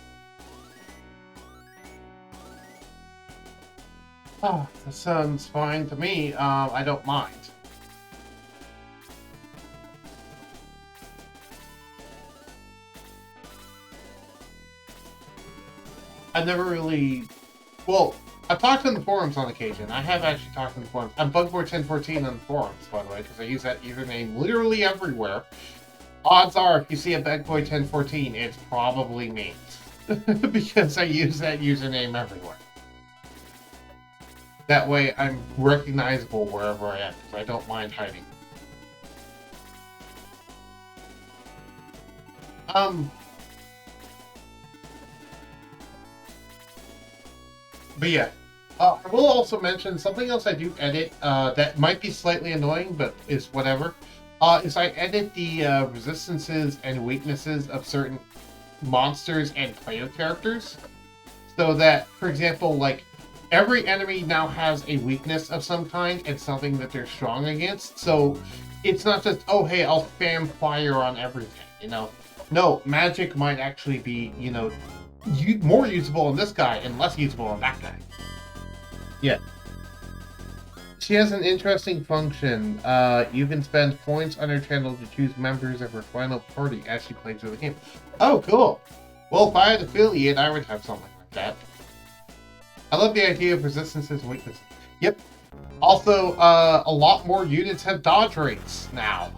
Oh, that sounds fine to me. I don't mind. I never really... Well, I've talked in the forums on occasion. I have actually talked in the forums. I'm Bugboy1014 on the forums, by the way, because I use that username literally everywhere. Odds are, if you see a Bugboy1014, it's probably me. Because I use that username everywhere. That way, I'm recognizable wherever I am, because I don't mind hiding. But yeah. I will also mention something else I do edit that might be slightly annoying, but is whatever. Is I edit the resistances and weaknesses of certain monsters and player characters. So that, for example, like, every enemy now has a weakness of some kind and something that they're strong against. So it's not just, oh, hey, I'll spam fire on everything, you know? No, magic might actually be, you know, more usable on this guy and less usable on that guy. Yeah. She has an interesting function. You can spend points on her channel to choose members of her final party as she plays through the game. Oh, cool. Well, if I had an affiliate, I would have something like that. I love the idea of resistances and weaknesses. Yep. Also, a lot more units have dodge rates now.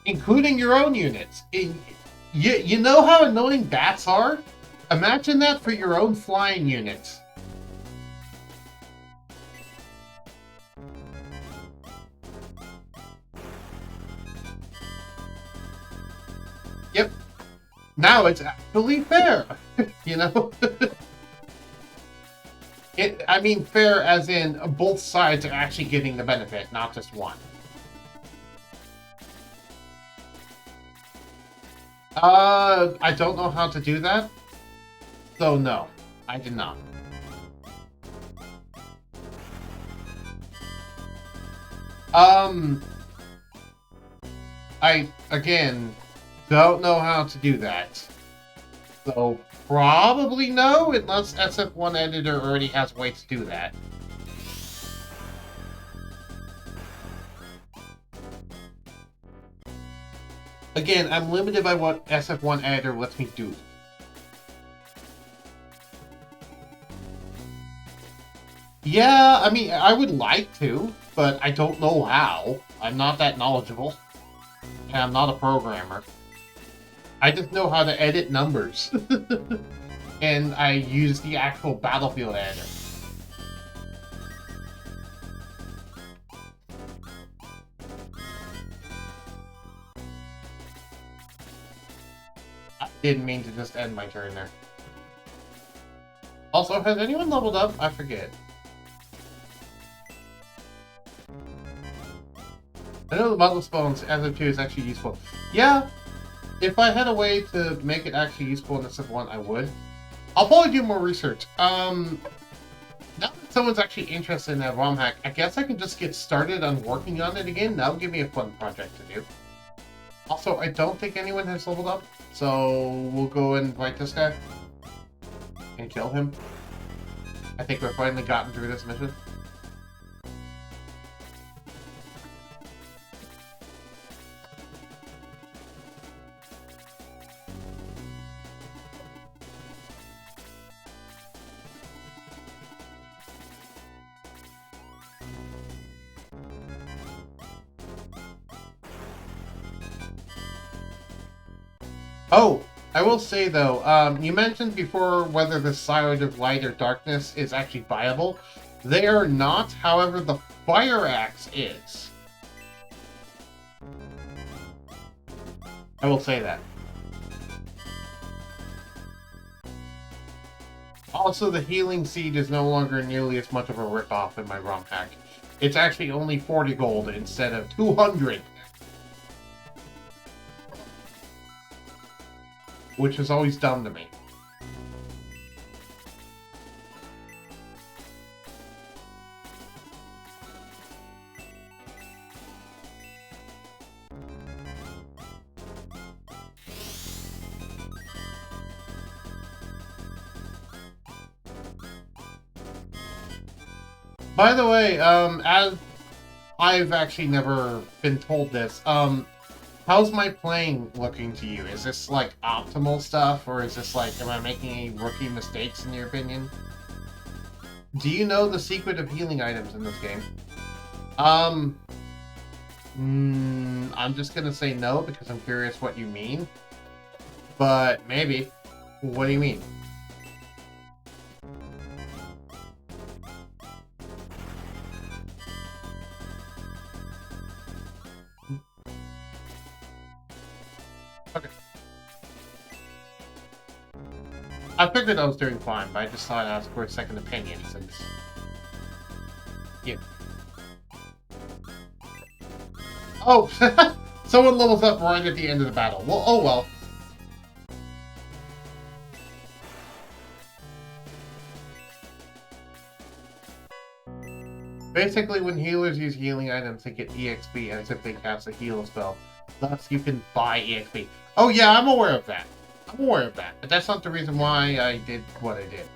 Including your own units. You know how annoying bats are? Imagine that for your own flying units. Yep. Now it's actually fair, you know? I mean fair as in both sides are actually getting the benefit, not just one. I don't know how to do that. So no, I did not. I, again, don't know how to do that. So, probably no, unless SF1 Editor already has a way to do that. Again, I'm limited by what SF1 Editor lets me do. Yeah, I mean, I would like to, but I don't know how. I'm not that knowledgeable. And I'm not a programmer. I just know how to edit numbers. And I use the actual Battlefield editor. Didn't mean to just end my turn there. Also, has anyone leveled up? I forget. I know the Bottle Bones as of 2 is actually useful. Yeah, if I had a way to make it actually useful in the Civ 1, I would. I'll probably do more research. Now that someone's actually interested in that ROM hack, I guess I can just get started on working on it again. That'll give me a fun project to do. Also, I don't think anyone has leveled up, so we'll go and fight this guy and kill him. I think we've finally gotten through this mission. Oh, I will say though, you mentioned before whether the side of light or darkness is actually viable. They are not, however, the fire axe is. I will say that. Also, the healing seed is no longer nearly as much of a ripoff in my ROM hack. It's actually only 40 gold instead of 200. Which is always dumb to me. By the way, as I've actually never been told this, how's my playing looking to you? Is this, like, optimal stuff, or is this, like, am I making any rookie mistakes, in your opinion? Do you know the secret of healing items in this game? I'm just gonna say no, because I'm curious what you mean. But, maybe. What do you mean? Okay. I figured I was doing fine, but I just thought I'd ask for a second opinion since... Yeah. Oh! Someone levels up right at the end of the battle. Well, oh well. Basically, when healers use healing items, they get EXP as if they cast a heal spell. Thus, you can buy EXP. Oh yeah, I'm aware of that. I'm aware of that. But that's not the reason why I did what I did.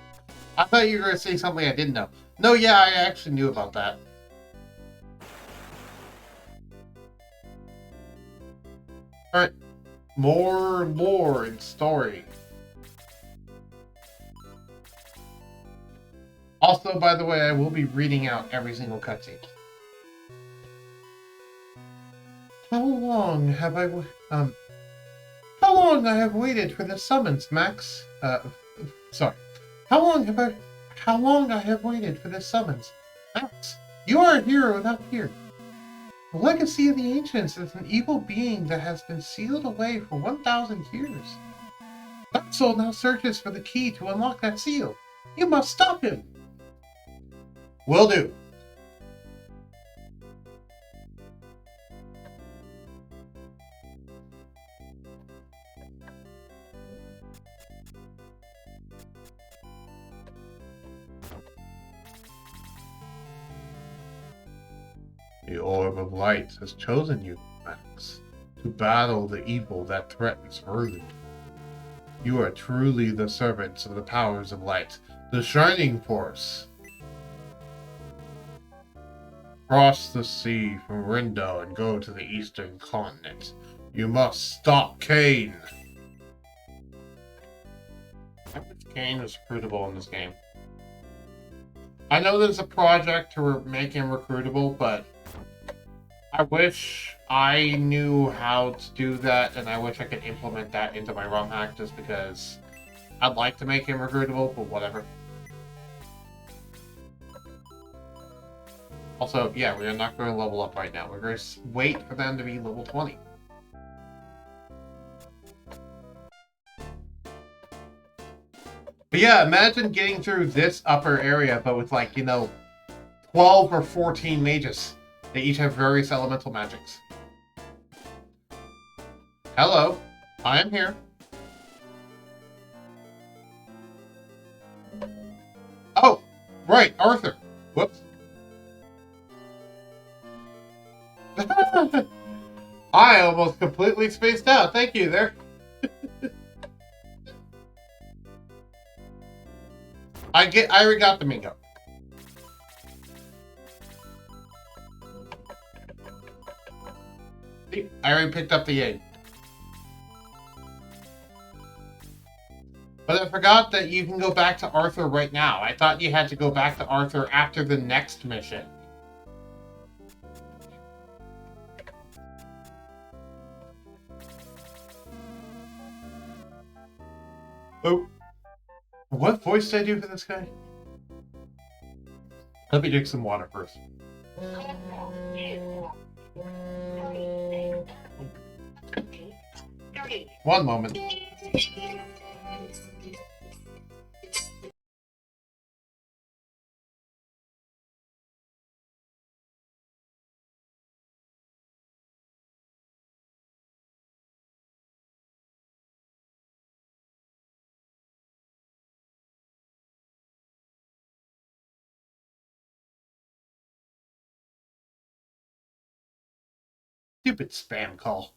I thought you were going to say something I didn't know. No, yeah, I actually knew about that. Alright. More lore and story. Also, by the way, I will be reading out every single cutscene. How long have I waited for the summons, Max? Sorry. How long I have waited for this summons? Max, you are a hero without fear. The legacy of the ancients is an evil being that has been sealed away for 1,000 years. That soul now searches for the key to unlock that seal. You must stop him. Will do. The Orb of Light has chosen you, Max, to battle the evil that threatens Earth. You are truly the servants of the powers of light, the Shining Force. Cross the sea from Rindo and go to the eastern continent. You must stop Cain. I wish Cain was recruitable in this game. I know there's a project to make him recruitable, but I wish I knew how to do that, and I wish I could implement that into my ROM hack just because I'd like to make him recruitable, but whatever. Also, yeah, we are not going to level up right now. We're going to wait for them to be level 20. But yeah, imagine getting through this upper area, but with like, 12 or 14 mages. They each have various elemental magics. Hello, I am here. Oh, right, Arthur. Whoops. I almost completely spaced out. Thank you there. I already got the Mingo. I already picked up the egg. But I forgot that you can go back to Arthur right now. I thought you had to go back to Arthur after the next mission. Oh. What voice did I do for this guy? Let me drink some water first. One moment. Stupid spam call.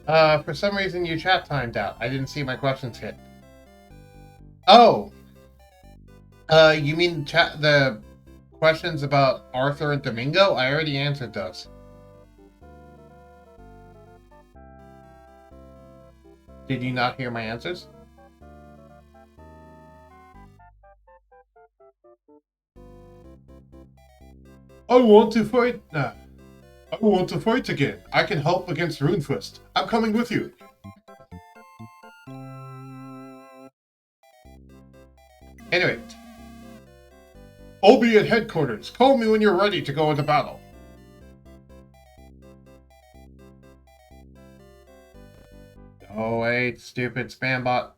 For some reason your chat timed out. I didn't see my questions hit. Oh! You mean the questions about Arthur and Domingo? I already answered those. Did you not hear my answers? I want to fight. I want to fight again. I can help against Runefist. I'm coming with you. Anyway. I'll be at headquarters. Call me when you're ready to go into battle. Oh wait, stupid spam bot.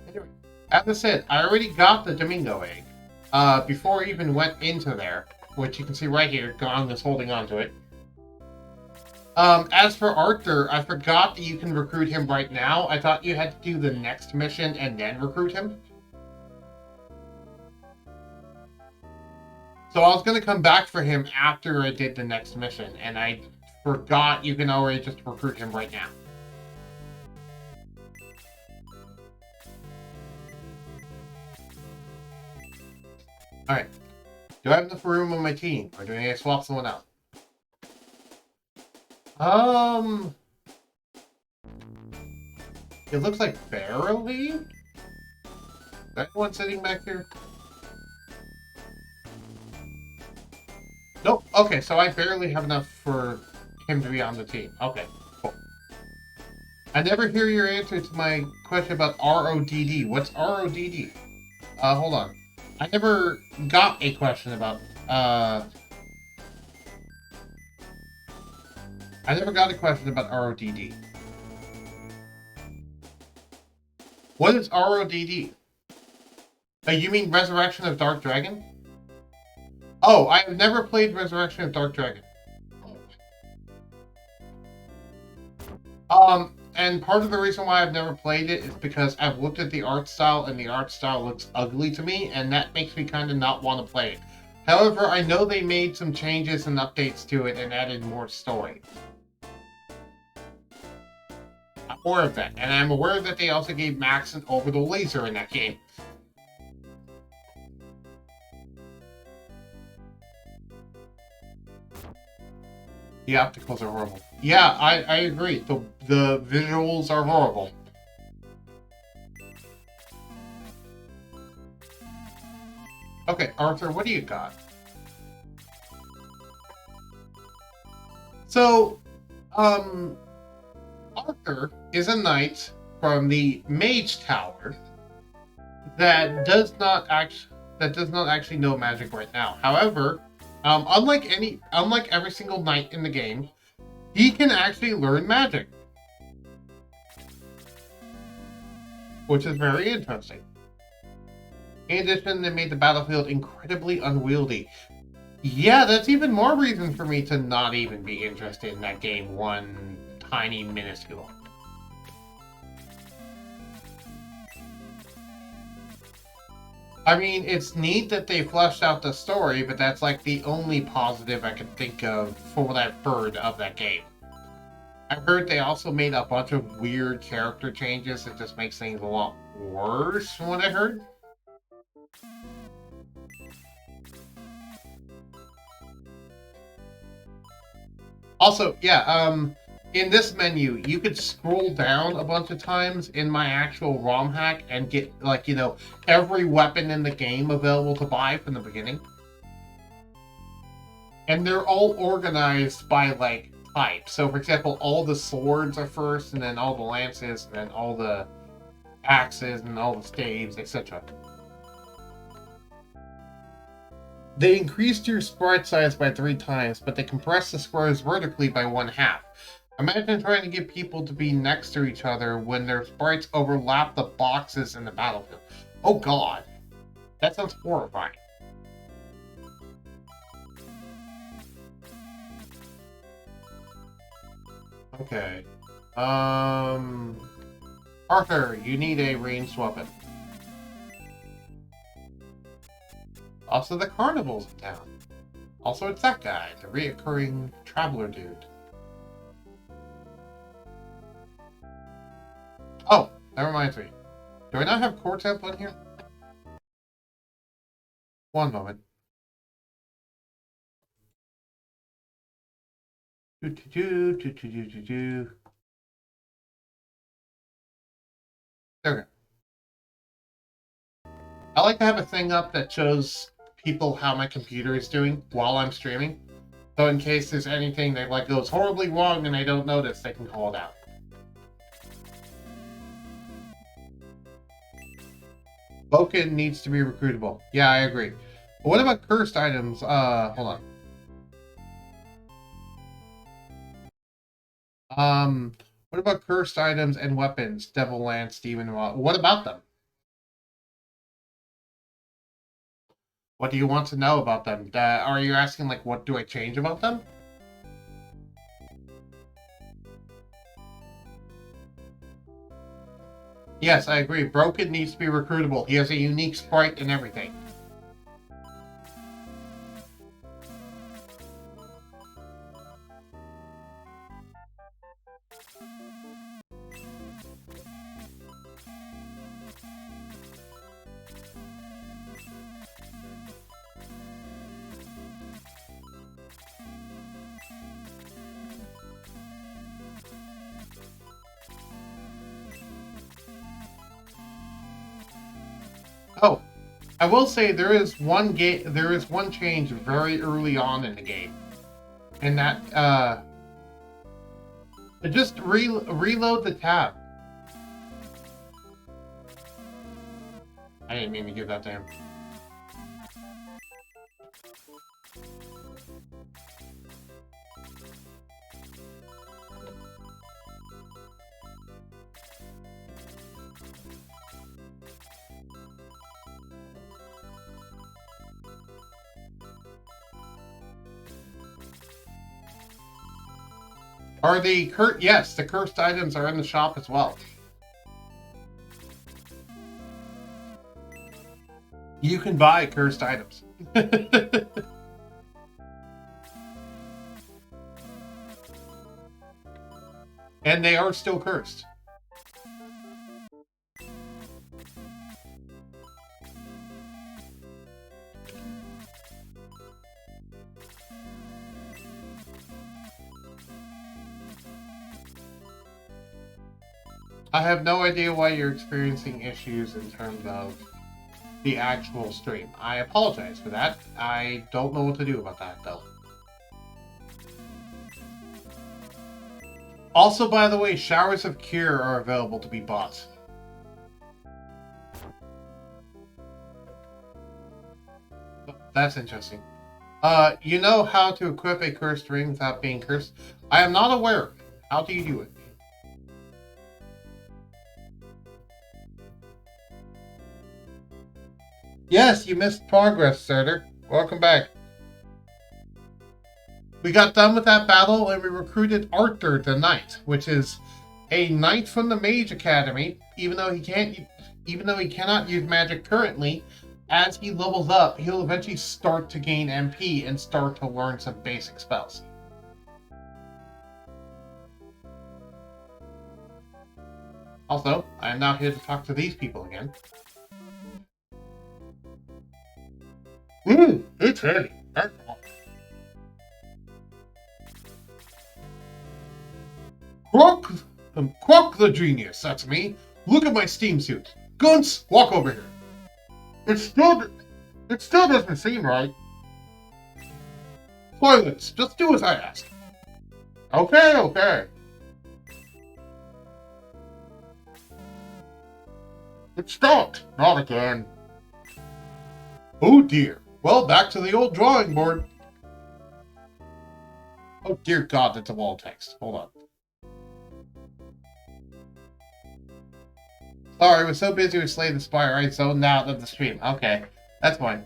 Anyway, as I said, I already got the Domingo egg. Before I even went into there, which you can see right here, Gong is holding on to it. As for Arthur, I forgot that you can recruit him right now. I thought you had to do the next mission and then recruit him. So I was going to come back for him after I did the next mission, and I forgot you can already just recruit him right now. Alright. Do I have enough room on my team, or do I need to swap someone out? It looks like barely? Is that one sitting back here? Nope. Okay, so I barely have enough for him to be on the team. Okay, cool. I never hear your answer to my question about RODD. What's RODD? Hold on. I never got a question about, I never got a question about RODD. What is RODD? You mean Resurrection of Dark Dragon? Oh, I have never played Resurrection of Dark Dragon. And part of the reason why I've never played it is because I've looked at the art style, and the art style looks ugly to me, and that makes me kind of not want to play it. However, I know they made some changes and updates to it and added more story. I'm aware of that, and I'm aware that they also gave Max an orbital laser in that game. The opticals are horrible. Yeah, I agree. The visuals are horrible. Okay, Arthur, what do you got? So, Arthur is a knight from the Mage Tower that does not actually know magic right now. However, Unlike every single knight in the game, he can actually learn magic, which is very interesting. In addition, they made the battlefield incredibly unwieldy. Yeah, that's even more reason for me to not even be interested in that game one tiny minuscule. I mean, it's neat that they fleshed out the story, but that's like the only positive I can think of for what I've heard of that game. I've heard they also made a bunch of weird character changes that just makes things a lot worse from what I heard. Also, yeah, in this menu, you could scroll down a bunch of times in my actual ROM hack and get, like, every weapon in the game available to buy from the beginning. And they're all organized by, like, type. So, for example, all the swords are first, and then all the lances, and then all the axes, and all the staves, etc. They increased your sprite size by 3 times, but they compressed the squares vertically by 1/2. Imagine trying to get people to be next to each other when their sprites overlap the boxes in the battlefield. Oh god, that sounds horrifying. Okay. Arthur, you need a ranged weapon. Also, the carnival's in town. Also, it's that guy, the reoccurring traveler dude. Oh, that reminds me. Do I not have core temp on here? One moment. Do do do do do do do do. There we go. I like to have a thing up that shows people how my computer is doing while I'm streaming. So in case there's anything that like goes horribly wrong and I don't notice, they can call it out. Boken needs to be recruitable. Yeah, I agree. But what about cursed items? Hold on. What about cursed items and weapons? Devil Lance, Demon Rod. What about them? What do you want to know about them? Are you asking, like, what do I change about them? Yes, I agree. Broken needs to be recruitable. He has a unique sprite and everything. Oh, I will say there is one change very early on in the game. And that, just reload the tab. I didn't mean to give that to him. Are the yes, the cursed items are in the shop as well. You can buy cursed items. And they are still cursed. I have no idea why you're experiencing issues in terms of the actual stream. I apologize for that. I don't know what to do about that, though. Also, by the way, showers of cure are available to be bought. That's interesting. You know how to equip a cursed ring without being cursed? I am not aware. How do you do it? Yes, you missed progress, Surtur. Welcome back. We got done with that battle and we recruited Arthur the Knight, which is a knight from the Mage Academy. Even though he cannot use magic currently, as he levels up, he'll eventually start to gain MP and start to learn some basic spells. Also, I am now here to talk to these people again. It's heavy. Croc the genius, that's me. Look at my steam suit. Gunts, walk over here. It still doesn't seem right. Silence, just do as I ask. Okay. It stopped. Not again. Oh dear. Well, back to the old drawing board. Oh dear God, that's a wall text. Hold on. Sorry, I was so busy with Slay the Spire, I zoned out of the stream. Okay, that's fine.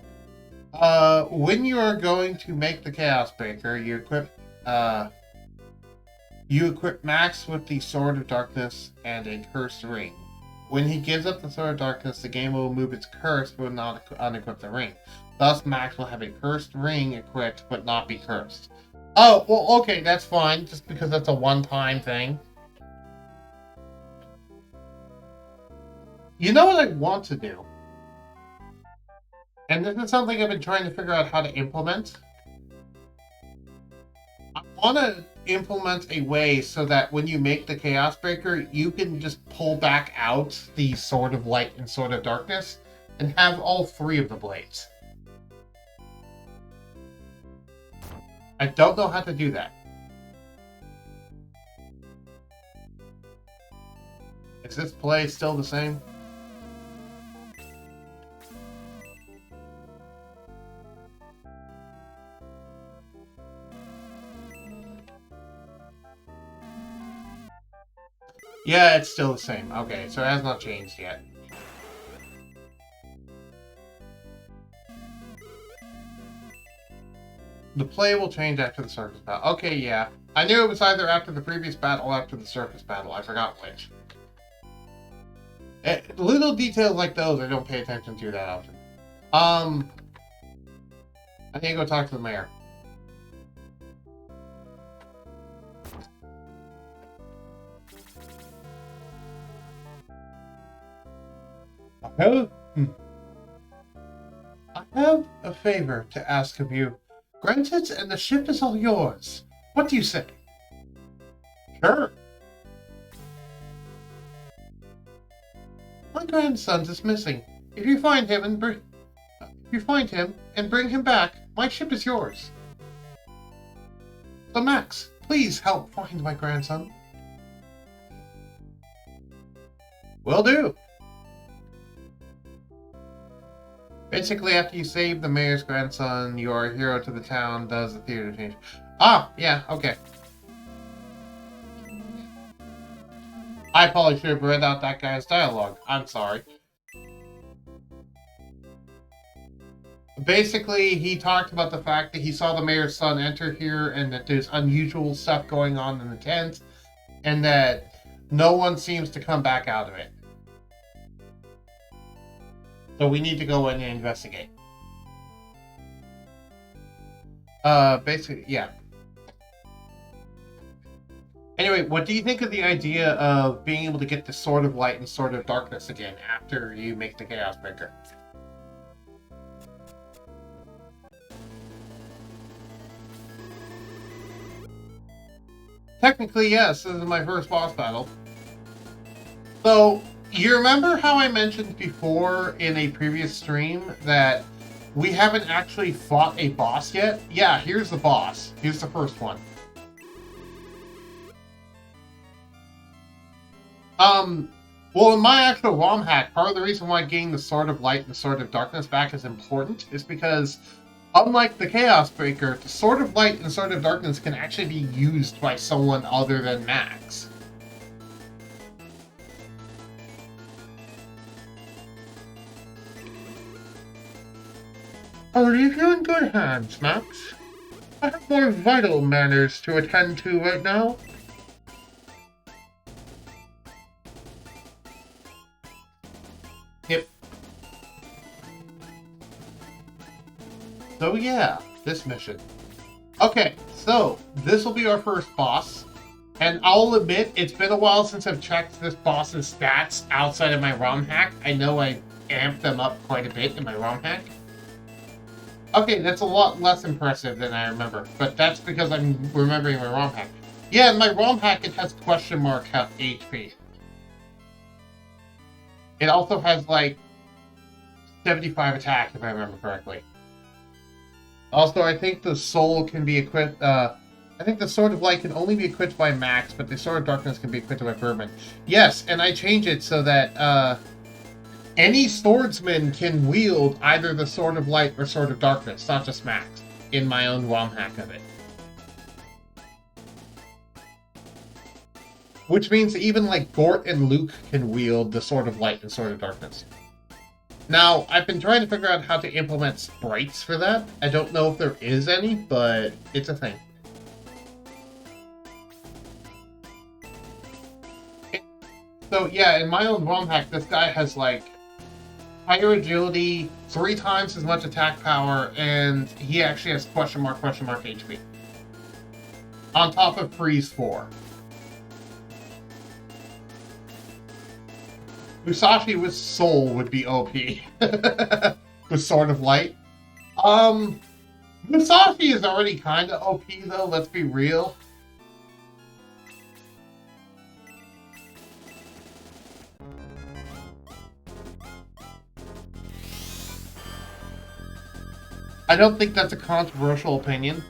When you are going to make the Chaos Breaker, you equip Max with the Sword of Darkness and a Cursed Ring. When he gives up the Sword of Darkness, the game will remove its curse but will not unequip the ring. Thus, Max will have a Cursed Ring equipped but not be cursed. Oh, well, okay, that's fine, just because that's a one-time thing. You know what I want to do? And this is something I've been trying to figure out how to implement. I want to implement a way so that when you make the Chaos Breaker, you can just pull back out the Sword of Light and Sword of Darkness and have all three of the blades. I don't know how to do that. Is this play still the same? Yeah, it's still the same. Okay, so it has not changed yet. The play will change after the circus battle. Okay, yeah. I knew it was either after the previous battle or after the circus battle. I forgot which. Little details like those I don't pay attention to that often. I need to go talk to the mayor. I have a favor to ask of you. Granted, and the ship is all yours. What do you say? Sure. My grandson is missing. If you find him and bring him back, my ship is yours. So Max, please help find my grandson. Will do. Basically, after you save the mayor's grandson, you are a hero to the town, does the theater change. Ah, yeah, okay. I probably should have read out that guy's dialogue. I'm sorry. Basically, he talked about the fact that he saw the mayor's son enter here and that there's unusual stuff going on in the tent and that no one seems to come back out of it. So we need to go in and investigate. Basically, yeah. Anyway, what do you think of the idea of being able to get the Sword of Light and Sword of Darkness again after you make the Chaos Breaker? Technically, yes, this is my first boss battle. So, you remember how I mentioned before in a previous stream that we haven't actually fought a boss yet? Yeah, here's the boss. Here's the first one. Well, in my actual ROM hack, part of the reason why getting the Sword of Light and the Sword of Darkness back is important is because Unlike the Chaos Breaker, the Sword of Light and Sword of Darkness can actually be used by someone other than Max. Are you in good hands, Max? I have more vital matters to attend to right now. Yep. So yeah, this mission. Okay, so this will be our first boss. And I'll admit, it's been a while since I've checked this boss's stats outside of my ROM hack. I know I amped them up quite a bit in my ROM hack. Okay, that's a lot less impressive than I remember, but that's because I'm remembering my ROM hack. Yeah, in my ROM hack, it has question mark HP. It also has, like, 75 attack, if I remember correctly. Also, I think the soul can be equipped, I think the Sword of Light can only be equipped by Max, but the Sword of Darkness can be equipped by Furman. Yes, and I changed it so that, any swordsman can wield either the Sword of Light or Sword of Darkness, not just Max, in my own ROM hack of it. Which means even, like, Gort and Luke can wield the Sword of Light and Sword of Darkness. Now, I've been trying to figure out how to implement sprites for that. I don't know if there is any, but it's a thing. So, yeah, in my own ROM hack, this guy has, like, higher agility, 3 times as much attack power, and he actually has question mark HP. On top of freeze 4. Musashi with soul would be OP. With Sword of Light. Musashi is already kinda OP though, let's be real. I don't think that's a controversial opinion.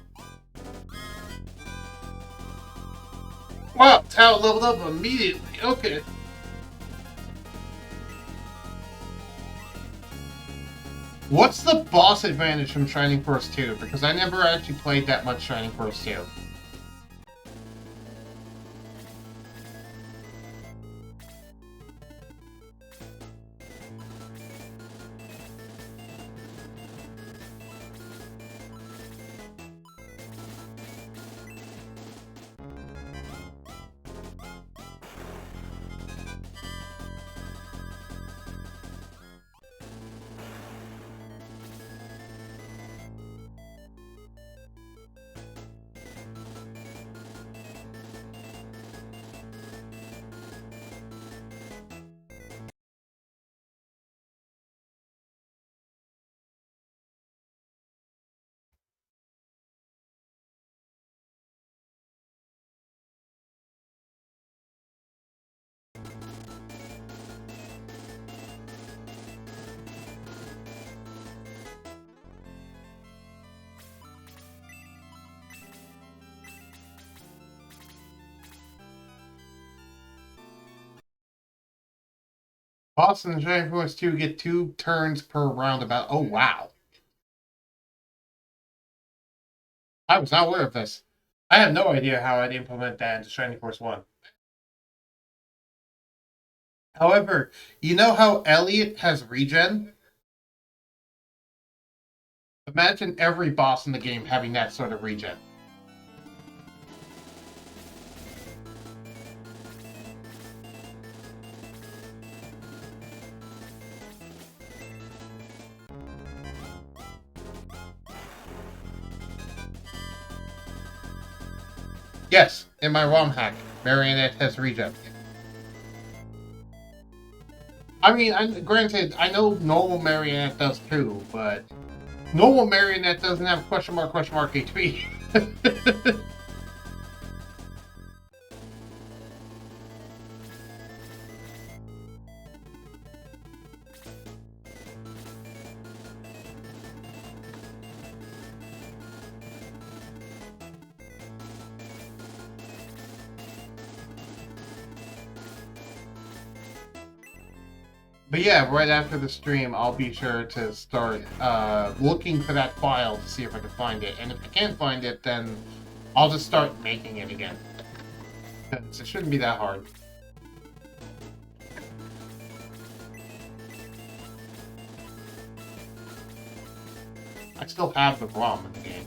Wow, Tao leveled up immediately. Okay. What's the boss advantage from Shining Force 2? Because I never actually played that much Shining Force 2. Boss in Shining Force 2 get 2 turns per roundabout. Oh, wow. I was not aware of this. I have no idea how I'd implement that into Shining Force 1. However, you know how Elliot has regen? Imagine every boss in the game having that sort of regen. Yes, in my ROM hack, Marionette has regen. I mean, granted, I know normal Marionette does too, but normal Marionette doesn't have question mark HP. But yeah, right after the stream, I'll be sure to start looking for that file to see if I can find it. And if I can't find it, then I'll just start making it again. Because it shouldn't be that hard. I still have the ROM in the game.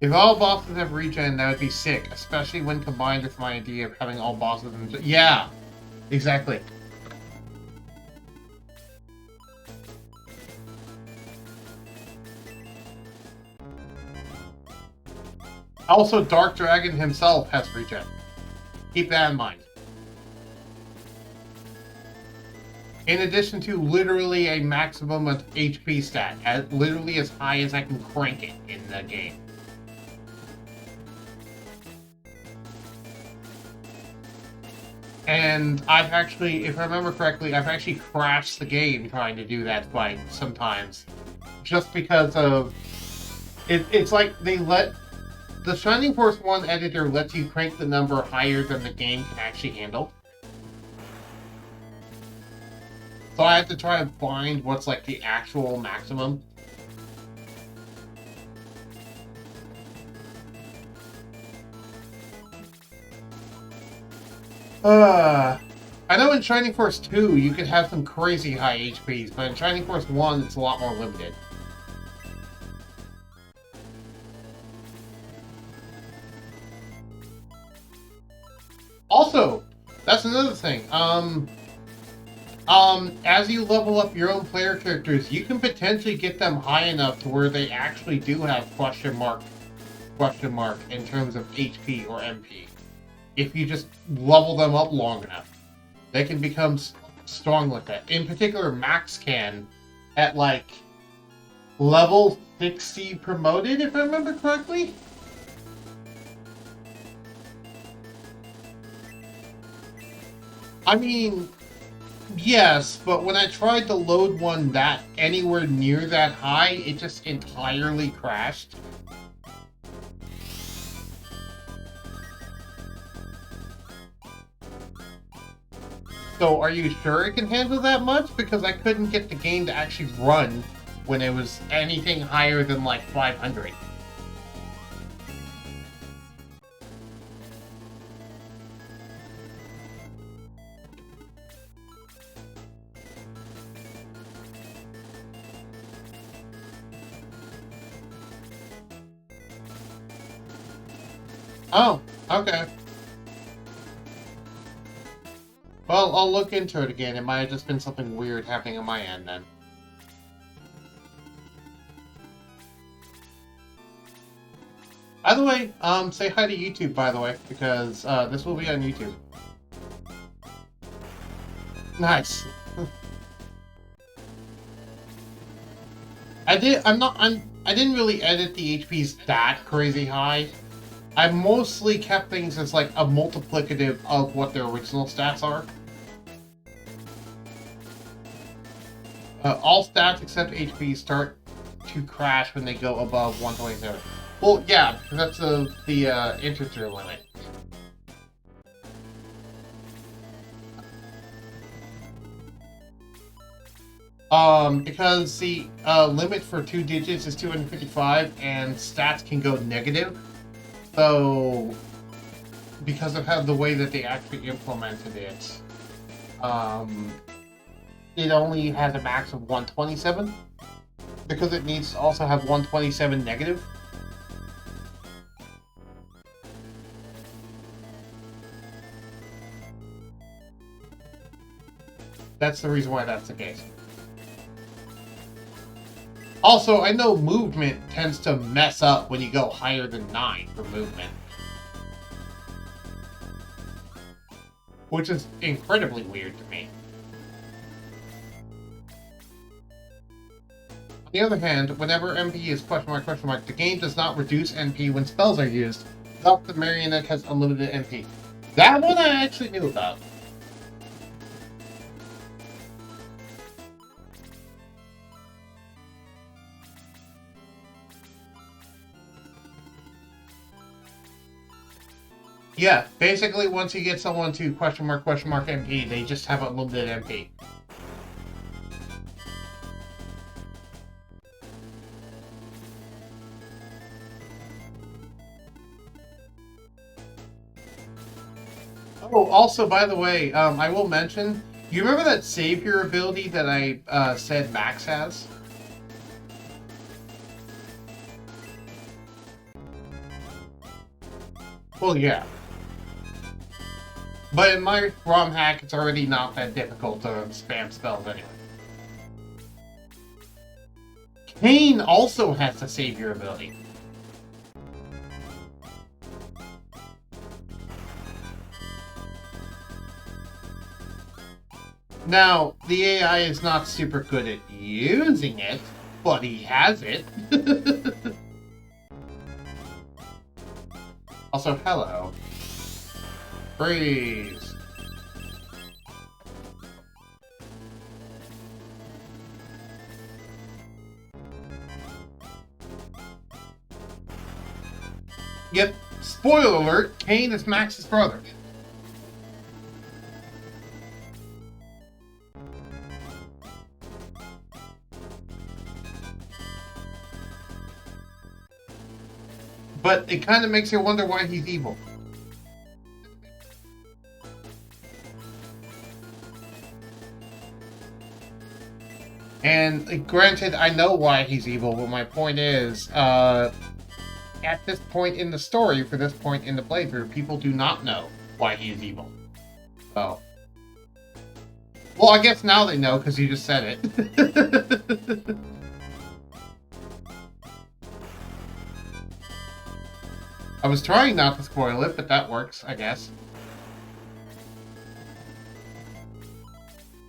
If all bosses have regen, that would be sick, especially when combined with my idea of having all bosses in... Yeah, exactly. Also, Dark Dragon himself has regen. Keep that in mind. In addition to literally a maximum of HP stat, literally as high as I can crank it in the game. And I've actually, if I remember correctly, I've actually crashed the game trying to do that fight sometimes. Just because of... It's like they let... The Shining Force 1 editor lets you crank the number higher than the game can actually handle. So I have to try and find what's like the actual maximum. I know in Shining Force 2 you could have some crazy high HPs, but in Shining Force 1 it's a lot more limited. Also, that's another thing. As you level up your own player characters, you can potentially get them high enough to where they actually do have question mark in terms of HP or MP. If you just level them up long enough, they can become strong like that. In particular, Max can, at like level 60 promoted, if I remember correctly. I mean, yes, but when I tried to load one that anywhere near that high, it just entirely crashed. So are you sure it can handle that much? Because I couldn't get the game to actually run when it was anything higher than like 500. Oh, okay. Well, I'll look into it again. It might have just been something weird happening on my end then. By the way, say hi to YouTube, by the way, because this will be on YouTube. Nice. I didn't really edit the HPs that crazy high. I mostly kept things as like a multiplicative of what their original stats are. All stats except HP start to crash when they go above 127. Well, yeah, because that's the integer limit. Because the limit for 2 digits is 255, and stats can go negative. So, because of how the way that they actually implemented it, it only has a max of 127, because it needs to also have 127 negative. That's the reason why that's the case. Also, I know movement tends to mess up when you go higher than 9 for movement. Which is incredibly weird to me. On the other hand, whenever MP is question mark, the game does not reduce NP when spells are used. Thus, the marionette has unlimited NP. That one I actually knew about. Yeah, basically once you get someone to question mark MP, they just have unlimited MP. Oh, also, by the way, I will mention, you remember that Savior ability that I said Max has? Well, yeah. But in my ROM hack, it's already not that difficult to spam spells anyway. Kane also has the Savior ability. Now, the AI is not super good at using it, but he has it. Also, hello. Freeze. Yep, spoiler alert, Kane is Max's brother. But it kind of makes you wonder why he's evil. And granted, I know why he's evil, but my point is, at this point in the story, for this point in the playthrough, people do not know why he is evil. So. Well, I guess now they know, because you just said it. I was trying not to spoil it, but that works, I guess.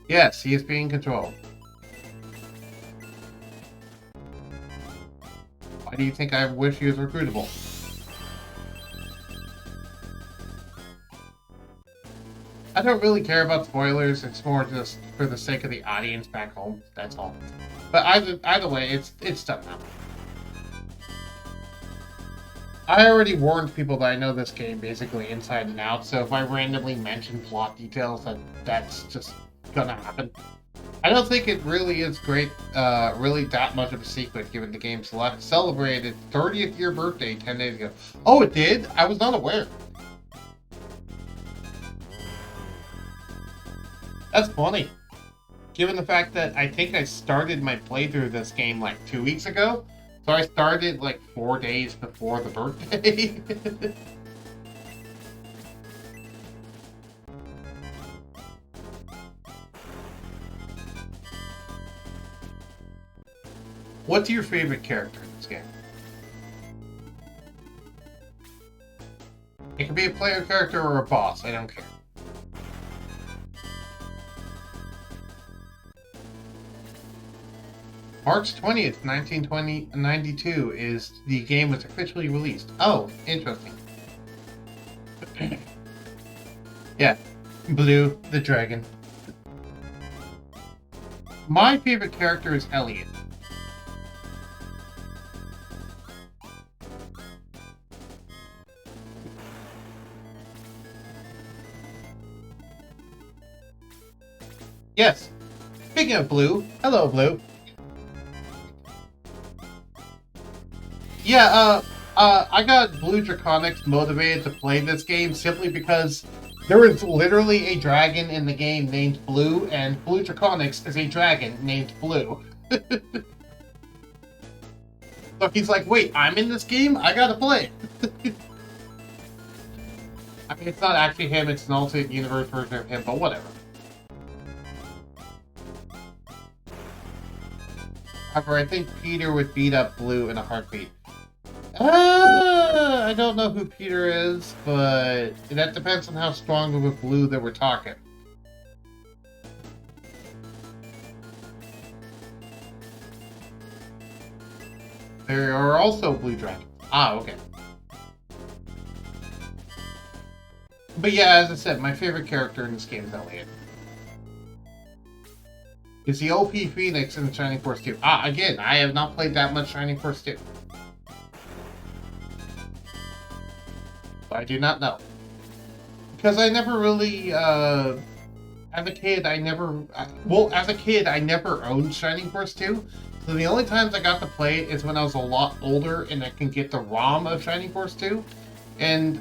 Yes, he is being controlled. Why do you think I wish he was recruitable? I don't really care about spoilers, it's more just for the sake of the audience back home, that's all. But either way, it's done now. I already warned people that I know this game basically inside and out, so if I randomly mention plot details, that's just gonna happen. I don't think it really is really that much of a secret, given the game celebrated its 30th year birthday 10 days ago. Oh, it did? I was not aware. That's funny. Given the fact that I think I started my playthrough of this game like 2 weeks ago, so I started like 4 days before the birthday. What's your favorite character in this game? It can be a player character or a boss, I don't care. March 20th, 1992 is the game was officially released. Oh, interesting. Yeah, Blue, the dragon. My favorite character is Elliot. Yes. Speaking of Blue, hello, Blue. Yeah, I got Blue Draconics motivated to play this game simply because there is literally a dragon in the game named Blue, and Blue Draconics is a dragon named Blue. So he's like, wait, I'm in this game? I gotta play it. I mean, it's not actually him, it's an alternate universe version of him, but whatever. However, I think Peter would beat up Blue in a heartbeat. I don't know who Peter is, but that depends on how strong of a Blue that we're talking. There are also blue dragons. Ah, okay. But yeah, as I said, my favorite character in this game is Elliot. Is the OP Phoenix in the Shining Force 2. Ah, again, I have not played that much Shining Force 2. So I do not know. because I never really, as a kid, I never owned Shining Force 2, so the only times I got to play it is when I was a lot older and I can get the ROM of Shining Force 2, and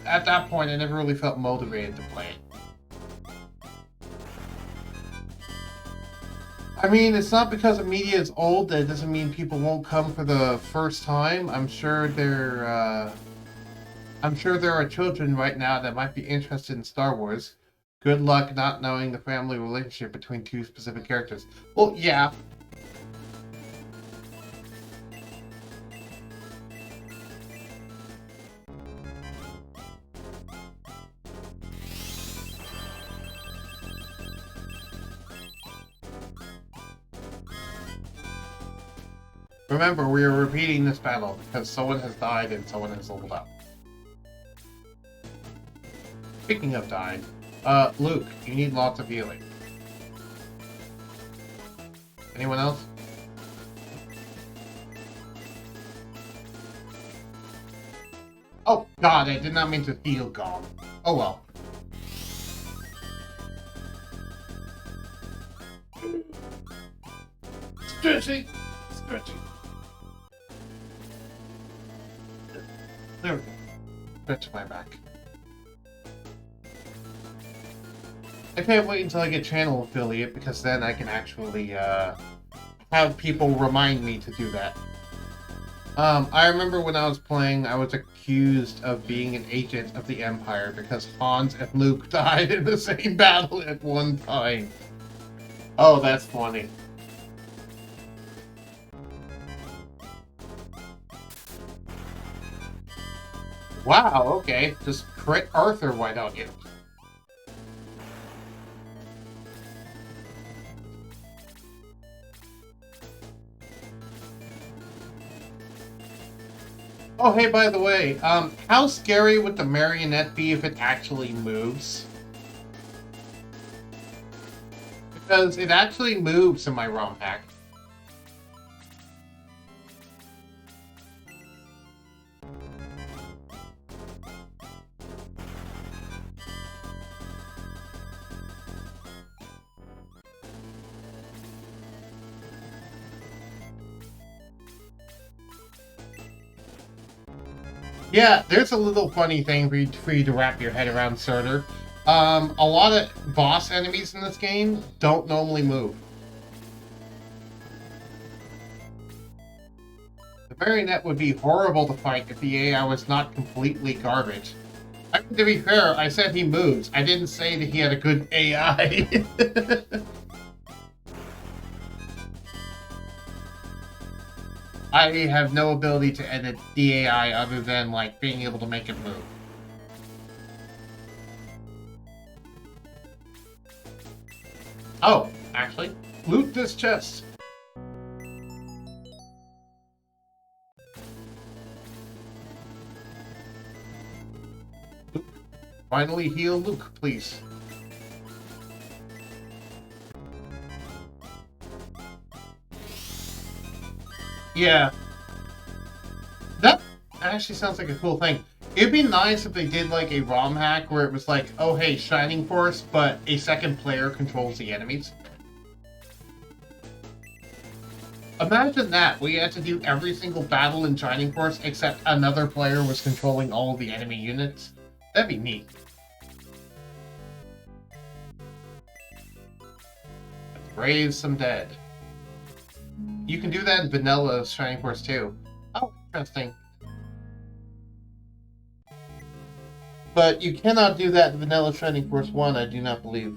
at that point I never really felt motivated to play it. I mean, it's not because the media is old that it doesn't mean people won't come for the first time. I'm sure there are children right now that might be interested in Star Wars. Good luck not knowing the family relationship between two specific characters. Well, yeah. Remember, we are repeating this battle because someone has died and someone has leveled up. Speaking of dying, Luke, you need lots of healing. Anyone else? Oh god, I did not mean to heal Gone. Oh well. Stretching! Stretching. There we go. Stretch my back. I can't wait until I get channel affiliate because then I can actually have people remind me to do that. I remember when I was playing, I was accused of being an agent of the Empire because Hans and Luke died in the same battle at one time. Oh, that's funny. Wow, okay. Just crit Arthur, why don't you? Oh, hey, by the way, how scary would the marionette be if it actually moves? Because it actually moves in my ROM pack. Yeah, there's a little funny thing for you to wrap your head around, Surtur. A lot of boss enemies in this game don't normally move. The marionette would be horrible to fight if the AI was not completely garbage. I mean, to be fair, I said he moves. I didn't say that he had a good AI. I have no ability to edit the AI other than, like, being able to make it move. Oh, actually, loot this chest. Luke, finally heal Luke, please. Yeah. That actually sounds like a cool thing. It'd be nice if they did like a ROM hack where it was like, oh hey, Shining Force, but a second player controls the enemies. Imagine that. We had to do every single battle in Shining Force except another player was controlling all of the enemy units. That'd be neat. Let's raise some dead. You can do that in vanilla Shining Force 2. Oh, interesting. But you cannot do that in vanilla Shining Force 1, I do not believe.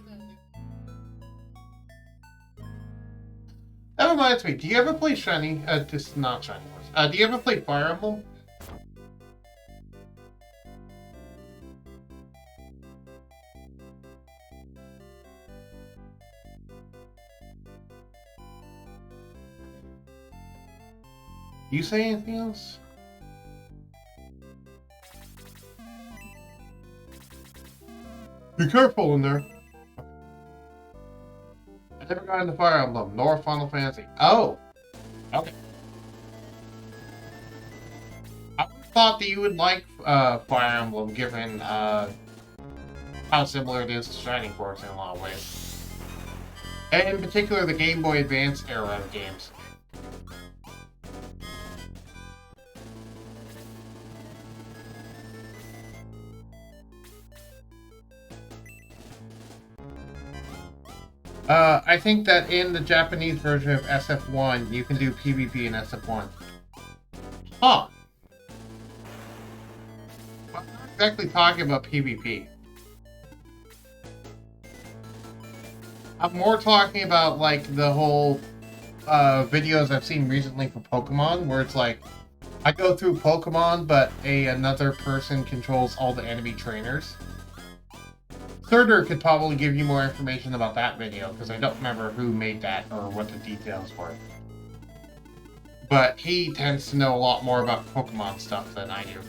That reminds me, do you ever play Shining, just not Shining Force, do you ever play Fire Emblem? You say anything else? Be careful in there. I never got into Fire Emblem, nor Final Fantasy. Oh! Okay. I thought that you would like Fire Emblem, given how similar it is to Shining Force in a lot of ways. And in particular, the Game Boy Advance era of games. I think that in the Japanese version of SF1, you can do PvP in SF1. Huh. I'm not exactly talking about PvP. I'm more talking about, like, the whole videos I've seen recently for Pokemon, where it's like, I go through Pokemon, but another person controls all the enemy trainers. Thirder could probably give you more information about that video, because I don't remember who made that or what the details were. But he tends to know a lot more about Pokemon stuff than I do.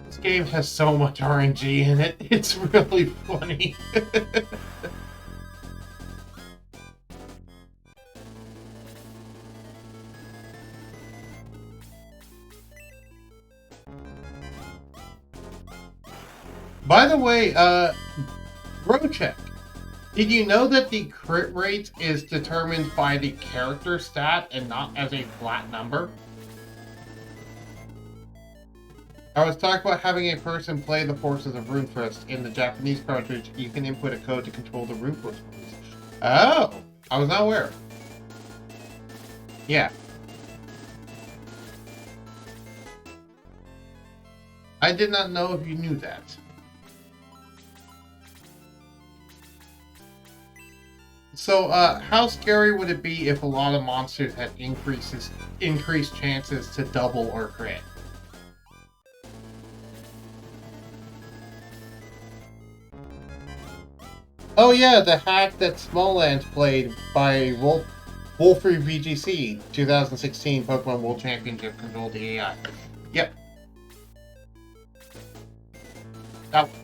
This game has so much RNG in it, it's really funny. By the way, Brocheck, did you know that the crit rate is determined by the character stat and not as a flat number? I was talking about having a person play the Forces of RuneQuest. In the Japanese cartridge, you can input a code to control the RuneQuest. Oh! I was not aware. Yeah. I did not know if you knew that. So, how scary would it be if a lot of monsters had increased chances to double or crit? Oh yeah, the hack that Smoland played by Wolfrey VGC 2016 Pokemon World Championship controlled the AI. Yep. That one.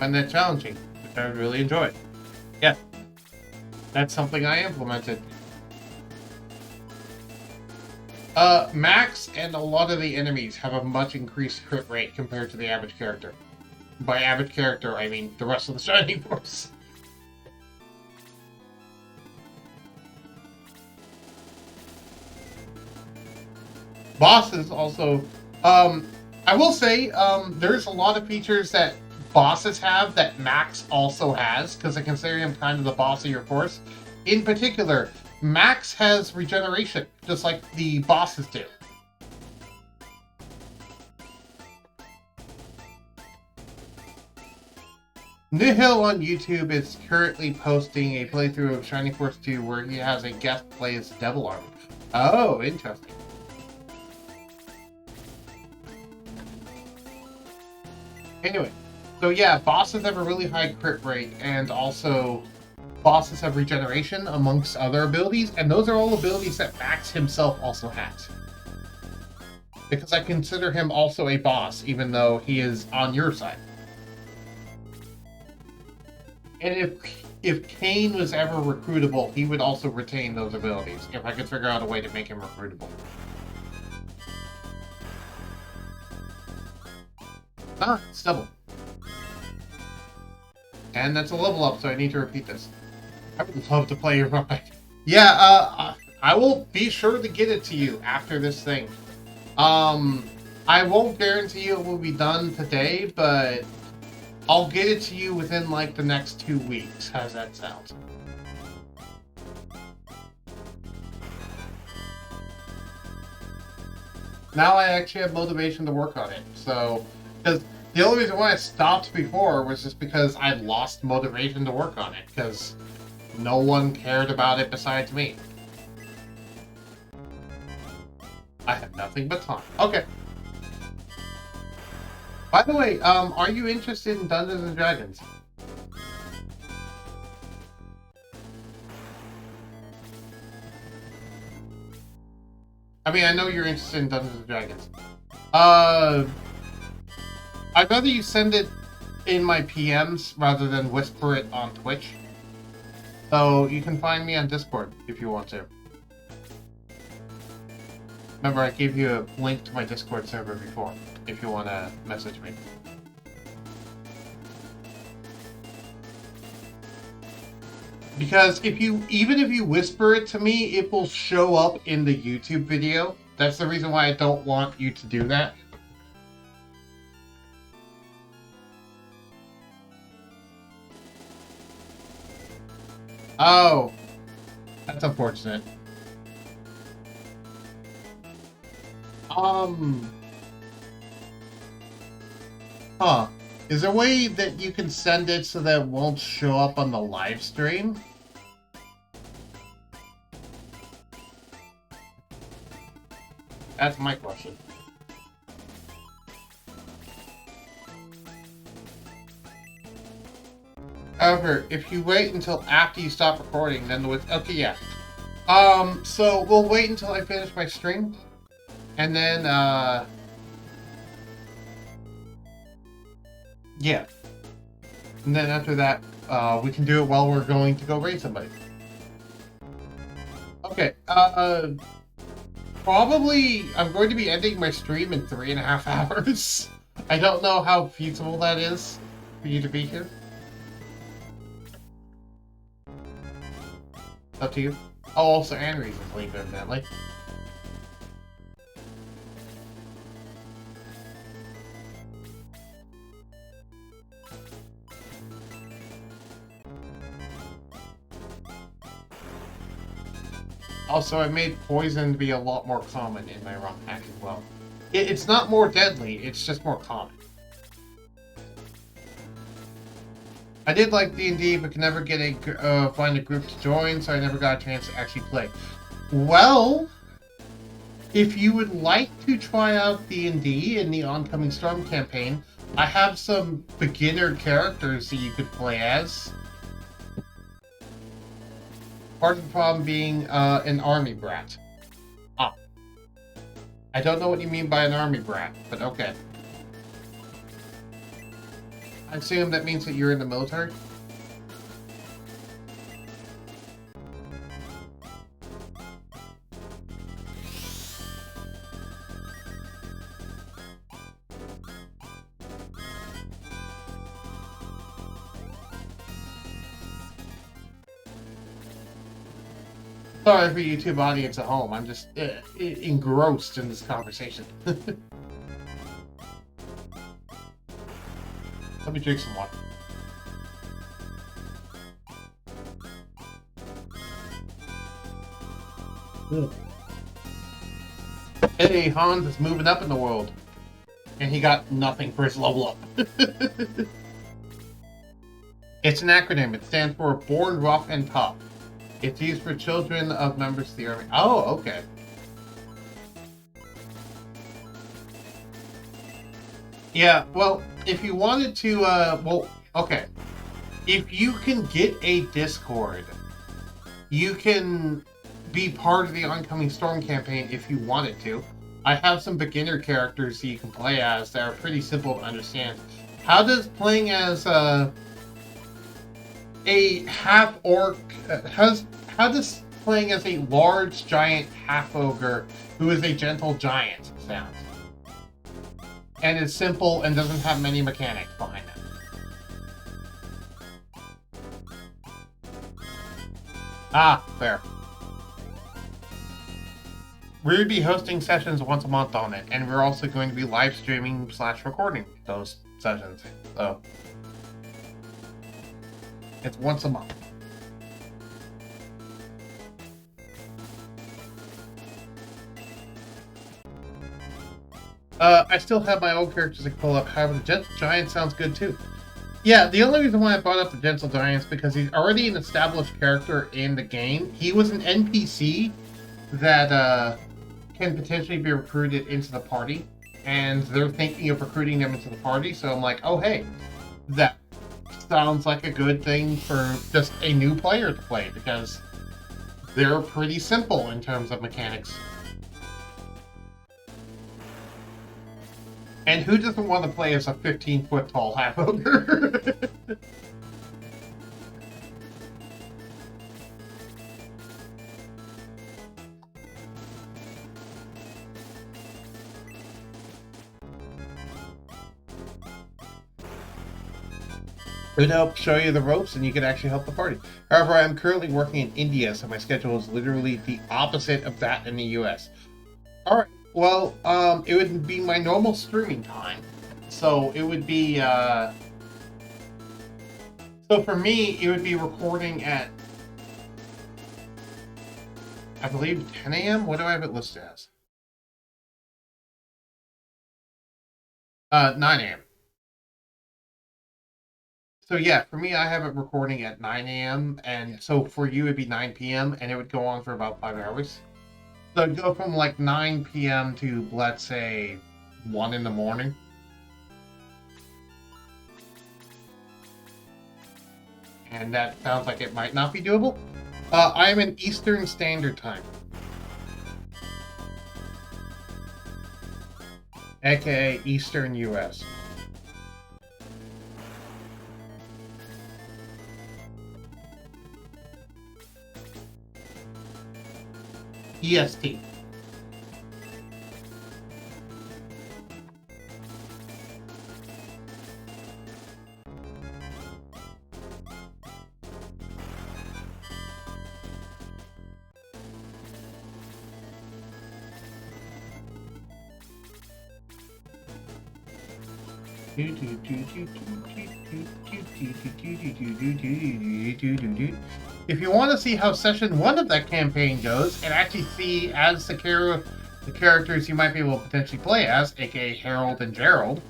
And they're challenging, which I really enjoyed. Yeah. That's something I implemented. Max and a lot of the enemies have a much increased crit rate compared to the average character. By average character, I mean the rest of the Shining Force. Bosses also, I will say, there's a lot of features that bosses have that Max also has, because I consider him kind of the boss of your force. In particular, Max has regeneration, just like the bosses do. Nihil on YouTube is currently posting a playthrough of Shining Force 2 where he has a guest play as Devil Arm. Oh, interesting. Anyway, so yeah, bosses have a really high crit rate, and also bosses have regeneration amongst other abilities, and those are all abilities that Max himself also has. Because I consider him also a boss, even though he is on your side. And if Kane was ever recruitable, he would also retain those abilities, if I could figure out a way to make him recruitable. Ah, it's double. And that's a level up, so I need to repeat this. I would love to play your ride. Yeah, I will be sure to get it to you after this thing. I won't guarantee it will be done today, but I'll get it to you within, like, the next 2 weeks. How's that sound? Now I actually have motivation to work on it, so... Because the only reason why I stopped before was just because I lost motivation to work on it, because no one cared about it besides me. I have nothing but time. Okay. By the way, are you interested in Dungeons and Dragons? I mean, I know you're interested in Dungeons and Dragons. I I'd rather you send it in my PMs rather than whisper it on Twitch. So you can find me on Discord if you want to. Remember, I gave you a link to my Discord server before, if you want to message me. Because even if you whisper it to me, it will show up in the YouTube video. That's the reason why I don't want you to do that. Oh, that's unfortunate. Huh. Is there a way that you can send it so that it won't show up on the live stream? That's my question. However, if you wait until after you stop recording, then okay, yeah. So we'll wait until I finish my stream, and then, yeah. And then after that, we can do it while we're going to go raid somebody. Okay, probably I'm going to be ending my stream in 3.5 hours. I don't know how feasible that is for you to be here. Up to you. Oh, also Anne-Reese is leaving, evidently. Also, I made poison be a lot more common in my ROM hack as well. It's not more deadly, it's just more common. I did like D&D, but could never get find a group to join, so I never got a chance to actually play. Well, if you would like to try out D&D in the oncoming Storm campaign, I have some beginner characters that you could play as. Part of the problem being an army brat. Ah. I don't know what you mean by an army brat, but okay. I assume that means that you're in the military? Sorry for YouTube audience at home, I'm just engrossed in this conversation. Let me drink some water. Ugh. Hey, Hans is moving up in the world. And he got nothing for his level up. It's an acronym. It stands for Born Rough and Tough. It's used for children of members of the army. Oh, okay. Yeah, well, if you wanted to, well, okay. If you can get a Discord, you can be part of the oncoming Storm campaign if you wanted to. I have some beginner characters that you can play as that are pretty simple to understand. How does playing as a half-orc, how does playing as a large, giant half-ogre who is a gentle giant sound? And it's simple and doesn't have many mechanics behind it. Ah, fair. We'll be hosting sessions once a month on it, and we're also going to be live streaming / recording those sessions. So it's once a month. I still have my old characters to pull up. However, the Gentle Giant sounds good too. Yeah, the only reason why I brought up the Gentle Giant is because he's already an established character in the game. He was an NPC that can potentially be recruited into the party, and they're thinking of recruiting them into the party, so I'm like, oh hey, that sounds like a good thing for just a new player to play, because they're pretty simple in terms of mechanics. And who doesn't want to play as a 15-foot tall half ogre? It would help show you the ropes and you can actually help the party. However, I am currently working in India, so my schedule is literally the opposite of that in the US. Alright, well, it would be my normal streaming time. So it would be, so for me, it would be recording at, I believe, 10 a.m.? What do I have it listed as? 9 a.m. So yeah, for me, I have it recording at 9 a.m. And so for you, it'd be 9 p.m. and it would go on for about 5 hours. So it'd go from like 9 p.m. to, let's say, 1 in the morning. And that sounds like it might not be doable. I am in Eastern Standard Time. AKA Eastern US. EST. If you want to see how session 1 of that campaign goes, and actually see as the characters you might be able to potentially play as, aka Harold and Gerald,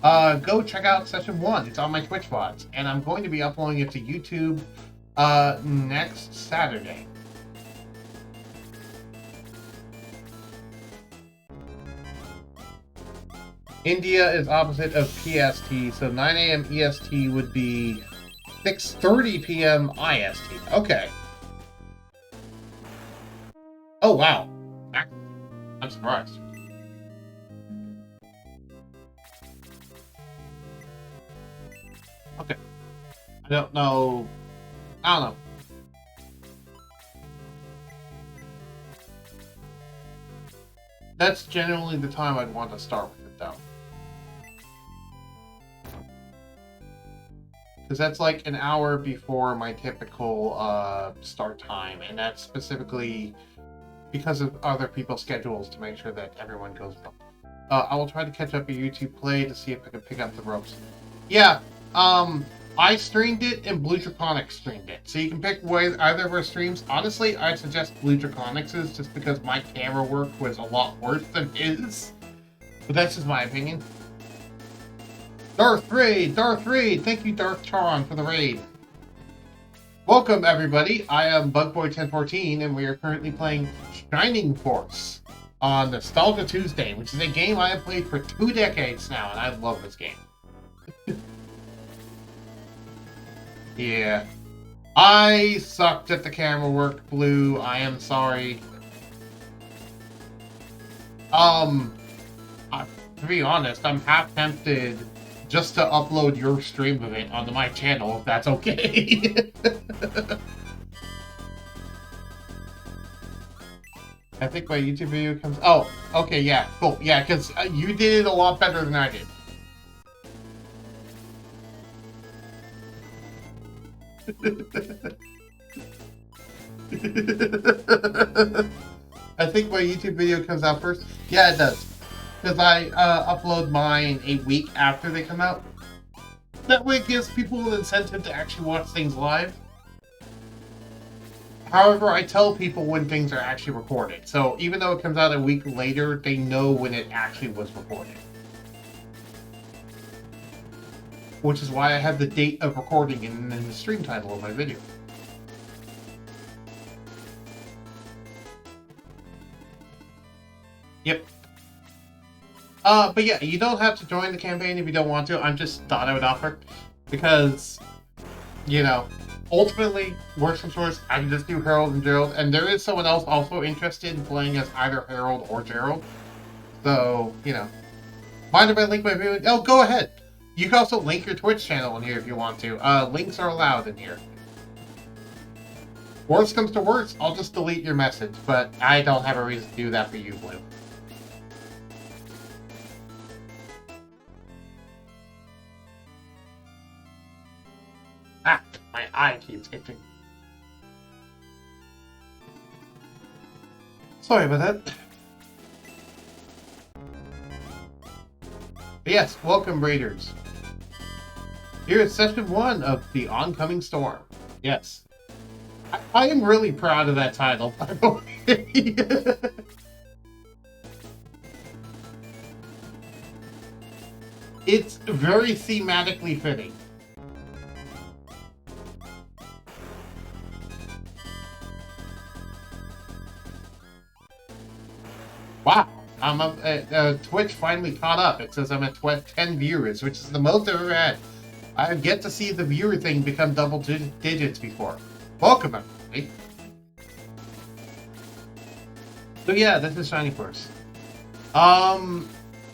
go check out session 1. It's on my Twitch VODs, and I'm going to be uploading it to YouTube next Saturday. India is opposite of PST, so 9 a.m. EST would be 6:30 p.m. IST. Okay. Oh, wow. I'm surprised. Okay. I don't know. I don't know. That's generally the time I'd want to start with it, though. Because that's like an hour before my typical start time, and that's specifically because of other people's schedules to make sure that everyone goes well. I will try to catch up a YouTube play to see if I can pick up the ropes. Yeah, I streamed it and Blue Draconics streamed it, so you can pick either of our streams. Honestly, I'd suggest Blue Draconics' just because my camera work was a lot worse than his, but that's just my opinion. Darth Raid! Thank you, Darth Charon, for the raid. Welcome, everybody. I am Bugboy1014, and we are currently playing Shining Force on Nostalgia Tuesday, which is a game I have played for 2 decades now, and I love this game. Yeah. I sucked at the camera work, Blue. I am sorry. To be honest, I'm half tempted just to upload your stream of it onto my channel, if that's okay. I think my YouTube video comes... Oh, okay, yeah, cool. Yeah, because you did it a lot better than I did. I think my YouTube video comes out first. Yeah, it does. Because I upload mine a week after they come out. That way it gives people an incentive to actually watch things live. However, I tell people when things are actually recorded. So even though it comes out a week later, they know when it actually was recorded. Which is why I have the date of recording in the stream title of my video. Yep. But yeah, you don't have to join the campaign if you don't want to. I just thought I would offer. Because, you know, ultimately, worst comes to worst, I can just do Harold and Gerald. And there is someone else also interested in playing as either Harold or Gerald. So, you know. Mind if I link my video? Oh, go ahead. You can also link your Twitch channel in here if you want to. Links are allowed in here. Worst comes to worst, I'll just delete your message, but I don't have a reason to do that for you, Blue. Ah, my eye keeps itching. Sorry about that. But yes, welcome Raiders. Here is session 1 of the oncoming storm. Yes. I am really proud of that title, by the way. It's very thematically fitting. Wow. I'm Twitch finally caught up. It says I'm at 10 viewers, which is the most I've ever had. I've yet to see the viewer thing become double digits before. Welcome, everybody. So yeah, this is Shiny Force.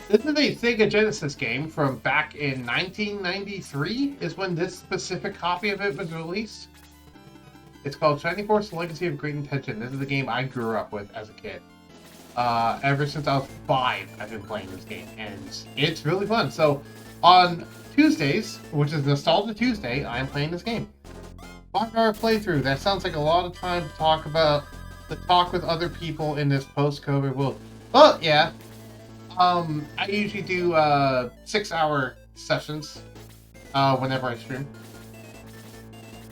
This is a Sega Genesis game from back in 1993 is when this specific copy of it was released. It's called Shiny Force: Legacy of Great Intention. This is the game I grew up with as a kid. Ever since I was 5, I've been playing this game, and it's really fun. So, on Tuesdays, which is Nostalgia Tuesday, I'm playing this game. 5-hour playthrough. That sounds like a lot of time to talk with other people in this post-COVID world. Well, yeah. I usually do 6-hour sessions whenever I stream.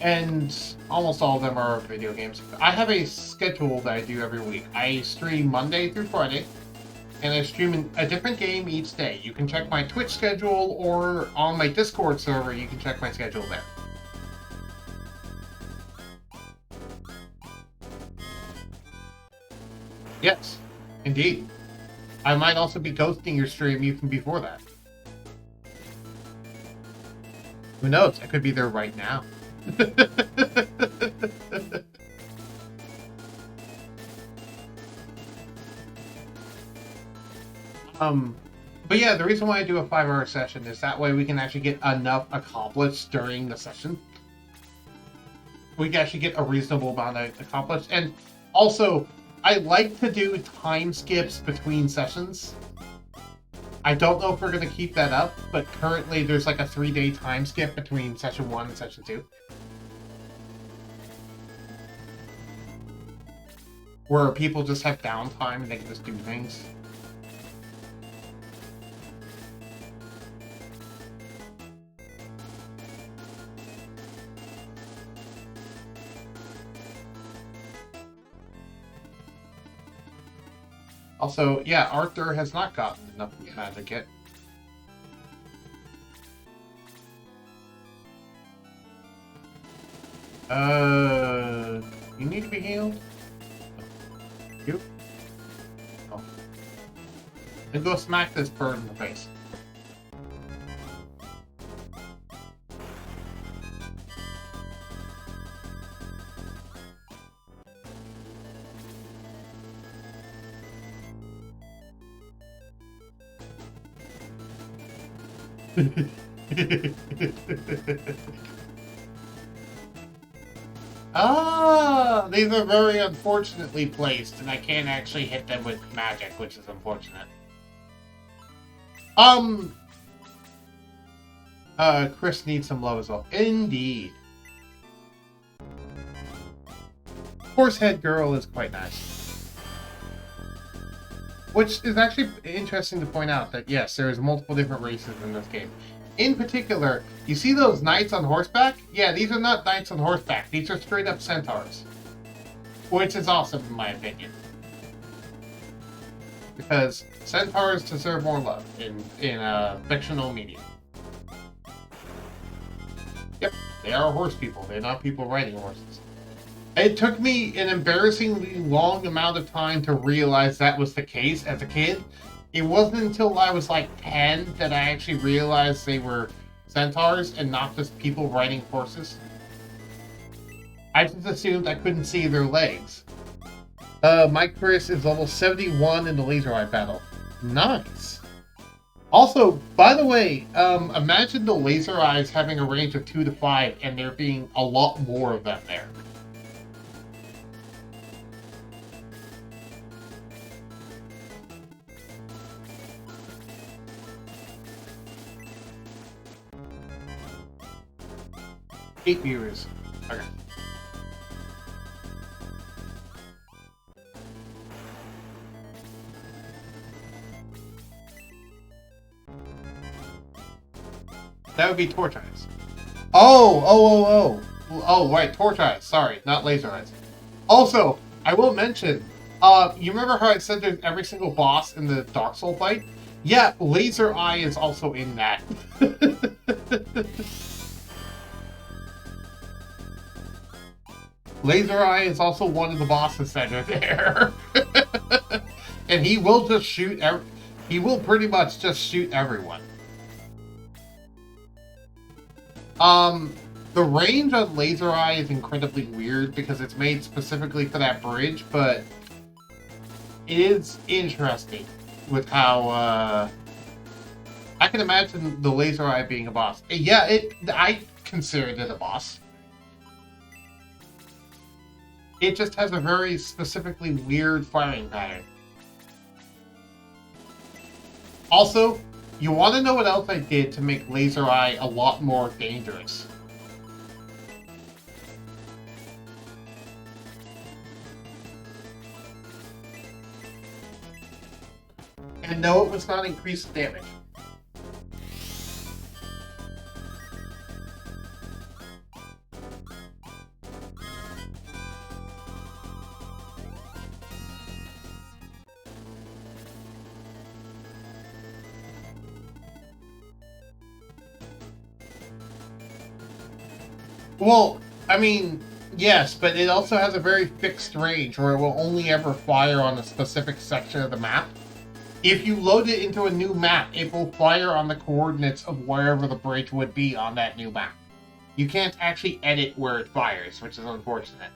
And almost all of them are video games. I have a schedule that I do every week. I stream Monday through Friday, and I stream a different game each day. You can check my Twitch schedule, or on my Discord server, you can check my schedule there. Yes, indeed. I might also be ghosting your stream even before that. Who knows? I could be there right now. But yeah, the reason why I do a 5-hour session is that way we can actually get enough accomplished during the session. We can actually get a reasonable amount accomplished. And also, I like to do time skips between sessions. I don't know if we're going to keep that up, but currently there's like a 3-day time skip between session 1 and session 2. Where people just have downtime and they can just do things. Also, yeah, Arthur has not gotten enough magic yet. You need to be healed? You? Oh. Then go smack this bird in the face. Ah, these are very unfortunately placed, and I can't actually hit them with magic, which is unfortunate. Chris needs some love as well. Indeed. Horsehead Girl is quite nice. Which is actually interesting to point out that, yes, there's multiple different races in this game. In particular, you see those knights on horseback? Yeah, these are not knights on horseback. These are straight up centaurs. Which is awesome, in my opinion. Because centaurs deserve more love in fictional media. Yep, they are horse people. They're not people riding horses. It took me an embarrassingly long amount of time to realize that was the case as a kid. It wasn't until I was like 10 that I actually realized they were centaurs and not just people riding horses. I just assumed I couldn't see their legs. Mike Chris is level 71 in the laser eye battle. Nice. Also, by the way, imagine the laser eyes having a range of 2 to 5 and there being a lot more of them there. Eight viewers. Okay. That would be torch eyes. Oh, right, torch eyes. Sorry, not laser eyes. Also, I will mention, you remember how I said there's every single boss in the Dark Soul fight? Yeah, laser eye is also in that. Laser eye is also one of the bosses that are there. And he will just shoot, he will pretty much just shoot everyone. The range on Laser Eye is incredibly weird because it's made specifically for that bridge, but it is interesting with how, I can imagine the Laser Eye being a boss. Yeah, I considered it a boss. It just has a very specifically weird firing pattern. Also, you want to know what else I did to make Laser Eye a lot more dangerous? And no, it was not increased damage. Well, I mean, yes, but it also has a very fixed range where it will only ever fire on a specific section of the map. If you load it into a new map, it will fire on the coordinates of wherever the bridge would be on that new map. You can't actually edit where it fires, which is unfortunate.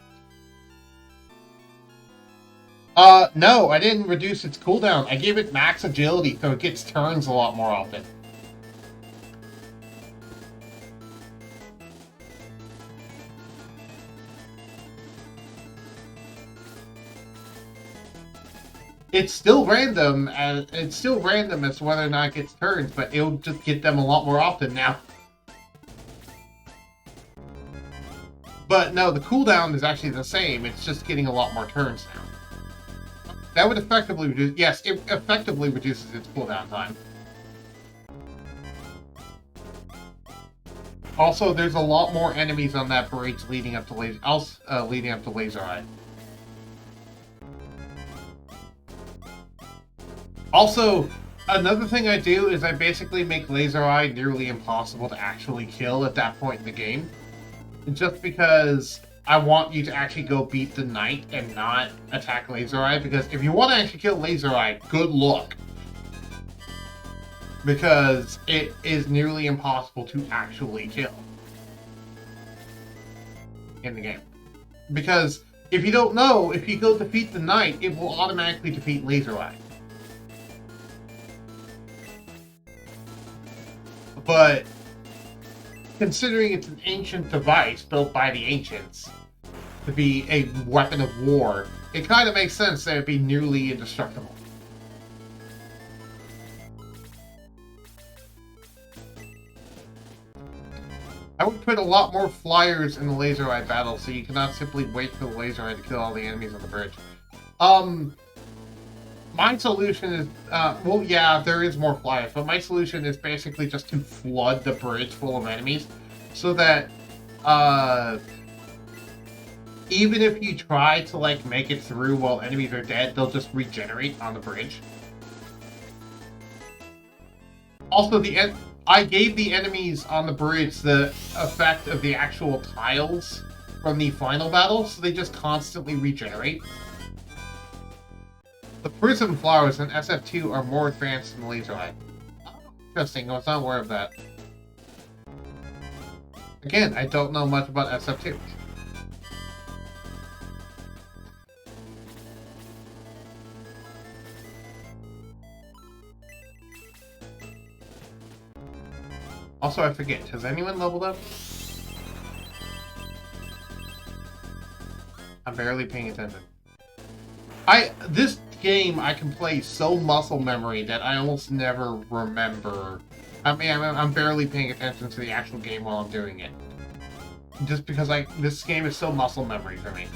No, I didn't reduce its cooldown. I gave it max agility, so it gets turns a lot more often. It's still random as to whether or not it gets turns, but it'll just get them a lot more often now. But no, the cooldown is actually the same. It's just getting a lot more turns now. That would effectively reduce. Yes, it effectively reduces its cooldown time. Also, there's a lot more enemies on that bridge leading up to Laser Eye. Also, another thing I do is I basically make Laser Eye nearly impossible to actually kill at that point in the game. Just because I want you to actually go beat the Knight and not attack Laser Eye, because if you want to actually kill Laser Eye, good luck. Because it is nearly impossible to actually kill in the game. Because if you don't know, if you go defeat the Knight, it will automatically defeat Laser Eye. But considering it's an ancient device built by the ancients to be a weapon of war, it kind of makes sense that it'd be nearly indestructible. I would put a lot more flyers in the Laser Eye battle, so you cannot simply wait for the Laser Eye to kill all the enemies on the bridge. My solution is, well, yeah, there is more flyers, but my solution is basically just to flood the bridge full of enemies, so that, even if you try to, like, make it through while enemies are dead, they'll just regenerate on the bridge. Also, I gave the enemies on the bridge the effect of the actual tiles from the final battle, so they just constantly regenerate. The Prism Flowers in SF2 are more advanced than the Laser Eye. Interesting, I was not aware of that. Again, I don't know much about SF2. Also, I forget, has anyone leveled up? I'm barely paying attention. This game I can play so muscle memory that I almost never remember. I mean, I'm barely paying attention to the actual game while I'm doing it. Just because this game is so muscle memory for me.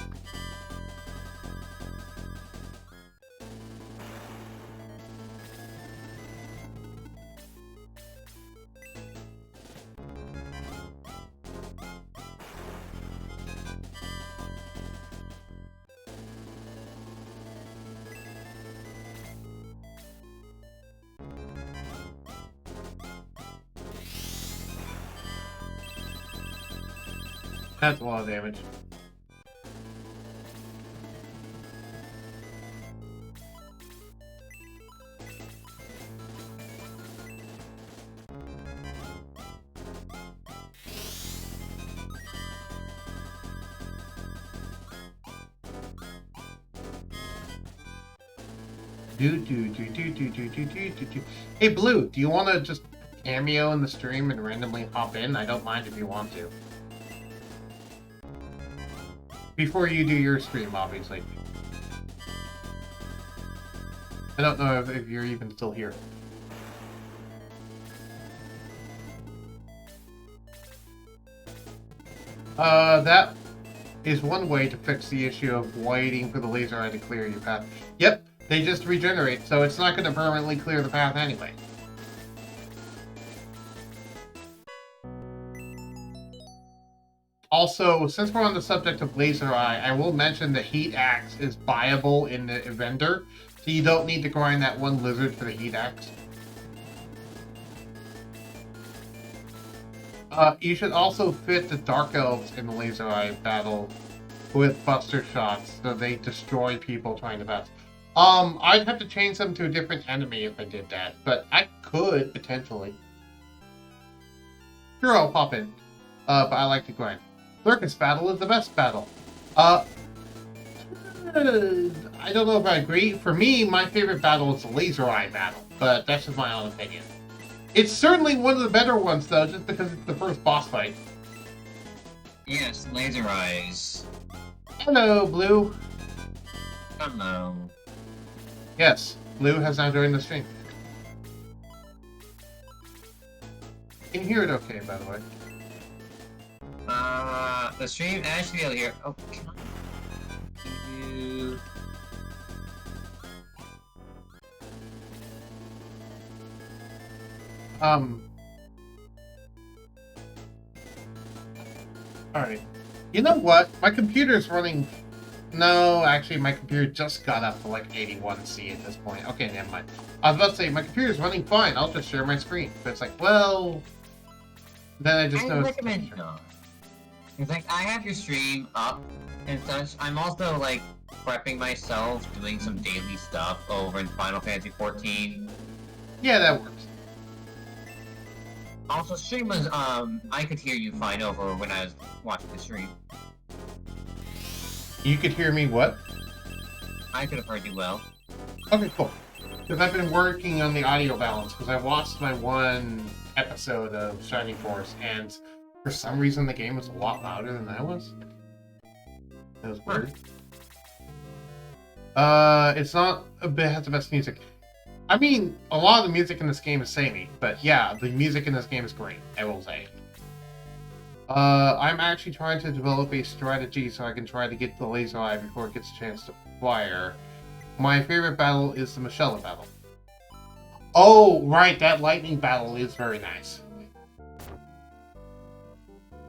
That's a lot of damage. Hey, Blue, do you want to just cameo in the stream and randomly hop in? I don't mind if you want to. Before you do your stream, obviously. I don't know if you're even still here. That is one way to fix the issue of waiting for the laser eye to clear your path. Yep, they just regenerate, so it's not going to permanently clear the path anyway. Also, since we're on the subject of laser eye, I will mention that heat axe is buyable in the vendor, so you don't need to grind that one lizard for the heat axe. You should also fit the Dark Elves in the Laser Eye battle with Buster Shots, so they destroy people trying to pass. I'd have to change them to a different enemy if I did that, but I could, potentially. Sure, I'll pop in. But I like to grind. Circus battle is the best battle. I don't know if I agree. For me, my favorite battle is the Laser Eye battle, but that's just my own opinion. It's certainly one of the better ones, though, just because it's the first boss fight. Yes, Laser Eyes. Hello, Blue. Hello. Yes, Blue has now joined the stream. Can you hear it okay, by the way? The stream actually out here. Oh, can I do... Alright. You know what? My computer's running... No, actually, my computer just got up to like 81C at this point. Okay, never mind. I was about to say, my computer's running fine. I'll just share my screen. But it's like, well... Then I just noticed... recommend not. It's like, I have your stream up and such. I'm also, like, prepping myself, doing some daily stuff over in Final Fantasy XIV. Yeah, that works. Also, stream was, I could hear you fine over when I was watching the stream. You could hear me what? I could have heard you well. Okay, cool. Because I've been working on the audio balance, because I watched my one episode of Shining Force, and for some reason the game was a lot louder than I was. That was weird. It's not a bit, has the best music. I mean, a lot of the music in this game is samey, but yeah, the music in this game is great, I will say. I'm actually trying to develop a strategy so I can try to get the laser eye before it gets a chance to fire. My favorite battle is the Michelle battle. Oh, right, that lightning battle is very nice.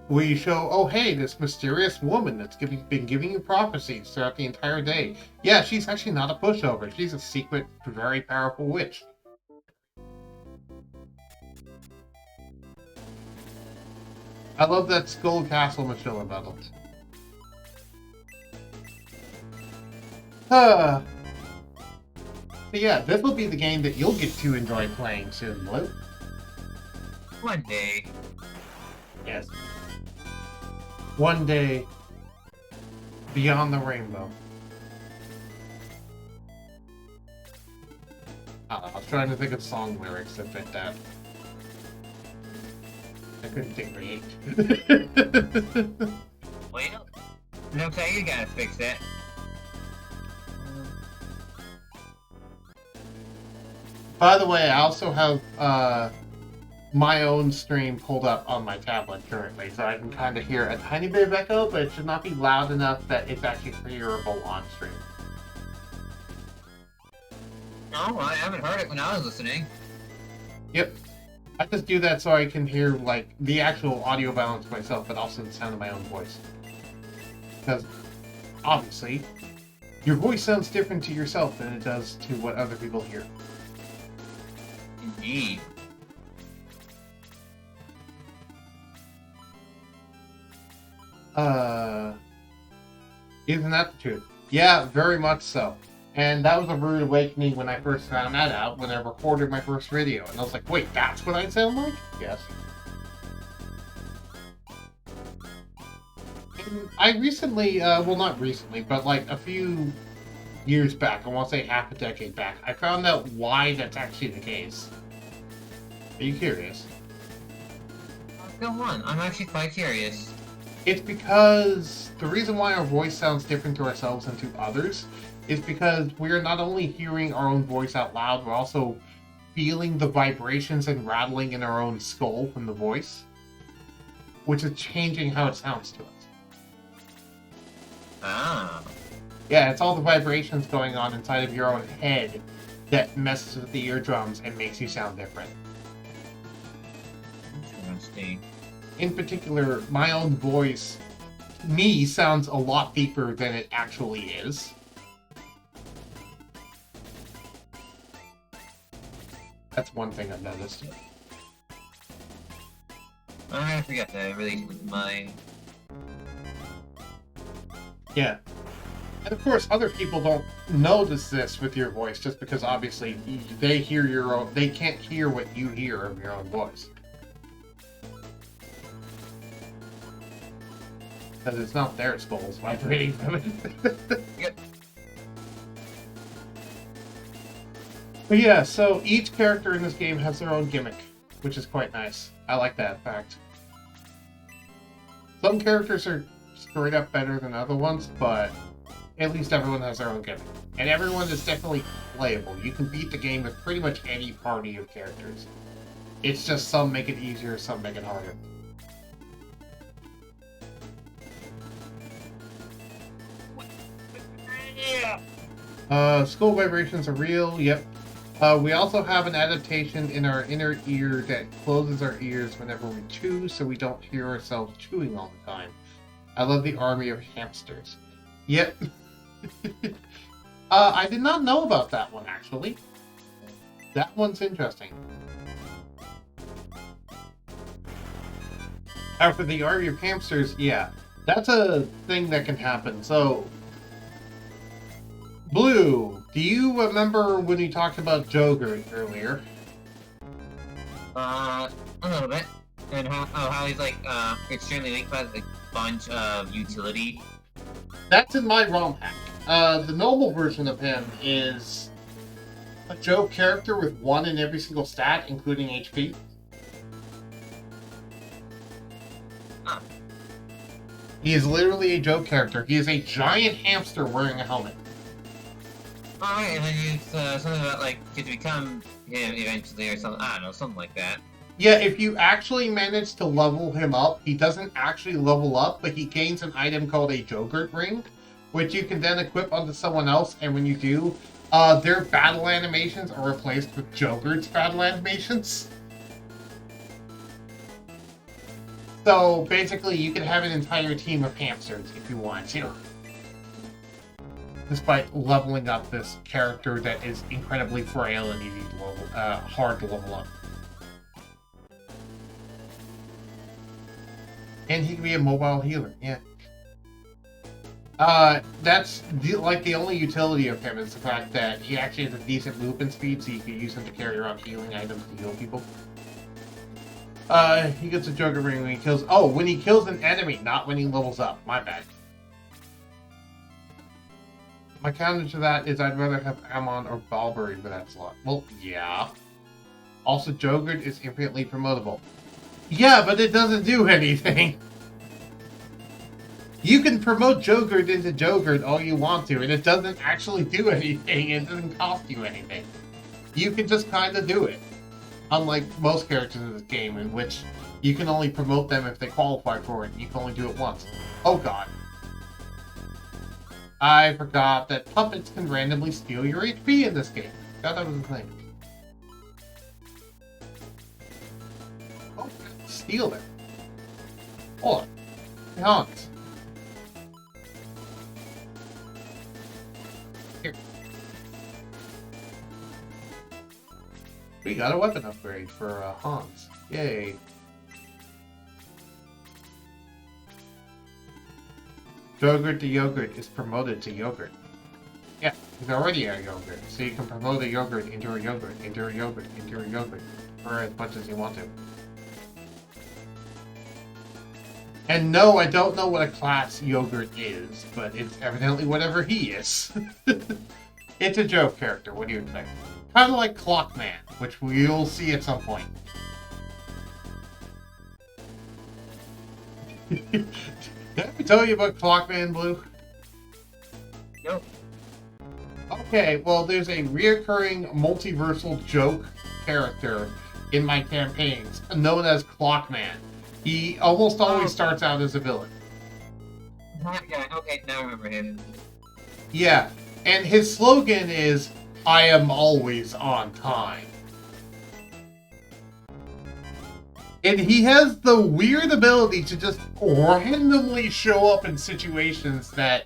Where you show, oh hey, this mysterious woman that's been giving you prophecies throughout the entire day. Yeah, she's actually not a pushover. She's a secret, very powerful witch. I love that Skull Castle Michelle battle. But yeah, this will be the game that you'll get to enjoy playing soon, Blue. One day. Yes. One day, beyond the rainbow. I was trying to think of song lyrics that fit that. I couldn't think create. Well, looks like you gotta fix it. By the way, I also have my own stream pulled up on my tablet currently, so I can kind of hear a tiny bit of echo, but it should not be loud enough that it's actually hearable on stream. No, I haven't heard it when I was listening. Yep. I just do that so I can hear, like, the actual audio balance myself, but also the sound of my own voice. Because, obviously, your voice sounds different to yourself than it does to what other people hear. Indeed. Isn't that the truth? Yeah, very much so. And that was a rude awakening when I first found that out, when I recorded my first video. And I was like, wait, that's what I sound like? Yes. And I recently, well, not recently, but like a few years back, I want to say half a decade back, I found out why that's actually the case. Are you curious? Go on, I'm actually quite curious. It's because the reason why our voice sounds different to ourselves and to others is because we're not only hearing our own voice out loud, we're also feeling the vibrations and rattling in our own skull from the voice, which is changing how it sounds to us. Ah. Yeah, it's all the vibrations going on inside of your own head that messes with the eardrums and makes you sound different. Interesting. In particular, my own voice, me, sounds a lot deeper than it actually is. That's one thing I've noticed. I'm gonna forget that I released with my... Yeah. And of course, other people don't notice this with your voice just because obviously they hear your own, they can't hear what you hear of your own voice. Because it's not their skulls vibrating from it. Yep. But yeah, so each character in this game has their own gimmick, which is quite nice. I like that fact. Some characters are straight up better than other ones, but at least everyone has their own gimmick. And everyone is definitely playable. You can beat the game with pretty much any party of characters. It's just some make it easier, some make it harder. Skull vibrations are real, yep. We also have an adaptation in our inner ear that closes our ears whenever we chew, so we don't hear ourselves chewing all the time. I love the army of hamsters. Yep. I did not know about that one, actually. That one's interesting. After the army of hamsters, yeah. That's a thing that can happen. So, Blue, do you remember when we talked about Jogurt earlier? A little bit. And how he's like, extremely linked by a bunch of utility. That's in my ROM hack. The normal version of him is a Joe character with 1 in every single stat, including HP. Huh. He is literally a Joe character. He is a giant hamster wearing a helmet. Alright, and then you something about like get to become him eventually or something. I don't know, something like that. Yeah, if you actually manage to level him up, he doesn't actually level up, but he gains an item called a Jogurt Ring, which you can then equip onto someone else, and when you do, their battle animations are replaced with Jogurt's battle animations. So basically, you can have an entire team of hamsters if you want to. Despite leveling up this character that is incredibly frail and easy to level, hard to level up. And he can be a mobile healer, yeah. That's the only utility of him is the fact that he actually has a decent movement speed, so you can use him to carry around healing items to heal people. He gets a Joker ring when he kills. Oh, when he kills an enemy, not when he levels up. My bad. My counter to that is I'd rather have Amon or Balberry for that slot. Well, yeah. Also, Jogurt is infinitely promotable. Yeah, but it doesn't do anything. You can promote Jogurt into Jogurt all you want to, and it doesn't actually do anything. It doesn't cost you anything. You can just kind of do it. Unlike most characters in this game, in which you can only promote them if they qualify for it, and you can only do it once. Oh god. I forgot that puppets can randomly steal your HP in this game. Forgot that was a thing. Oh, steal it. Hold on. Hans. Here. We got a weapon upgrade for Hans. Yay. Yogurt to Yogurt is promoted to Yogurt. Yeah, he's already a Yogurt, so you can promote a Yogurt into a Yogurt, into a Yogurt, into a Yogurt, for as much as you want to. And no, I don't know what a class Yogurt is, but it's evidently whatever he is. It's a joke character, what do you expect? Kind of like Clockman, which we'll see at some point. Did I tell you about Clockman, Blue? Nope. Okay, well, there's a reoccurring multiversal joke character in my campaigns, known as Clockman. He almost always starts out as a villain. Yeah, okay, now I remember him. Yeah, and his slogan is, I am always on time. And he has the weird ability to just randomly show up in situations that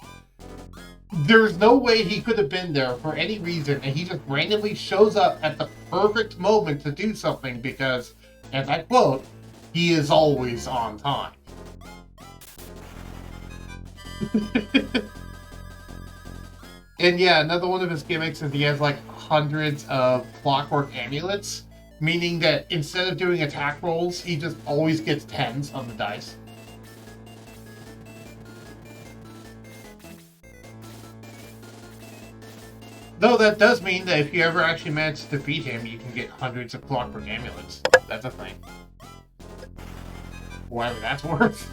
there's no way he could have been there for any reason, and he just randomly shows up at the perfect moment to do something because, and I quote, he is always on time. And yeah, another one of his gimmicks is he has like hundreds of clockwork amulets, meaning that instead of doing attack rolls, he just always gets 10s on the dice. Though that does mean that if you ever actually manage to defeat him, you can get hundreds of clockwork amulets. That's a thing. Whatever that's worth.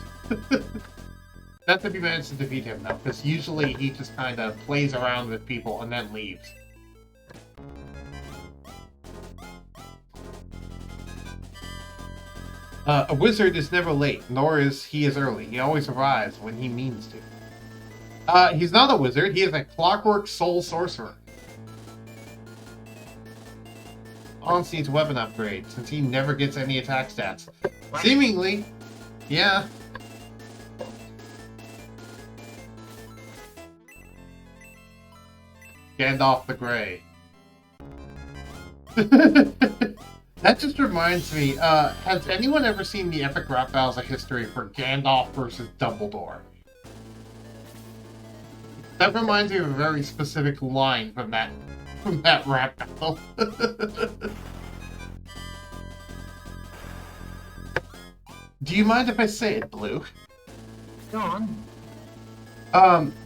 That's if you manage to defeat him, though, because usually he just kind of plays around with people and then leaves. A wizard is never late, nor is he early. He always arrives when he means to. He's not a wizard, he is a clockwork soul sorcerer. Hans needs a weapon upgrade, since he never gets any attack stats. What? Seemingly, yeah. Gandalf the Grey. That just reminds me, has anyone ever seen the epic rap battles of history for Gandalf versus Dumbledore? That reminds me of a very specific line from that rap battle. Do you mind if I say it, Blue? Go on.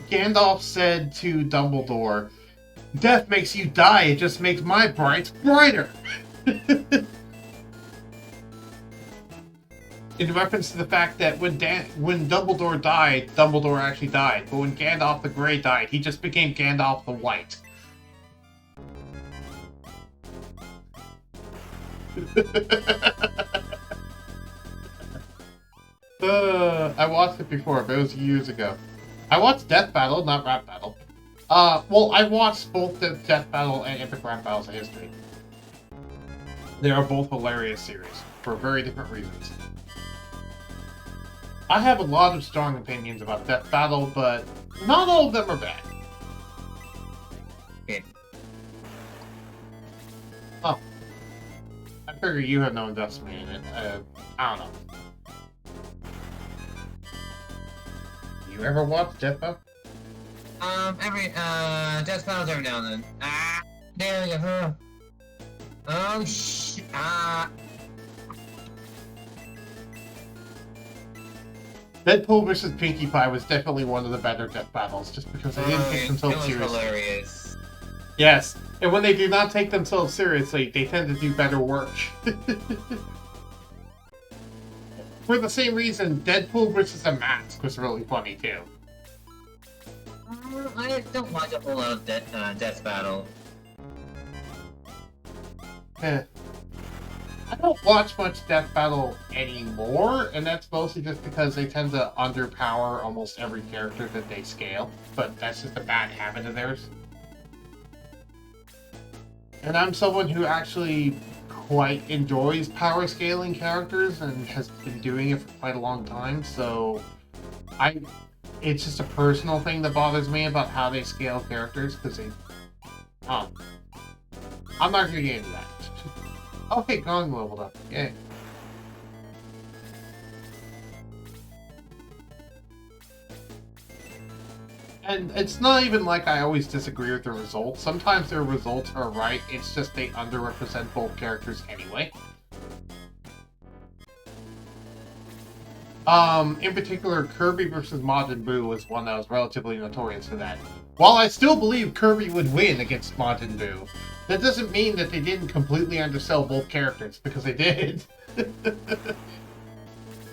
Gandalf said to Dumbledore, "Death makes you die, it just makes my brights brighter." In reference to the fact that when Dumbledore died, Dumbledore actually died. But when Gandalf the Grey died, he just became Gandalf the White. I watched it before, but it was years ago. I watched Death Battle, not Rap Battle. Well, I watched both the Death Battle and Epic Rap Battles of History. They are both hilarious series, for very different reasons. I have a lot of strong opinions about Death Battle, but not all of them are bad. Okay. Oh. I figure you have no investment in it. I don't know. You ever watch Death Battle? Death Battles every now and then. There you go. Oh, Deadpool vs. Pinkie Pie was definitely one of the better Death Battles, just because they didn't take themselves seriously. Hilarious. Yes, and when they do not take themselves seriously, they tend to do better work. For the same reason, Deadpool versus a Mask was really funny too. I don't watch a whole lot of Death Battle. Eh. I don't watch much Death Battle anymore, and that's mostly just because they tend to underpower almost every character that they scale, but that's just a bad habit of theirs. And I'm someone who actually quite enjoys power scaling characters and has been doing it for quite a long time, so it's just a personal thing that bothers me about how they scale characters, because I'm not gonna get into that. Okay, Gong leveled up. Yay. And it's not even like I always disagree with the results. Sometimes their results are right, it's just they underrepresent both characters anyway. In particular, Kirby versus Majin Buu was one that was relatively notorious for that. While I still believe Kirby would win against Majin Buu, that doesn't mean that they didn't completely undersell both characters, because they did.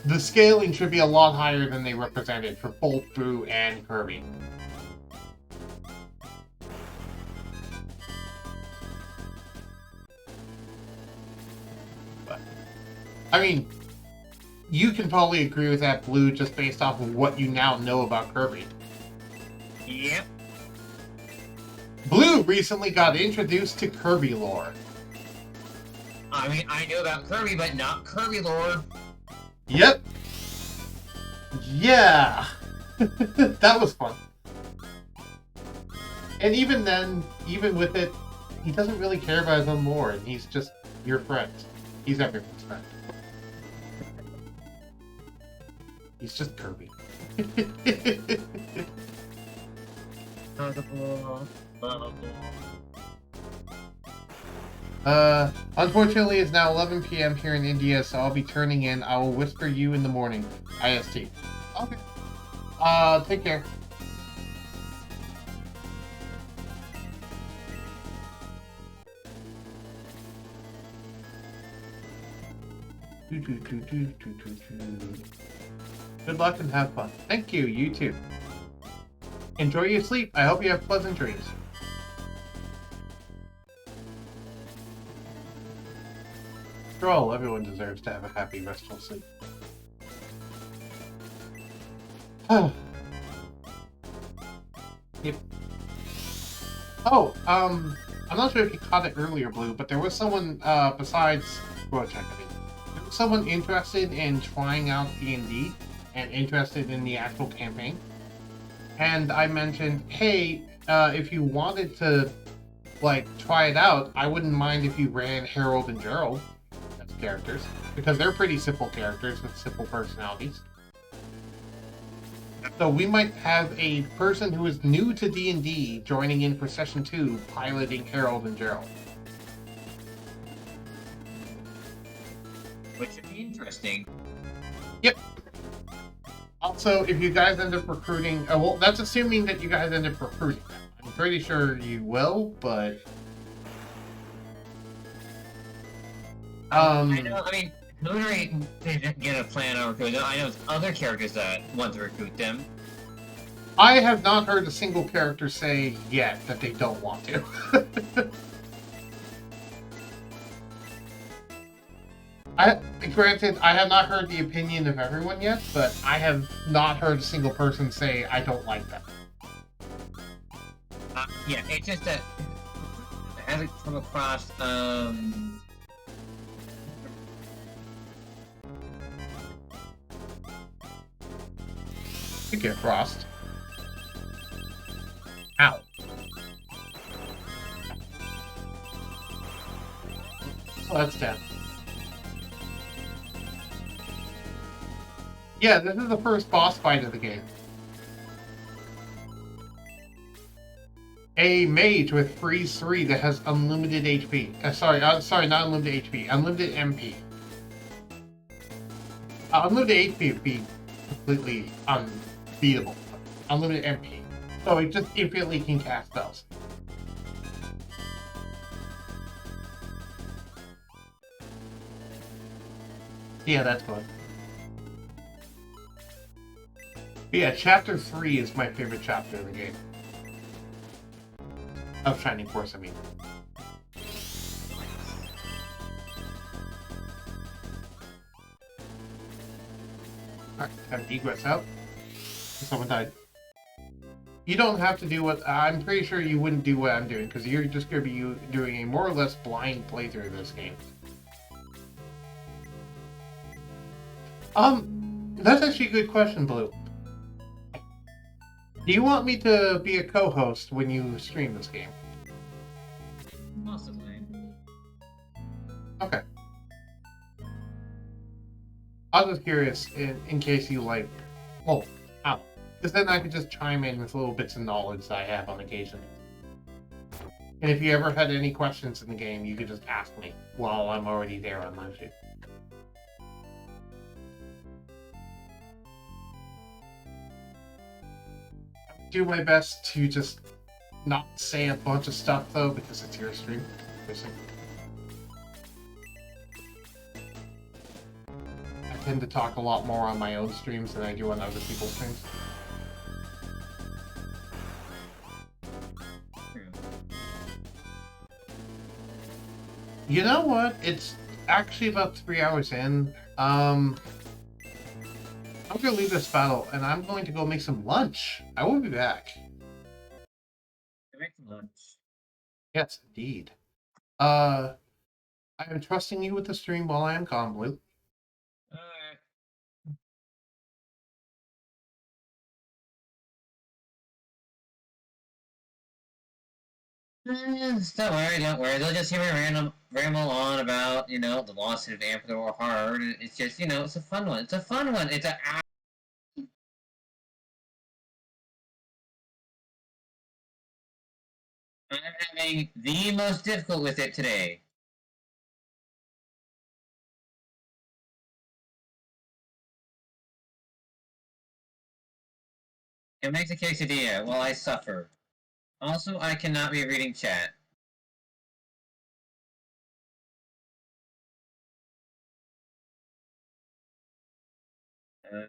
The scaling should be a lot higher than they represented for both Buu and Kirby. But, I mean, you can probably agree with that, Blue, just based off of what you now know about Kirby. Yep. Blue recently got introduced to Kirby lore. I mean, I knew about Kirby, but not Kirby lore. Yep. Yeah. That was fun. And even then, even with it, he doesn't really care about his own lore, and he's just your friend. He's everyone's friend. He's just Kirby. Unfortunately, it's now 11 p.m. here in India, so I'll be turning in. I will whisper you in the morning. IST. Okay. Take care. Good luck and have fun. Thank you, you too. Enjoy your sleep. I hope you have pleasant dreams. After all, everyone deserves to have a happy, restful sleep. Yep. Oh, I'm not sure if you caught it earlier, Blue, but there was someone, besides Roachek, there was someone interested in trying out D&D and interested in the actual campaign. And I mentioned, hey, if you wanted to, like, try it out, I wouldn't mind if you ran Harold and Gerald as characters, because they're pretty simple characters with simple personalities. So we might have a person who is new to D&D joining in for Session 2, piloting Harold and Gerald. Which should be interesting. Yep. Also, if you guys end up recruiting... well, that's assuming that you guys end up recruiting them. I'm pretty sure you will, but... I mean, Hoonery didn't get a plan on recruiting them. I know other characters that want to recruit them. I have not heard a single character say yet that they don't want to. Granted, I have not heard the opinion of everyone yet, but I have not heard a single person say, I don't like them. Yeah, it's just that I haven't come across, You get Frost. Ow. So that's 10. Yeah, this is the first boss fight of the game. A mage with freeze 3 that has unlimited HP. Sorry, not unlimited HP. Unlimited MP. Unlimited HP would be completely unbeatable. Unlimited MP. So it just infinitely can cast spells. Yeah, that's fun. But yeah, Chapter 3 is my favorite chapter of the game. Of Shining Force, I mean. Alright, time to egress out. Someone died. You don't have to do what... I'm pretty sure you wouldn't do what I'm doing, because you're just going to be doing a more or less blind playthrough of this game. That's actually a good question, Blue. Do you want me to be a co-host when you stream this game? Possibly. Okay. I was just curious, in case you like... Oh, how? Because then I could just chime in with little bits of knowledge that I have on occasion. And if you ever had any questions in the game, you could just ask me while I'm already there on my shoot. Do my best to just not say a bunch of stuff, though, because it's your stream. I tend to talk a lot more on my own streams than I do on other people's streams. You know what? It's actually about 3 hours in. I'm gonna leave this battle, and I'm going to go make some lunch. I will be back. Make lunch. Yes, indeed. I am trusting you with the stream while I am gone, Blue. Alright. Don't worry, don't worry. They'll just hear me ramble on about, you know, the lawsuit of Amphitheor Hard. It's just, you know, it's a fun one. It's a fun one. It's a... I'm having the most difficult with it today. It makes a quesadilla while I suffer. Also, I cannot be reading chat. Uh,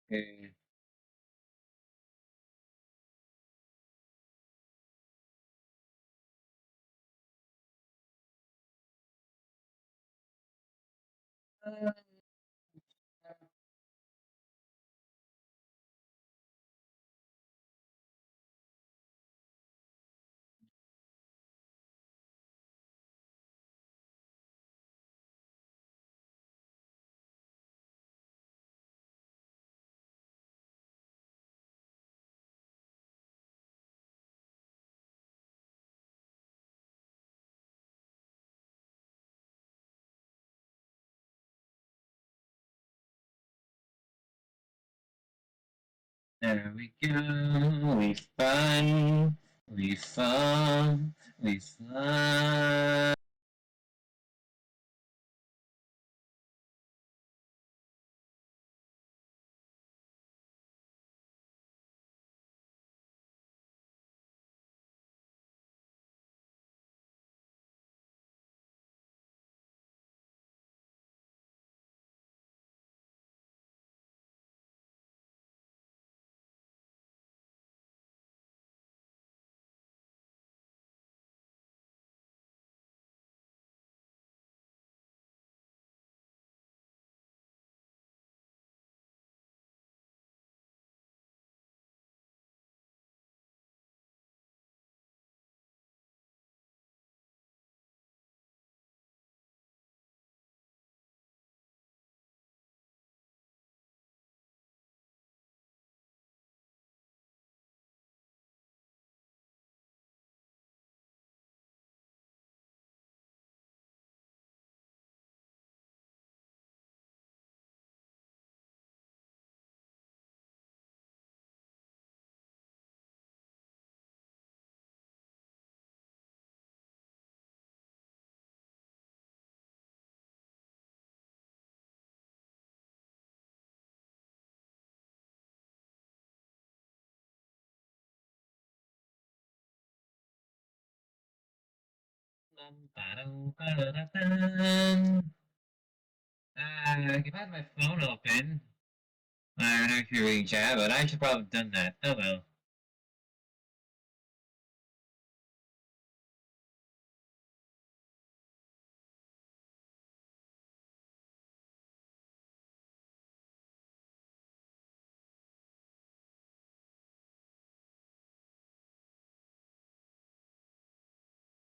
Okay. There we go. We fun. We fun. We fun. If I had my phone open, I don't know if you're reading chat, but I should probably have done that. Oh well.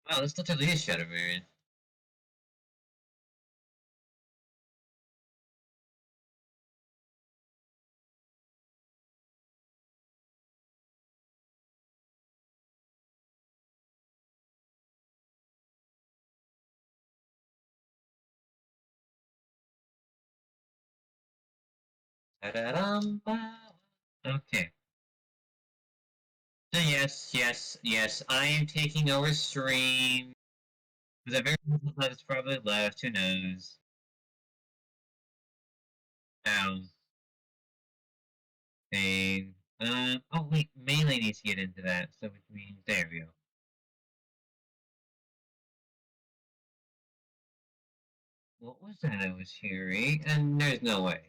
Wow, let's look at these shadow variant. Okay. So yes, I am taking over stream. There's a very little time that's probably left, who knows? Um, pain. Oh wait, Melee needs to get into that, so which means, there we go. What was that I was hearing? And there's no way.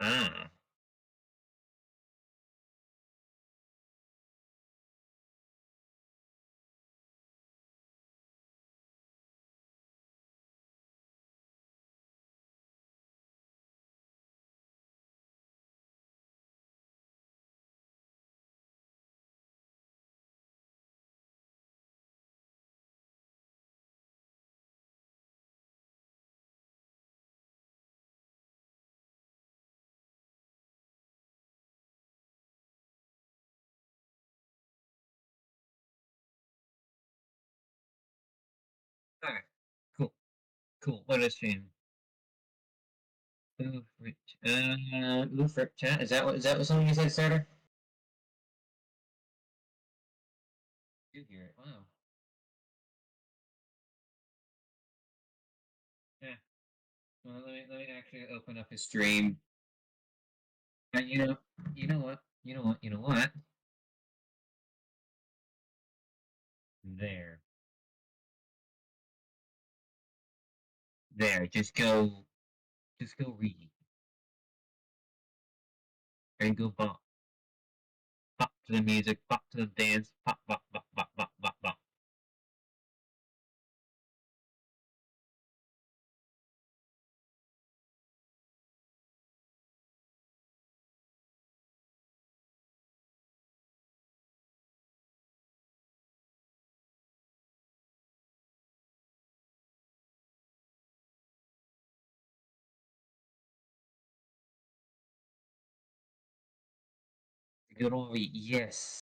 Ah. Alright. Cool. Cool. What a stream. Oof, rip chat. Is that what something you said, Starter? You hear it. Wow. Yeah. Well, let me actually open up his stream. And you know what? There. There. Just go read. And go bop. Bop to the music, bop to the dance, bop, bop, bop, bop, bop, bop, bop. Good old read. Yes.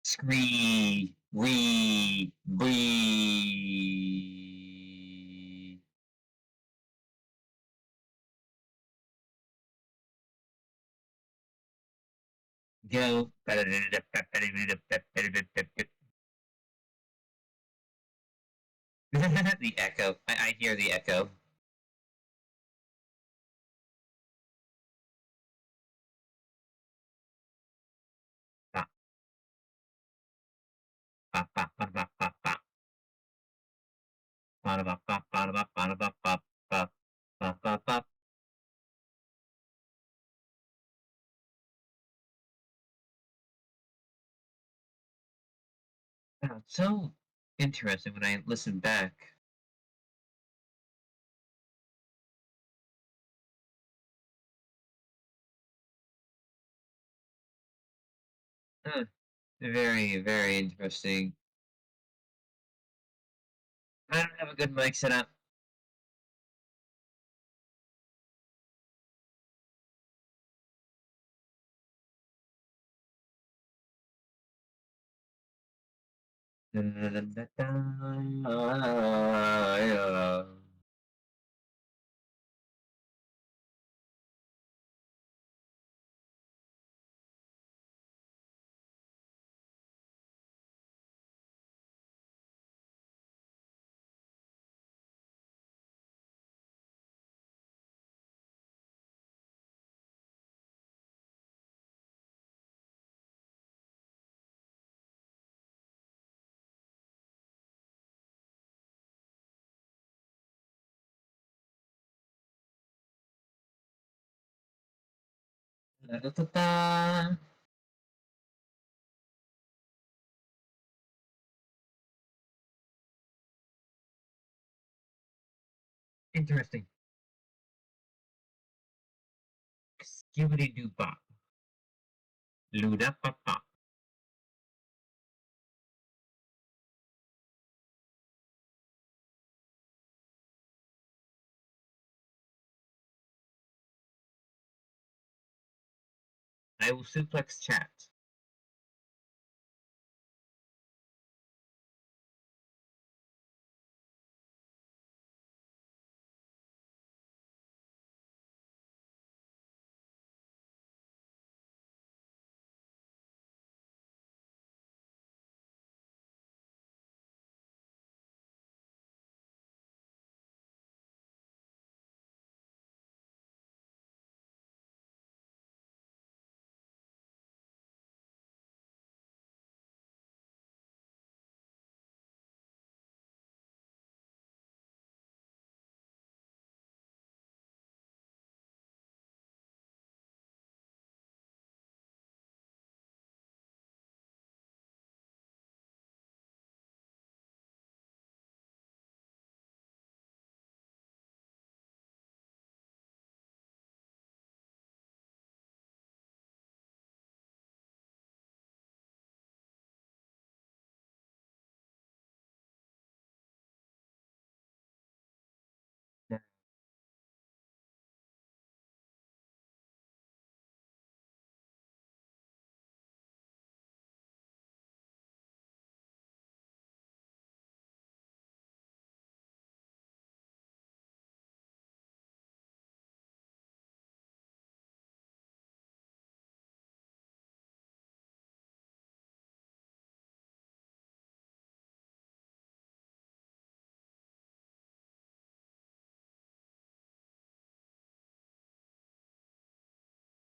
Scree. Re. Breathe. Go. The echo. I hear the echo. Bop, bop, bop, bop, bop, bop, bop. Bop, bop, bop, bop, bop, bop, bop, bop, bop, bop, bop, bop. Wow, it's so interesting when I listen back. Huh. Very, very interesting. I don't have a good mic setup. Da-da-da-da. Interesting. Skibbity doo bop. Luda pop pop. I will suplex chat.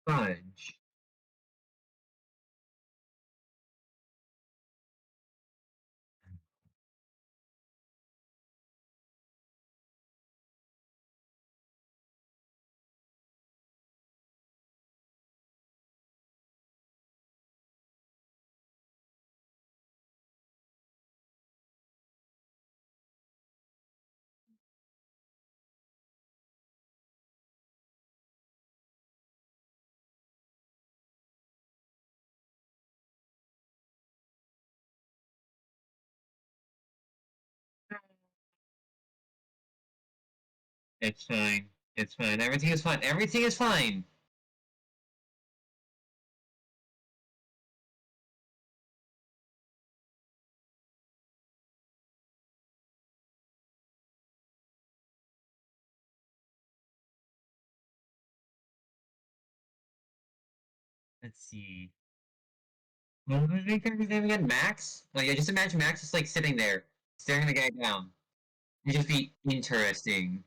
Fudge. It's fine. It's fine. Everything is fine. Everything is fine. Let's see. What was my character's name again? Max? Like, I just imagine Max just like sitting there, staring the guy down. It'd just be interesting.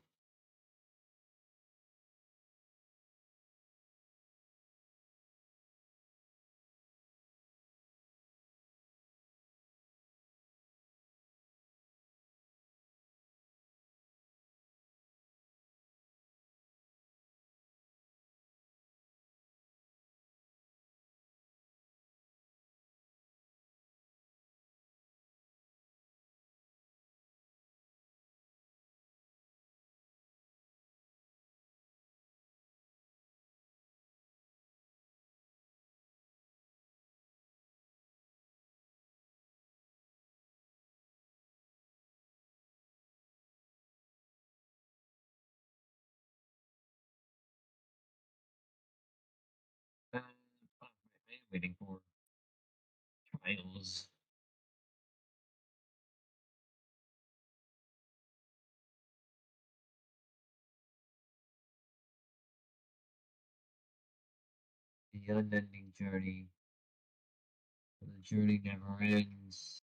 I am waiting for trials. The unending journey. The journey never ends.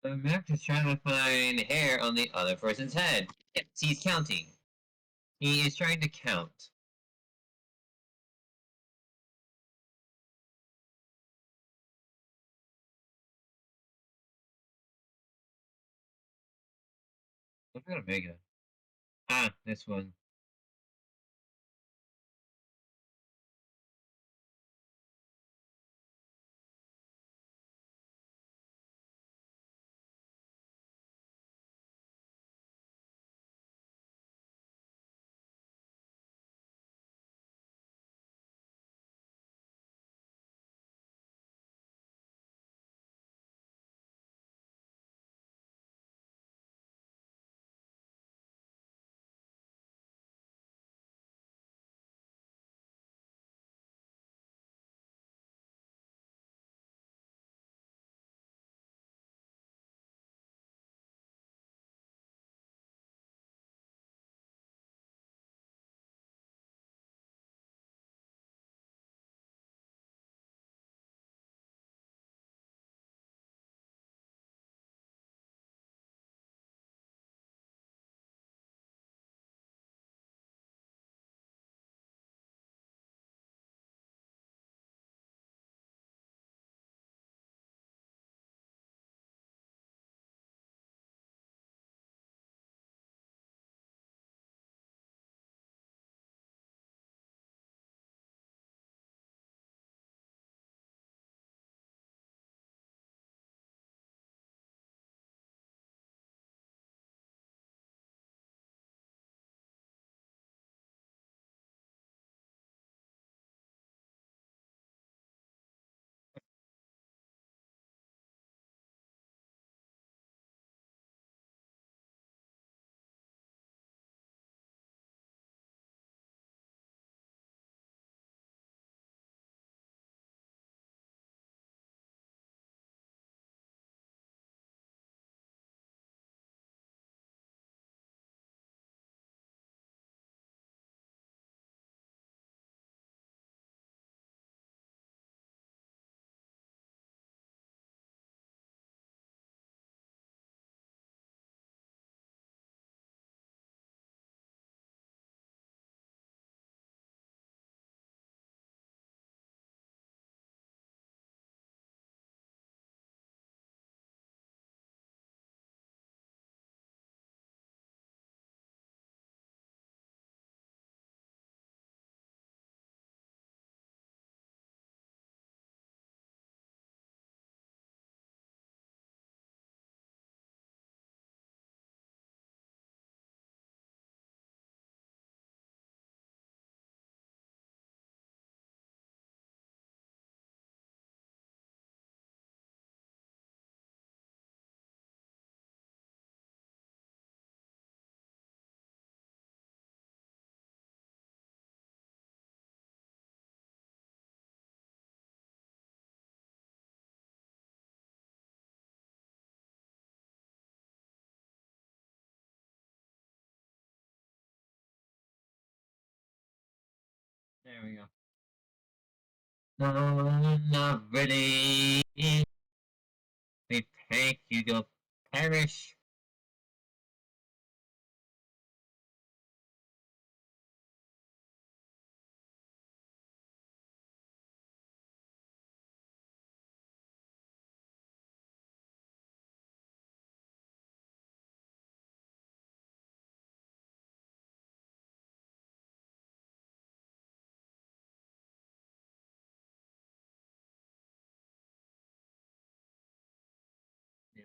The Mac is trying to find hair on the other person's head. Yes, he's counting. He is trying to count. Look at Omega. Ah, this one. There we go. No, I'm not ready. We pray you go perish.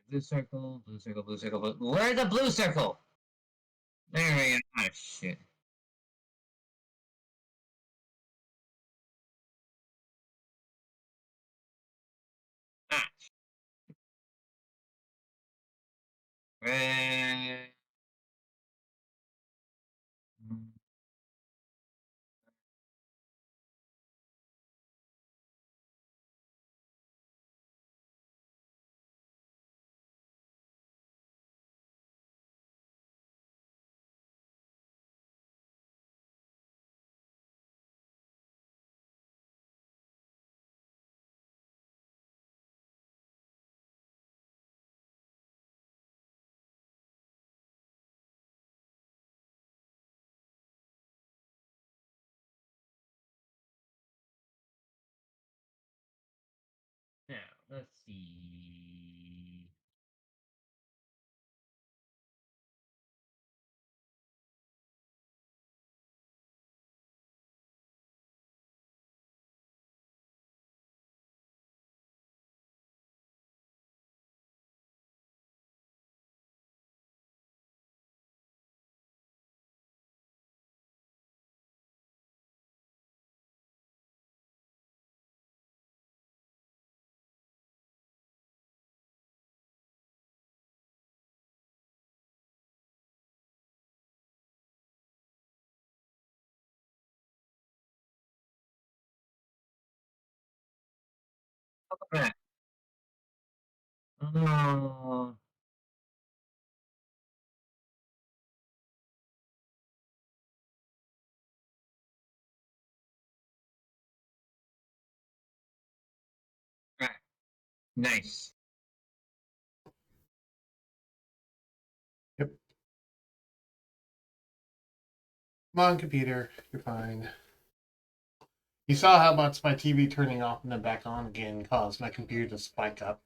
Blue circle, blue circle, blue circle, blue. Where's the blue circle? There we go. Ah, shit. Ah, red. Let's see. Alright. Oh, right. Nice. Yep. Come on, computer. You're fine. You saw how much my TV turning off and then back on again caused my computer to spike up.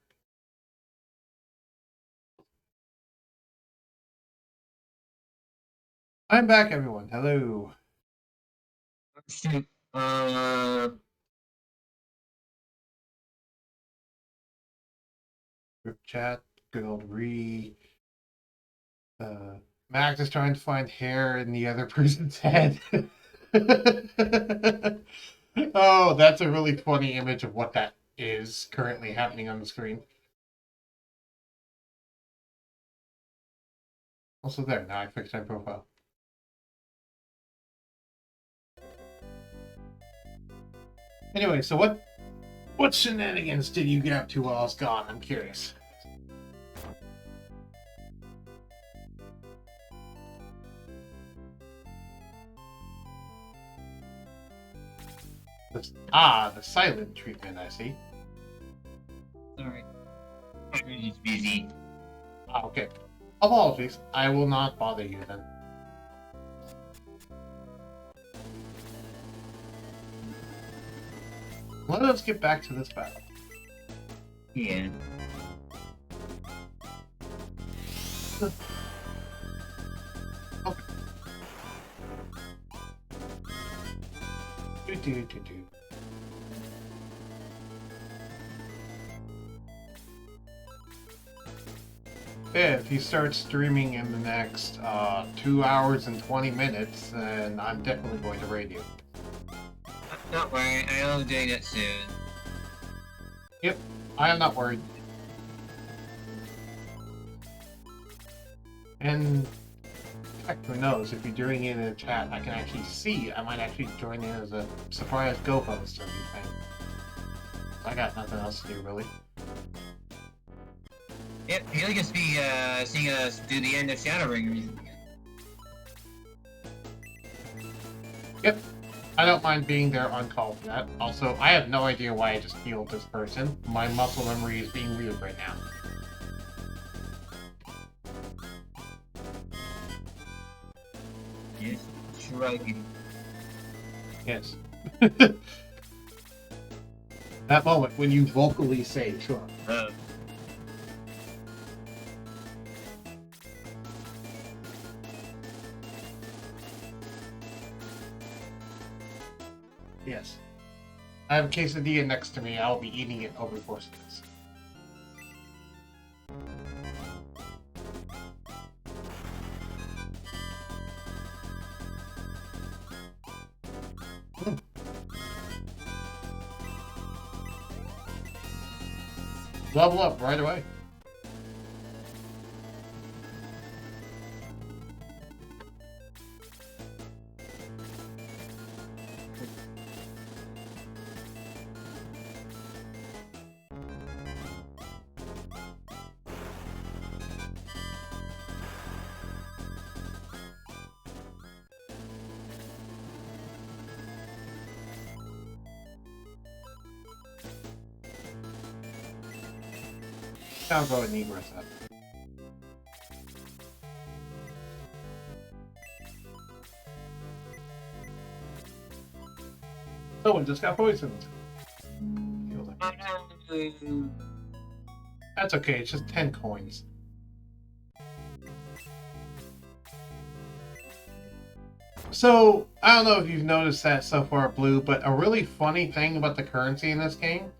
I'm back, everyone. Hello. Shoot. Group chat. Good old Re. Max is trying to find hair in the other person's head. Oh, that's a really funny image of what that is currently happening on the screen. Also there, now I fixed my profile. Anyway, so what shenanigans did you get up to while I was gone? I'm curious. The silent treatment, I see. Sorry. I'm just busy. Ah, okay. Apologies. I will not bother you then. Let us get back to this battle. Yeah. Okay. Do. If he starts streaming in the next 2 hours and 20 minutes, then I'm definitely going to raid you. Don't worry, I'll do that soon. Yep, I am not worried. And heck, who knows, if you're doing it in a chat, I can actually see. I might actually join in as a surprise go-host or anything. I got nothing else to do, really. Yep, you'll just be seeing us do the end of Shadowring music. Yep, I don't mind being there on call for that. Also, I have no idea why I just healed this person. My muscle memory is being weird right now. Yes, shrugging. Yes. That moment when you vocally say, sure. Yes. I have a quesadilla next to me. I'll be eating it over the course of this. Level up right away. I'll go and egress up. Someone just got poisoned. Feels like Oh no. That's okay, it's just 10 coins. So, I don't know if you've noticed that so far, Blue, but a really funny thing about the currency in this game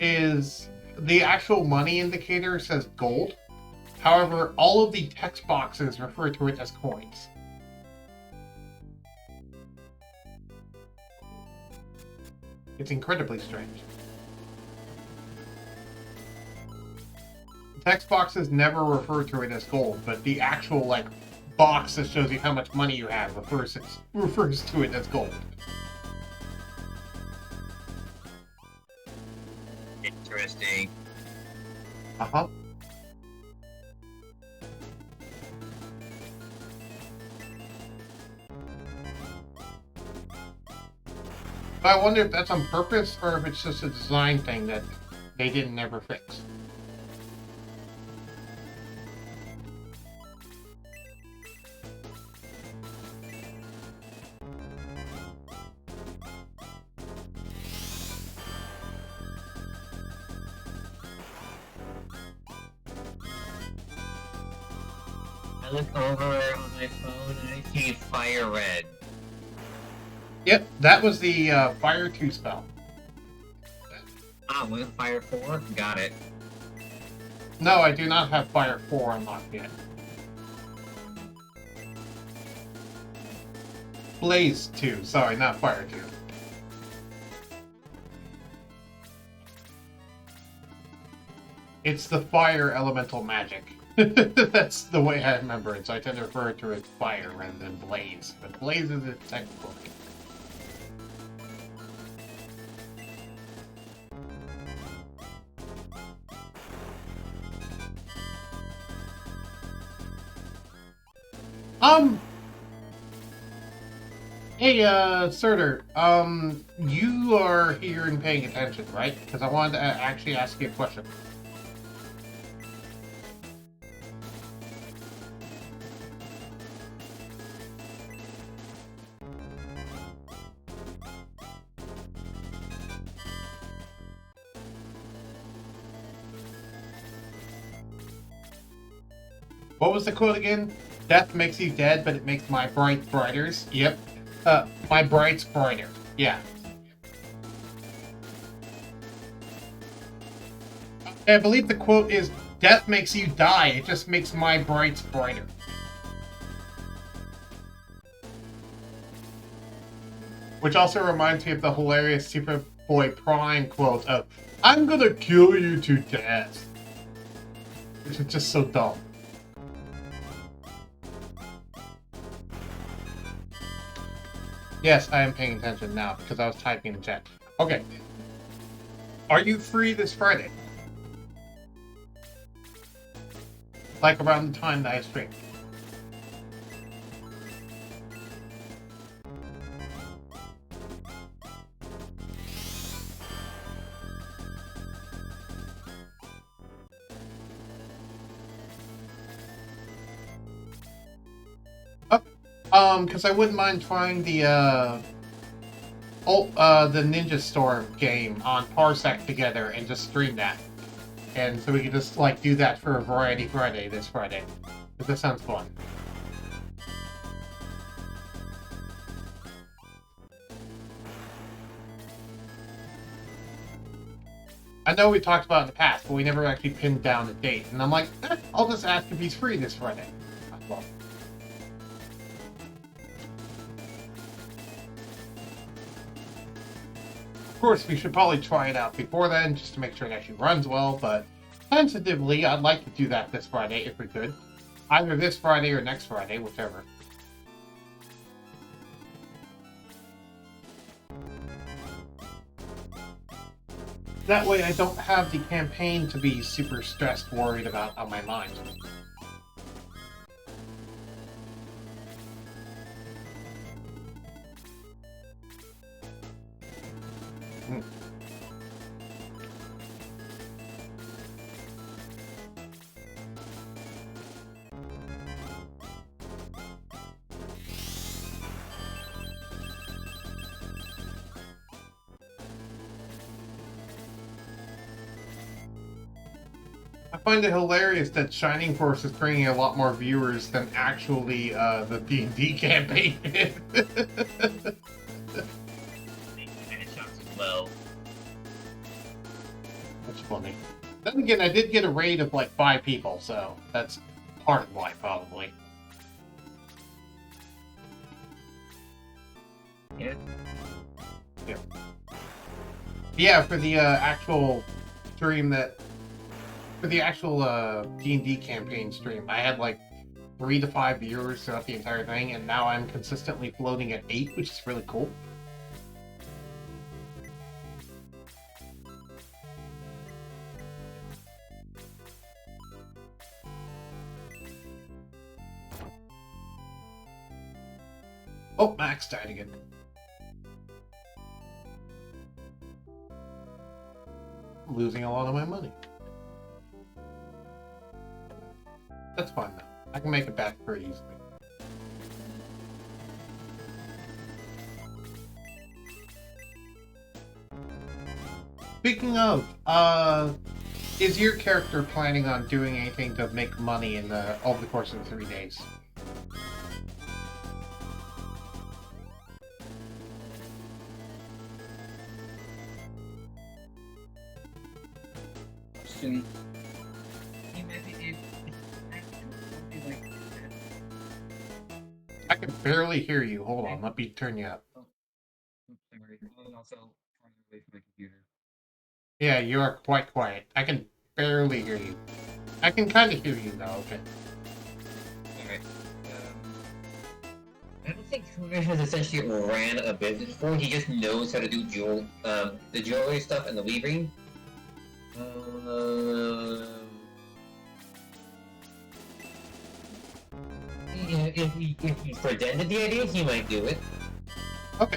is the actual money indicator says gold. However, all of the text boxes refer to it as coins. It's incredibly strange. Text boxes never refer to it as gold, but the actual like box that shows you how much money you have refers to it as gold. Interesting. Uh-huh. I wonder if that's on purpose or if it's just a design thing that they didn't ever fix. I look over on my phone and I see fire red. Yep, that was the Fire 2 spell. Ah, with fire 4? Got it. No, I do not have Fire 4 unlocked yet. Blaze 2, sorry, not Fire 2. It's the fire elemental magic. That's the way I remember it, so I tend to refer to it as fire rather than blaze. But blaze is its technical name. Hey, Surtur, you are here and paying attention, right? Because I wanted to actually ask you a question. What was the quote again? Death makes you dead, but it makes my bright brighters. Yep. My bright's brighter. Yeah. I believe the quote is, death makes you die, it just makes my brights brighter. Which also reminds me of the hilarious Superboy Prime quote of, I'm gonna kill you to death. Which is just so dumb. Yes, I am paying attention now because I was typing in chat. Okay. Are you free this Friday? Like around the time that I stream. Because I wouldn't mind trying the Ninja Store game on Parsec together and just stream that. And so we could just, like, do that for a Variety Friday this Friday. Because that sounds fun. I know we talked about it in the past, but we never actually pinned down a date. And I'm like, I'll just ask if he's free this Friday. Well, of course, we should probably try it out before then, just to make sure it actually runs well, but tentatively, I'd like to do that this Friday, if we could. Either this Friday or next Friday, whichever. That way I don't have the campaign to be super stressed, worried about on my mind. I find it hilarious that Shining Force is bringing a lot more viewers than actually the D&D campaign. And it shocks as well. That's funny. Then again, I did get a raid of like 5 people, so that's part of why, probably. Yeah. Yeah, for the actual stream that... For the actual D&D campaign stream, I had like 3 to 5 viewers throughout the entire thing, and now I'm consistently floating at 8, which is really cool. Oh, Max died again. I'm losing a lot of my money. That's fine though. I can make it back pretty easily. Speaking of, is your character planning on doing anything to make money in over the course of the 3 days? Soon. I can barely hear you. Hold on, let me turn you up. Oh, sorry. I'm also farther away from my computer. Yeah, you are quite quiet. I can barely hear you. I can kind of hear you though. Okay. Alright. I don't think Clockman has essentially ran a business before. He just knows how to do the jewelry stuff and the weaving. Yeah, if he presented the idea, he might do it. Okay.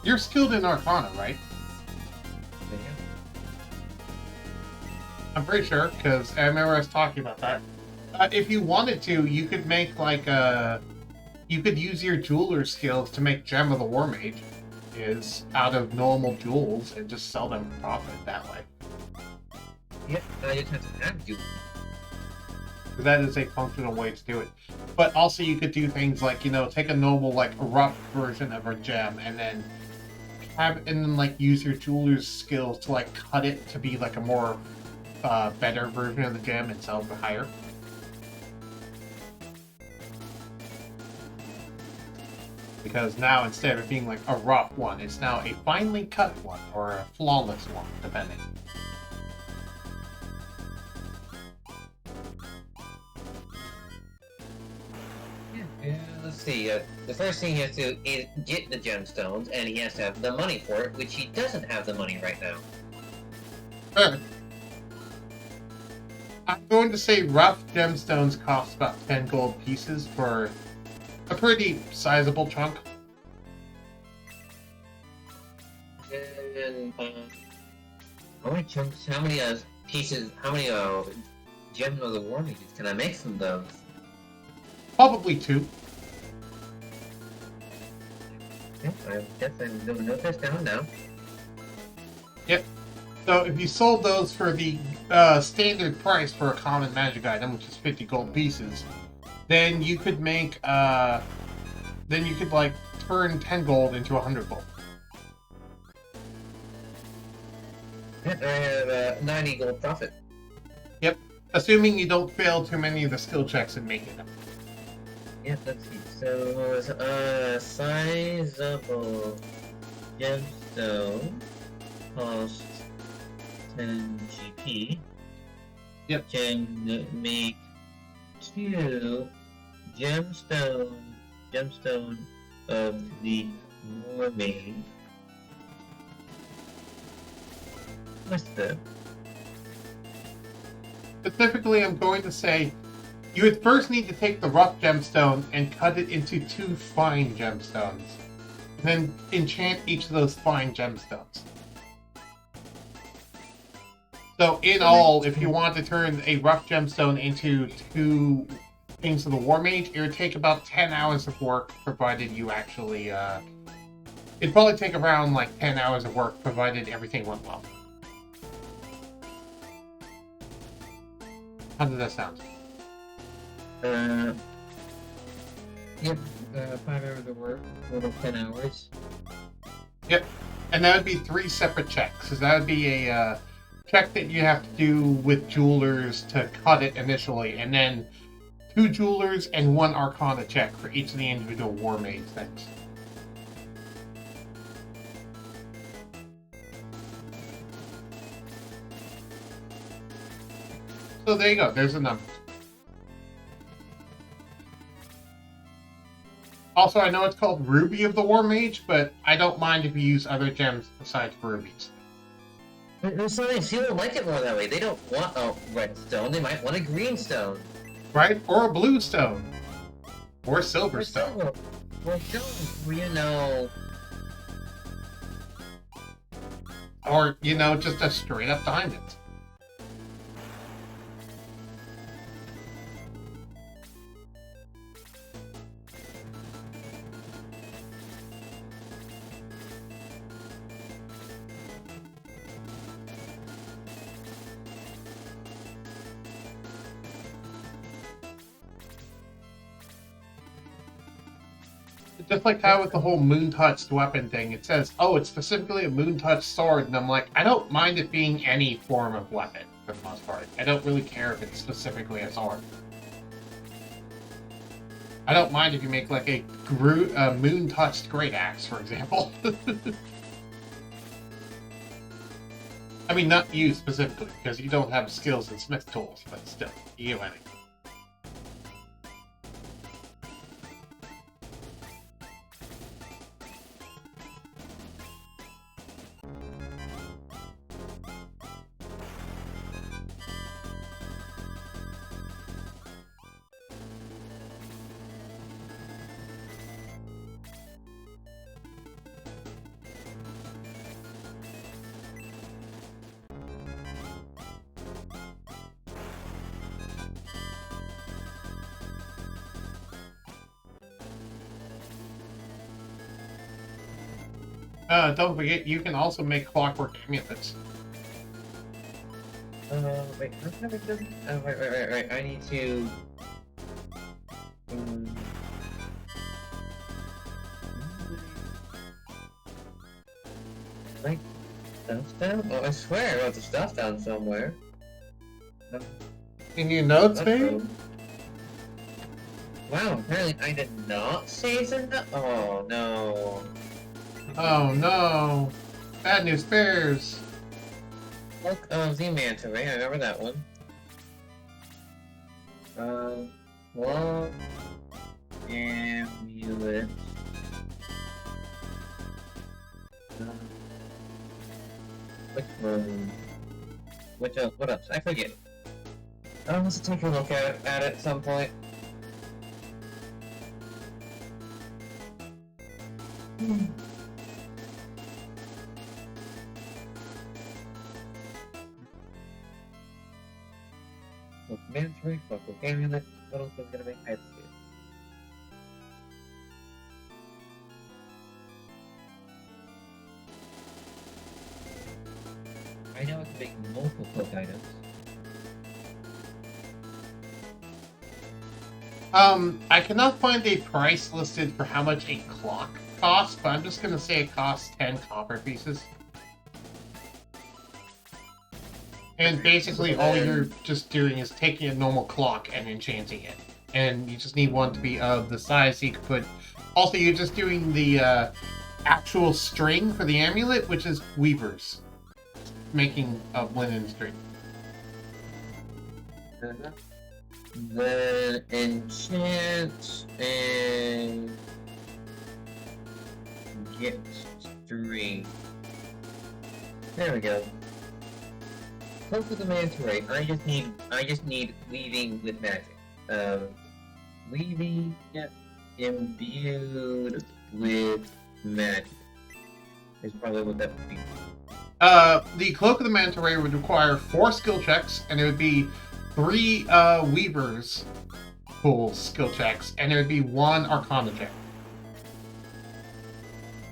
You're skilled in Arcana, right? Yeah. I'm pretty sure, because I remember us talking about that. If you wanted to, you could make like you could use your jeweler skills to make Gem of the War Mage is out of normal jewels and just sell them for profit that way. Yep, I just have to have you. That is a functional way to do it. But also you could do things like, you know, take a normal, like, rough version of a gem and then like use your jeweler's skills to like cut it to be like a more better version of the gem and sell for higher. Because now instead of it being like a rough one, it's now a finely cut one or a flawless one, depending. Yeah, let's see. The first thing he has to do is get the gemstones, and he has to have the money for it, which he doesn't have the money right now. Sure. I'm going to say rough gemstones cost about 10 gold pieces for a pretty sizable chunk. And how many chunks? How many pieces? How many gems of the war mages can I make from those? Probably 2. Okay, I guess I'm going to note this down now. Yep. So if you sold those for the standard price for a common magic item, which is 50 gold pieces, then you could make then you could like turn 10 gold into 100 gold. Yep, I have 90 gold profit. Yep. Assuming you don't fail too many of the skill checks in making them. Yep, let's see. So, sizable gemstone costs 10 GP. Yep. Can make 2 gemstone of the war mage. What's that? Specifically, I'm going to say you would first need to take the rough gemstone and cut it into 2 fine gemstones. Then enchant each of those fine gemstones. So in all, if you want to turn a rough gemstone into 2 things of the War Mage, it would take about 10 hours of work, provided you actually It'd probably take around like 10 hours of work, provided everything went well. How does that sound? Yep, 5 hours of work, total 10 hours. Yep, and that would be 3 separate checks, because that would be a check that you have to do with jewelers to cut it initially, and then 2 jewelers and 1 arcana check for each of the individual war mage things. So there you go, there's the numbers. Also, I know it's called Ruby of the War Mage, but I don't mind if you use other gems besides rubies. Some people like it more that way. They don't want a red stone, they might want a green stone. Right? Or a blue stone. Or silver stone. Or stone, you know. Or, you know, just a straight up diamond. Just like how with the whole moon-touched weapon thing, it says, oh, it's specifically a moon-touched sword, and I'm like, I don't mind it being any form of weapon, for the most part. I don't really care if it's specifically a sword. I don't mind if you make, like, a moon-touched great axe, for example. I mean, not you specifically, because you don't have skills in smith tools, but still, you anyway. Don't forget, you can also make clockwork amulets. Wait, how can I make them? Oh, right. I need to... Like, stuff down? Oh, I swear I wrote the stuff down somewhere. In your notes, baby? Wow, apparently I did not save them. Oh, no. Oh no! Bad news bears! Look, the Manta Ray, I remember that one. Well... Amulet... Which one? What else? I forget. Let's take a look at it at some point. Look, Mansory, Look, Amulet, what else is gonna make Hypercube? I know it can make multiple cloak items. I cannot find a price listed for how much a clock costs, but I'm just gonna say it costs 10 copper pieces. And basically all you're just doing is taking a normal clock and enchanting it. And you just need one to be of the size so you can put... Also, you're just doing the actual string for the amulet, which is weavers. Making a linen string. Then enchant and get string. There we go. Cloak of the Manta Ray. I just need weaving with magic. Weaving imbued with magic is probably what that would be. The Cloak of the Manta Ray would require 4 skill checks, and it would be 3 Weavers pool skill checks, and it would be 1 Arcana check.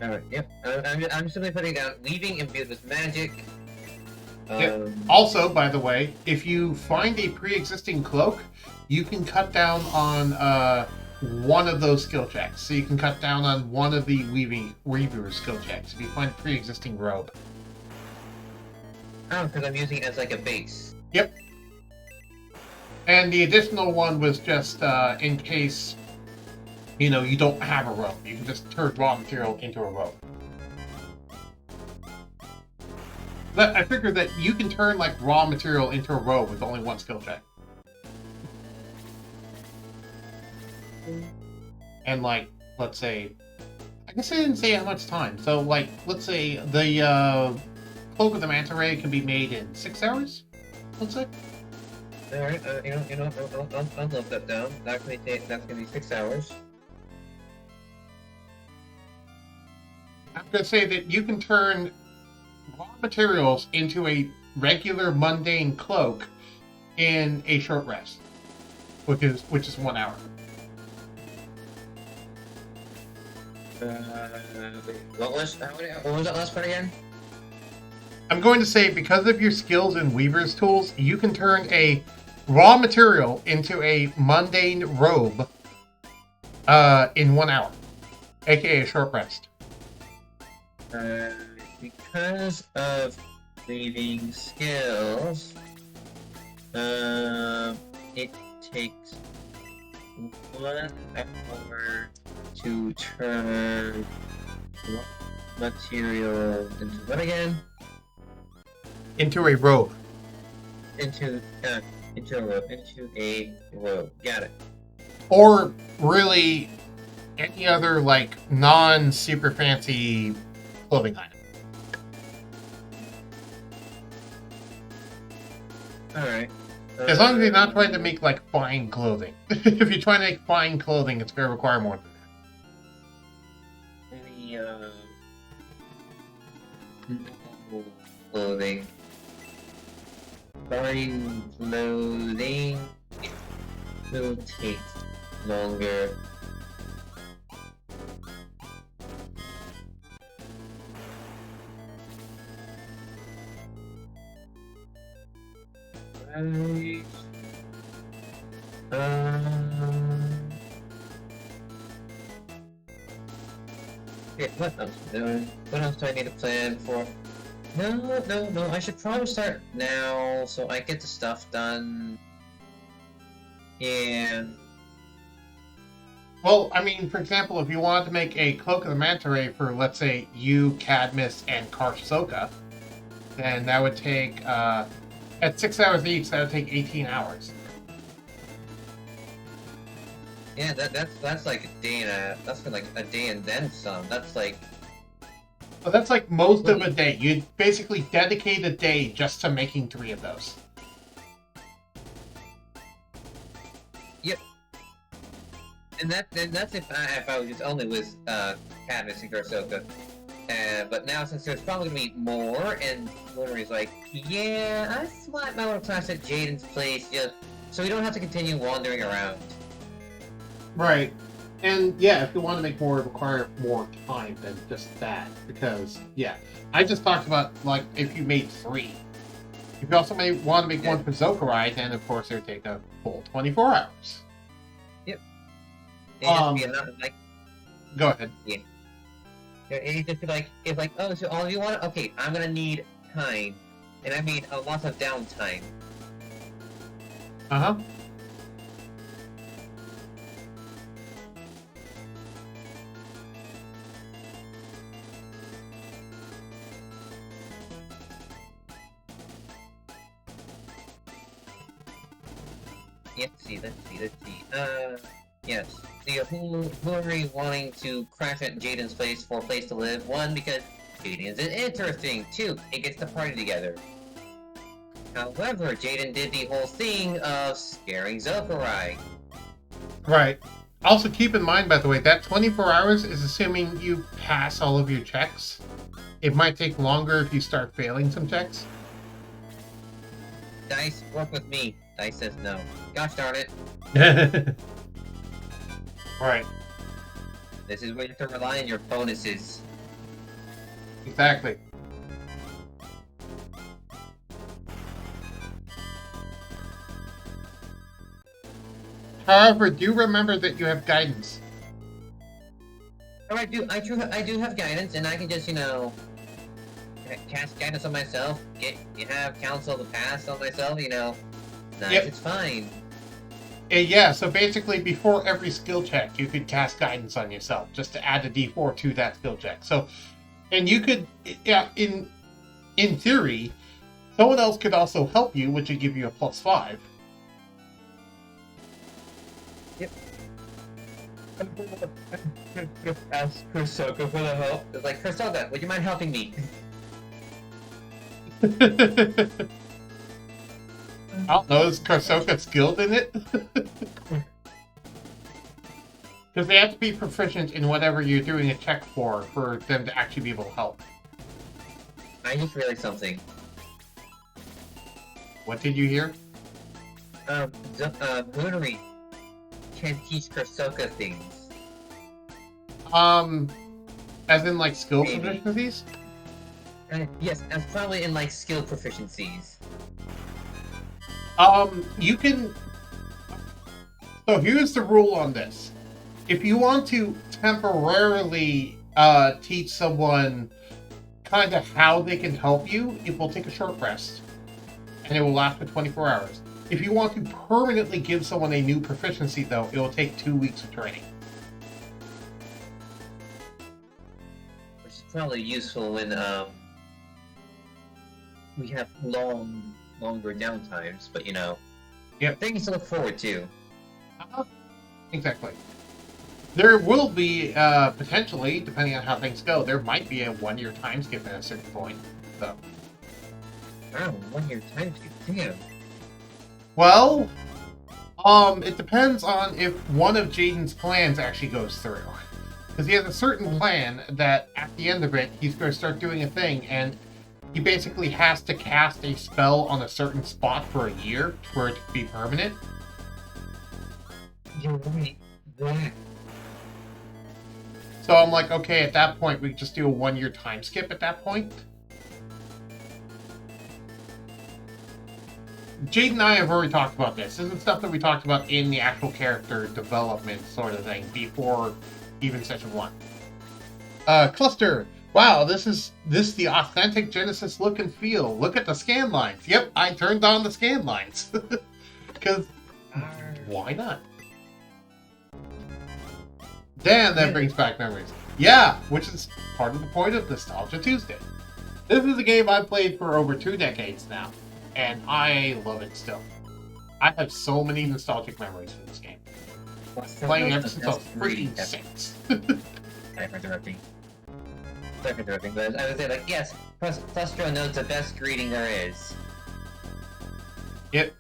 Alright, yep. I'm simply putting down weaving imbued with magic. Yep. Also, by the way, if you find a pre-existing cloak, you can cut down on one of those skill checks. So you can cut down on one of the weaver's skill checks if you find a pre-existing robe. Oh, because I'm using it as like a base. Yep. And the additional one was just in case, you know, you don't have a robe. You can just turn raw material into a robe. But I figured that you can turn like raw material into a robe with only one skill check. And like, let's say, I guess I didn't say how much time. So like, let's say the Cloak of the Manta Ray can be made in 6 hours. Let's say. All right, I'll note that down. That's gonna be 6 hours. I'm gonna say that you can turn raw materials into a regular mundane cloak in a short rest, which is 1 hour. What was that last part again? I'm going to say because of your skills in Weaver's tools, you can turn a raw material into a mundane robe in 1 hour, aka a short rest. Because of weaving skills, it takes 1 hour to turn material into what again? Into a robe. Into a robe. Got it. Or really any other like non-super fancy clothing item. Alright. As long as you're not trying to make like fine clothing. If you're trying to make fine clothing, it's going to require more than that. Any clothing. Fine clothing will take longer. Right. Okay, what else? What else do I need to plan for? No. I should probably start now so I get the stuff done. Yeah. Well, I mean, for example, if you wanted to make a Cloak of the Manta Ray for, let's say, you, Cadmus, and Karsoka, then that would take, at 6 hours each, that would take 18 hours. Yeah, that's like a day that's like a day and then some. That's like. Well, that's like most of a day. You'd basically dedicate a day just to making 3 of those. Yep. And that's if I was just only with Cadmus and Karsoka. But now since there's probably gonna be more, and Lori's like, yeah, I slide my little class at Jaden's place, just so we don't have to continue wandering around. Right. And yeah, if you want to make more, it require more time than just that. Because, yeah, I just talked about, like, if you made 3. If you also may want to make one for Zokurai, then of course it would take a full 24 hours. Yep. It'd just be like, go ahead. Yeah. It'd just be like, it's like, oh, so all of you want it? Okay, I'm gonna need time. And I mean a lot of downtime. Uh-huh. Let's see. Yes. The Hillary wanting to crash at Jaden's place for a place to live. 1, because Jaden's interesting. 2, it gets the party together. However, Jaden did the whole thing of scaring Zokurai. Right. Also, keep in mind, by the way, that 24 hours is assuming you pass all of your checks. It might take longer if you start failing some checks. Dice, work with me. Dice says no. Gosh darn it. Right. This is where you have to rely on your bonuses. Exactly. However, do remember that you have guidance. Oh, I do have guidance, and I can just, cast guidance on myself. Have counsel of the past on myself. Nice. Yep. It's fine. Yeah, so basically before every skill check, you could cast guidance on yourself just to add a d4 to that skill check. So, and you could, yeah, in theory, someone else could also help you, which would give you a +5. Yep. Ask Kursoka for the help. It's like, Kursoka, would you mind helping me? I don't know, is Karsoka skilled in it? Because they have to be proficient in whatever you're doing a check for them to actually be able to help. I just realized something. What did you hear? Moonery can teach Kursoka things. As in, like, skill Maybe. proficiencies? Yes, and probably in, like, skill proficiencies. You can... So here's the rule on this. If you want to temporarily teach someone kind of how they can help you, it will take a short rest. And it will last for 24 hours. If you want to permanently give someone a new proficiency, though, it will take 2 weeks of training. Which is probably useful when, we have longer downtimes, but, Yep. things to look forward to. Exactly. There will be, potentially, depending on how things go, there might be a 1-year time skip at a certain point. So. Wow, 1 year time skip, damn. Well, it depends on if one of Jaden's plans actually goes through. Because he has a certain plan that, at the end of it, he's going to start doing a thing, and he basically has to cast a spell on a certain spot for a year for it to be permanent. You're right. That. So I'm like, okay, at that point, we just do a 1-year time skip at that point. Jade and I have already talked about this. This is stuff that we talked about in the actual character development sort of thing before even session 1. Cluster. Wow, this is the authentic Genesis look and feel. Look at the scan lines. Yep, I turned on the scan lines. Because why not? Damn, that brings back memories. Yeah, which is part of the point of Nostalgia Tuesday. This is a game I've played for over 2 decades now, and I love it still. I have so many nostalgic memories from this game. Playing ever since I was freaking 6. Sorry for interrupting. But I would say, like, yes, Clustro knows the best greeting there is. Yep.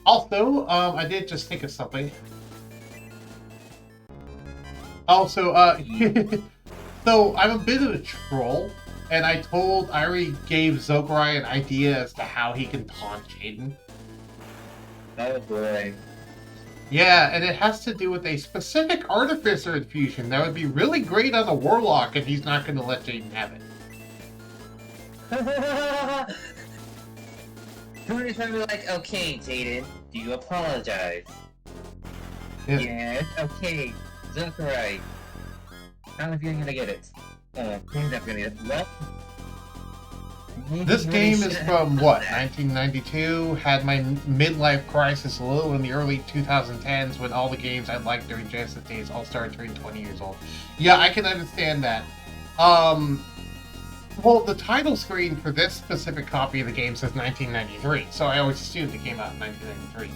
Also, I did just think of something. Also, so I'm a bit of a troll, and I already gave Zokurai an idea as to how he can taunt Jaden. Oh boy. Yeah, and it has to do with a specific Artificer infusion that would be really great on a Warlock, and he's not going to let Jaden have it. Everybody's probably like, okay, Jaden, do you apologize? Yeah. Yes, okay, Zokurai. How am I gonna get it? He's not gonna get it. Well, This game is from, what, 1992? Had my midlife crisis a little in the early 2010s when all the games I liked during Genesis days all started turning 20 years old. Yeah, I can understand that. Well, the title screen for this specific copy of the game says 1993, so I always assumed it came out in 1993.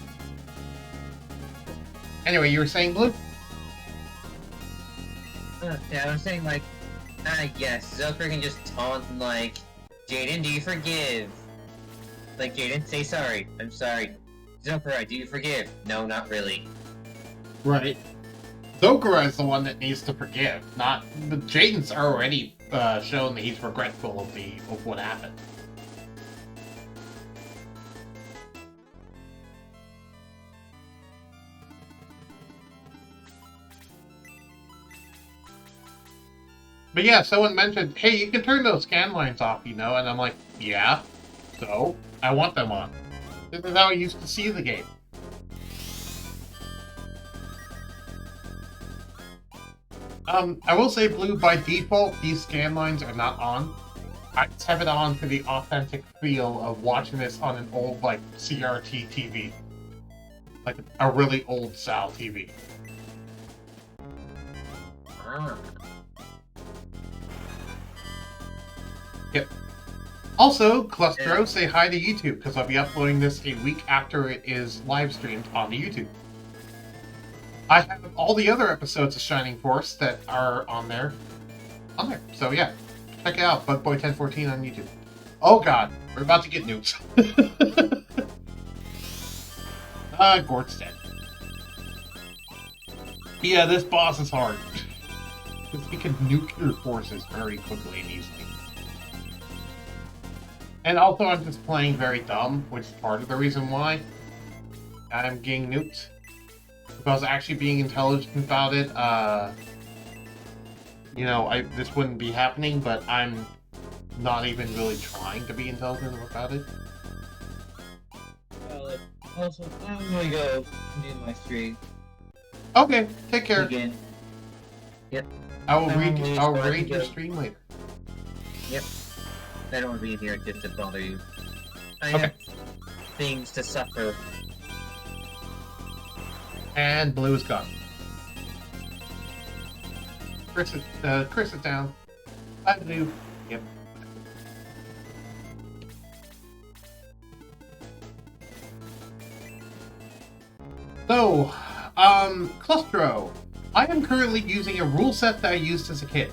Anyway, you were saying, Blue? Yeah, I was saying, like, yes, Zokurai can just taunt, like, Jaden, do you forgive? Like, Jaden, say sorry. I'm sorry. Zokurai, do you forgive? No, not really. Right. Zokurai is the one that needs to forgive, not... But Jaden's already shown that he's regretful of what happened. But yeah, someone mentioned, hey, you can turn those scan lines off, you know? And I'm like, yeah, so I want them on. This is how I used to see the game. I will say, Blue, by default, these scan lines are not on. I just have it on for the authentic feel of watching this on an old, like, CRT TV. Like, a really old style TV. Yep. Also, Clustro, say hi to YouTube, because I'll be uploading this a week after it is live streamed on the YouTube. I have all the other episodes of Shining Force that are on there. So yeah, check it out, Bugboy1014 on YouTube. Oh god, we're about to get nukes. Gort's dead. Yeah, this boss is hard. Because he can nuke your forces very quickly and easily. And also, I'm just playing very dumb, which is part of the reason why I'm getting nuked. If I was actually being intelligent about it, you know, this wouldn't be happening, but I'm not even really trying to be intelligent about it. Also, I'm gonna go do my stream. Okay, take care. Again. Yep. I'll read your stream later. Yep. I don't want to be here just to bother you. I Okay. have things to suffer. And Blue is gone. Chris is down. Hi, Blue. Yep. So, Clustro. I am currently using a rule set that I used as a kid.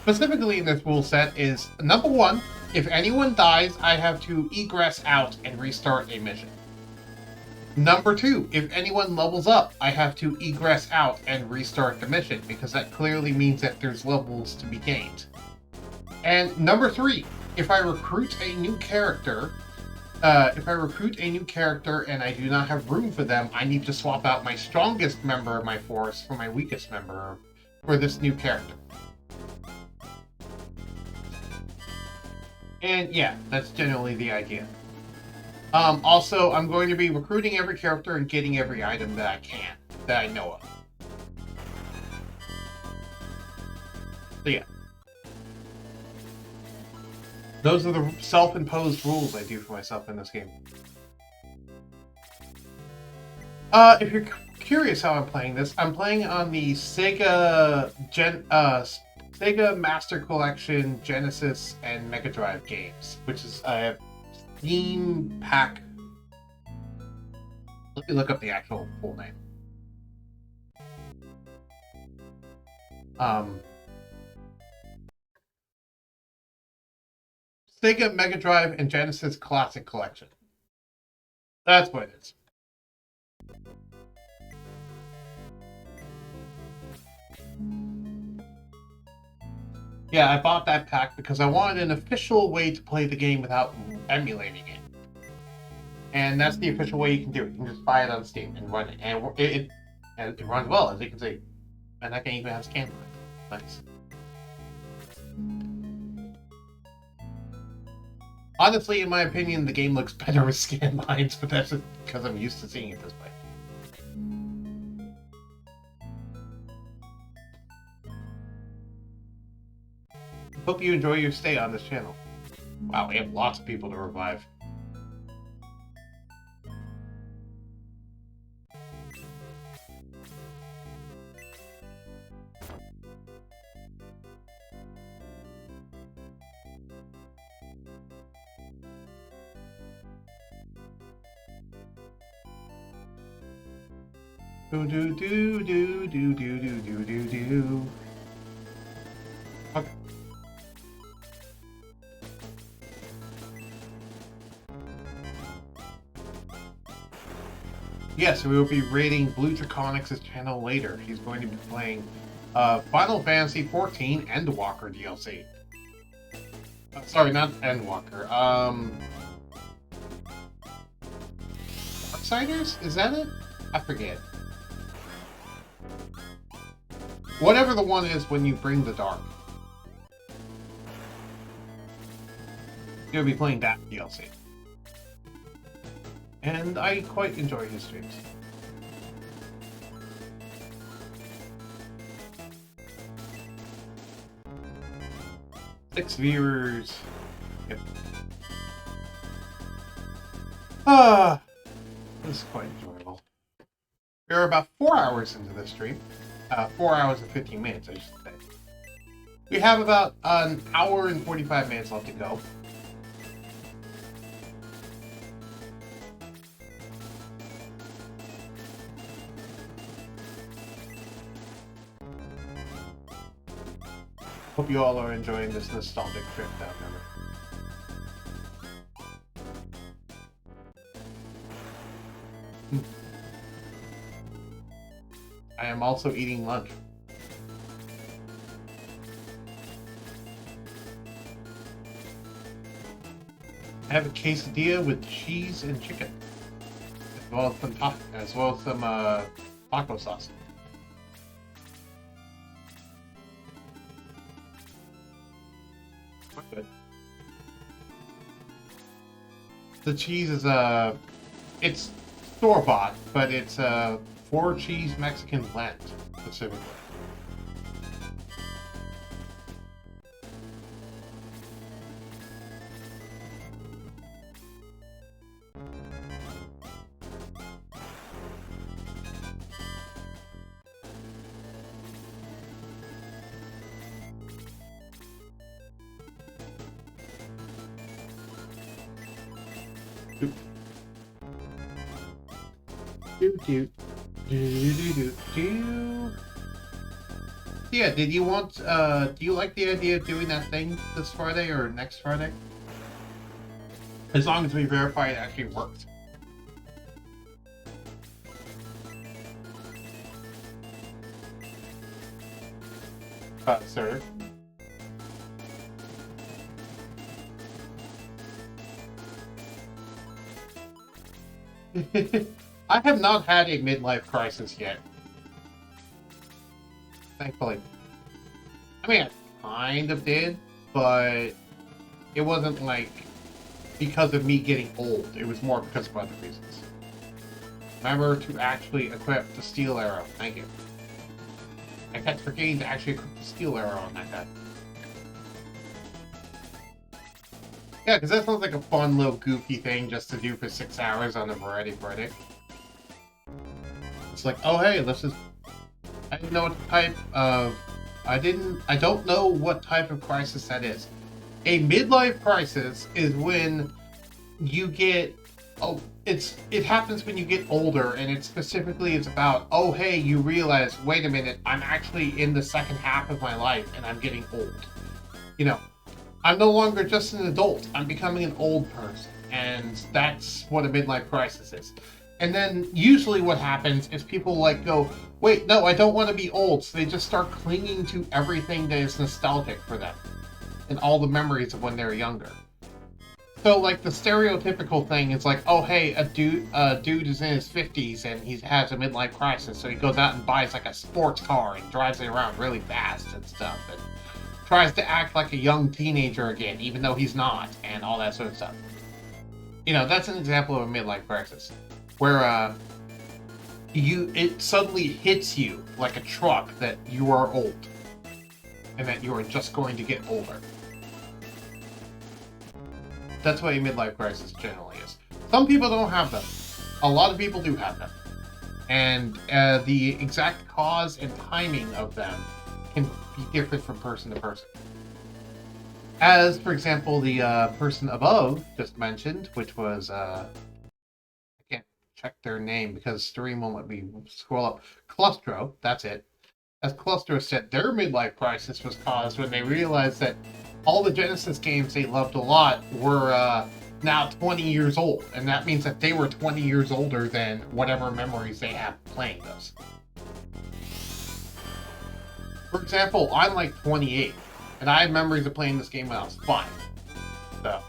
Specifically in this rule set is, number 1, if anyone dies, I have to egress out and restart a mission. Number 2, if anyone levels up, I have to egress out and restart the mission, because that clearly means that there's levels to be gained. And number 3, if I recruit a new character, and I do not have room for them, I need to swap out my strongest member of my force for my weakest member for this new character. And yeah, that's generally the idea. Also, I'm going to be recruiting every character and getting every item that I can, that I know of. So yeah. Those are the self-imposed rules I do for myself in this game. If you're curious how I'm playing this, I'm playing on the Sega Master Collection, Genesis, and Mega Drive games, which is Steam Pack. Let me look up the actual full name. Sega Mega Drive and Genesis Classic Collection. That's what it is. Yeah, I bought that pack because I wanted an official way to play the game without emulating it. And that's the official way you can do it. You can just buy it on Steam and run it. And it runs well, as you can see. And I can even have scan lines. Nice. Honestly, in my opinion, the game looks better with scan lines, but that's just because I'm used to seeing it this way. Hope you enjoy your stay on this channel. Wow, we have lots of people to revive. Do do do do do do do do do do. Okay. Yes, we will be raiding Blue Draconix' channel later. He's going to be playing Final Fantasy XIV Endwalker DLC. Sorry, not Endwalker. Darksiders? Is that it? I forget. Whatever the one is when you bring the dark. going to be playing that DLC. And I quite enjoy his streams. Six viewers. Yep. This is quite enjoyable. We're about 4 hours into this stream. 4 hours and 15 minutes, I should say. We have about an hour and 45 minutes left to go. Hope you all are enjoying this nostalgic trip down memory. I am also eating lunch. I have a quesadilla with cheese and chicken, as well as some taco sauce. Good. The cheese is it's store-bought, but it's 4-cheese Mexican blend specifically. Yeah, did you want, do you like the idea of doing that thing this Friday or next Friday? As long as we verify it actually worked. Sir? I have not had a midlife crisis yet. Thankfully. I mean, I kind of did, but it wasn't like because of me getting old. It was more because of other reasons. Remember to actually equip the steel arrow. Thank you. I kept forgetting to actually equip the steel arrow on that guy. Yeah, because that sounds like a fun little goofy thing just to do for 6 hours on a Variety Friday. It's like, oh hey, this is... I didn't know what type of... I don't know what type of crisis that is. A midlife crisis is when you get... Oh, it happens when you get older, and it specifically is about, oh hey, you realize, wait a minute, I'm actually in the second half of my life, and I'm getting old. You know, I'm no longer just an adult, I'm becoming an old person, and that's what a midlife crisis is. And then usually what happens is people like go, wait, no, I don't want to be old, so they just start clinging to everything that is nostalgic for them, and all the memories of when they were younger. So, like, the stereotypical thing is like, oh, hey, a dude is in his 50s and he has a midlife crisis, so he goes out and buys, like, a sports car and drives it around really fast and stuff, and tries to act like a young teenager again, even though he's not, and all that sort of stuff. You know, that's an example of a midlife crisis, where, it suddenly hits you like a truck that you are old, and that you are just going to get older. That's what a midlife crisis generally is. Some people don't have them. A lot of people do have them. And the exact cause and timing of them can be different from person to person. As, for example, the person above just mentioned, which was, I can't check their name because stream won't let me scroll up. Clustro, that's it. As Clustro said, their midlife crisis was caused when they realized that all the Genesis games they loved a lot were now 20 years old, and that means that they were 20 years older than whatever memories they have playing those. For example, I'm like 28, and I have memories of playing this game when I was 5. So.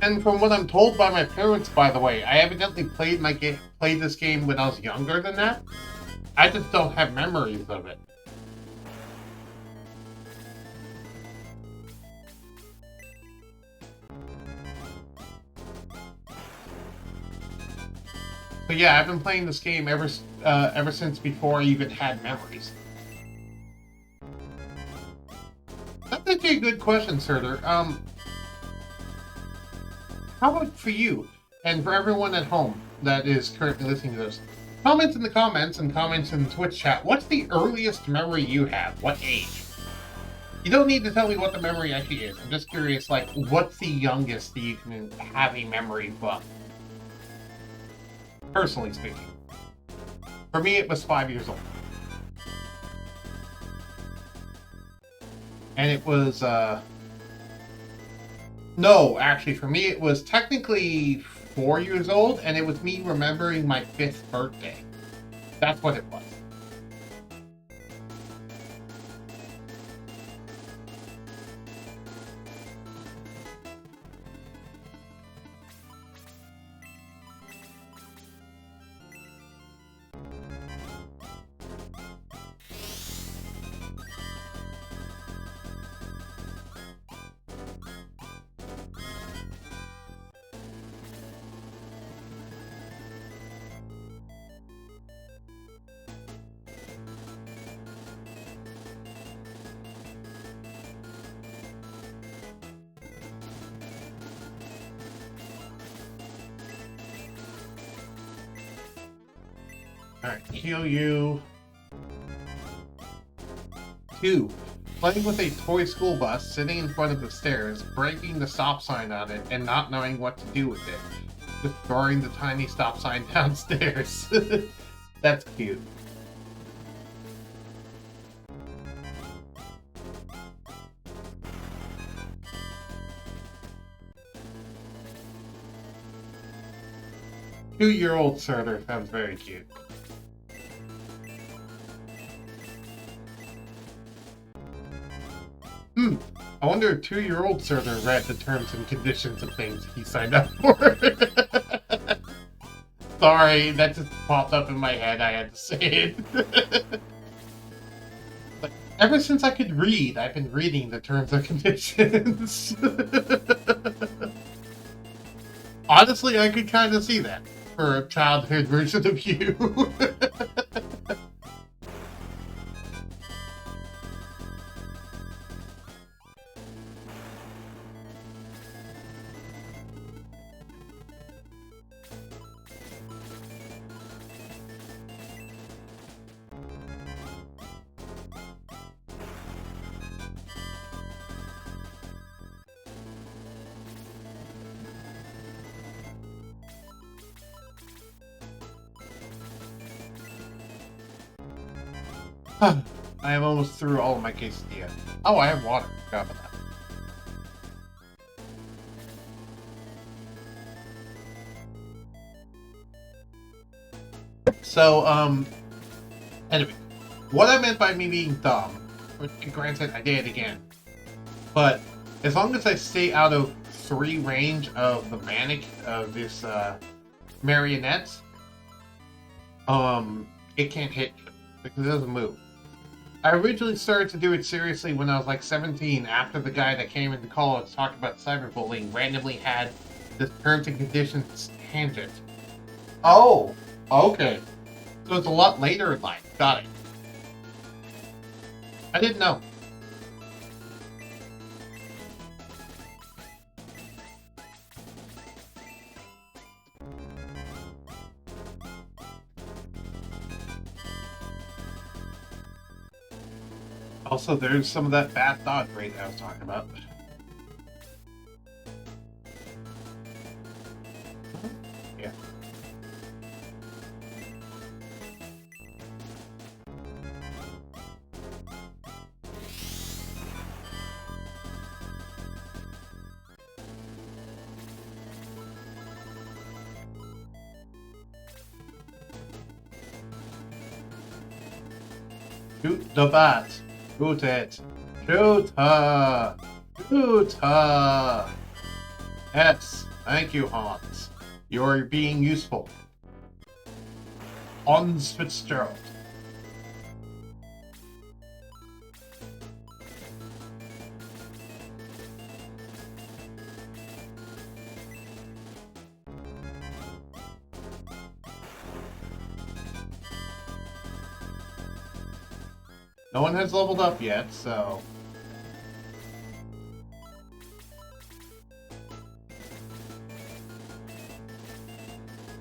And from what I'm told by my parents, by the way, I evidently played this game when I was younger than that. I just don't have memories of it. So yeah, I've been playing this game ever since before I even had memories. That's actually a good question, Surtur. How about for you, and for everyone at home that is currently listening to this? Comments in the comments and comments in the Twitch chat. What's the earliest memory you have? What age? You don't need to tell me what the memory actually is. I'm just curious, like, what's the youngest that you can have a memory from? Personally speaking. For me, it was 5 years old. And it was, no, actually, for me, it was technically 4 years old, and it was me remembering my 5th birthday. That's what it was. Alright, heal you. 2. Playing with a toy school bus, sitting in front of the stairs, breaking the stop sign on it, and not knowing what to do with it. Just throwing the tiny stop sign downstairs. That's cute. Two-year-old Surtur sounds very cute. I wonder if 2-year-old Surtur read the terms and conditions of things he signed up for. Sorry, that just popped up in my head. I had to say it. Like, ever since I could read, I've been reading the terms and conditions. Honestly, I could kind of see that for a childhood version of you. I am almost through all of my quesadilla. Oh, I have water. Forgot about that. So, anyway, what I meant by me being dumb, which granted I did it again, but as long as I stay out of 3 range of the manic of this marionettes, it can't hit you because it doesn't move. I originally started to do it seriously when I was like 17, after the guy that came into college talking about cyberbullying randomly had this terms and conditions tangent. Oh, okay. So it's a lot later in life. Got it. I didn't know. Also, there's some of that bad dodge rate I was talking about. Yeah. Shoot the bat. Shoot it. Shoot her. Shoot her. Yes. Thank you, Hans. You're being useful. Hans Fitzgerald. No one has leveled up yet, so...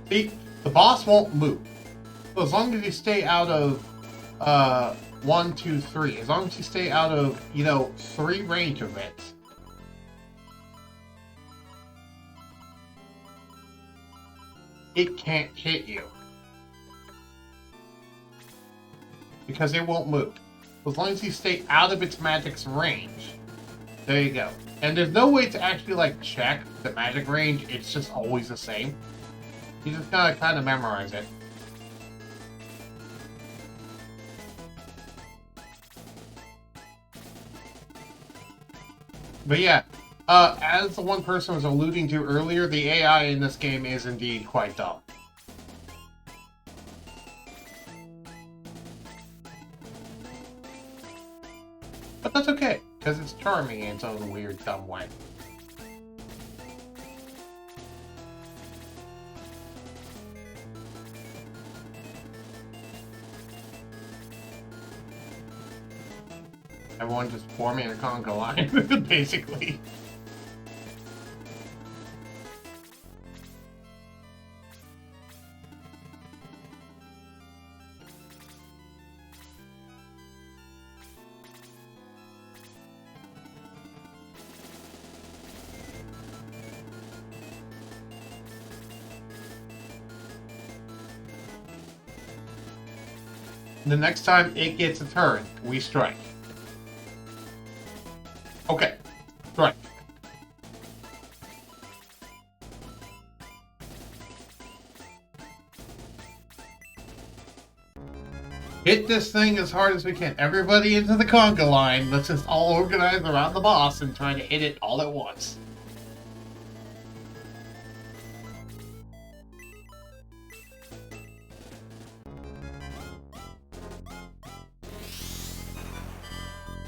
See, the boss won't move. So as long as you stay out of, 1, 2, 3. As long as you stay out of, 3 range of it. It can't hit you. Because it won't move. As long as you stay out of its magic's range. There you go. And there's no way to actually, like, check the magic range. It's just always the same. You just gotta kind of memorize it. But yeah, as the one person was alluding to earlier, the AI in this game is indeed quite dumb. But that's okay, because it's charming in its own weird, dumb way. Everyone just forming a conga line, basically. The next time it gets a turn, we strike. Okay, strike. Hit this thing as hard as we can. Everybody into the conga line. Let's just all organize around the boss and try to hit it all at once.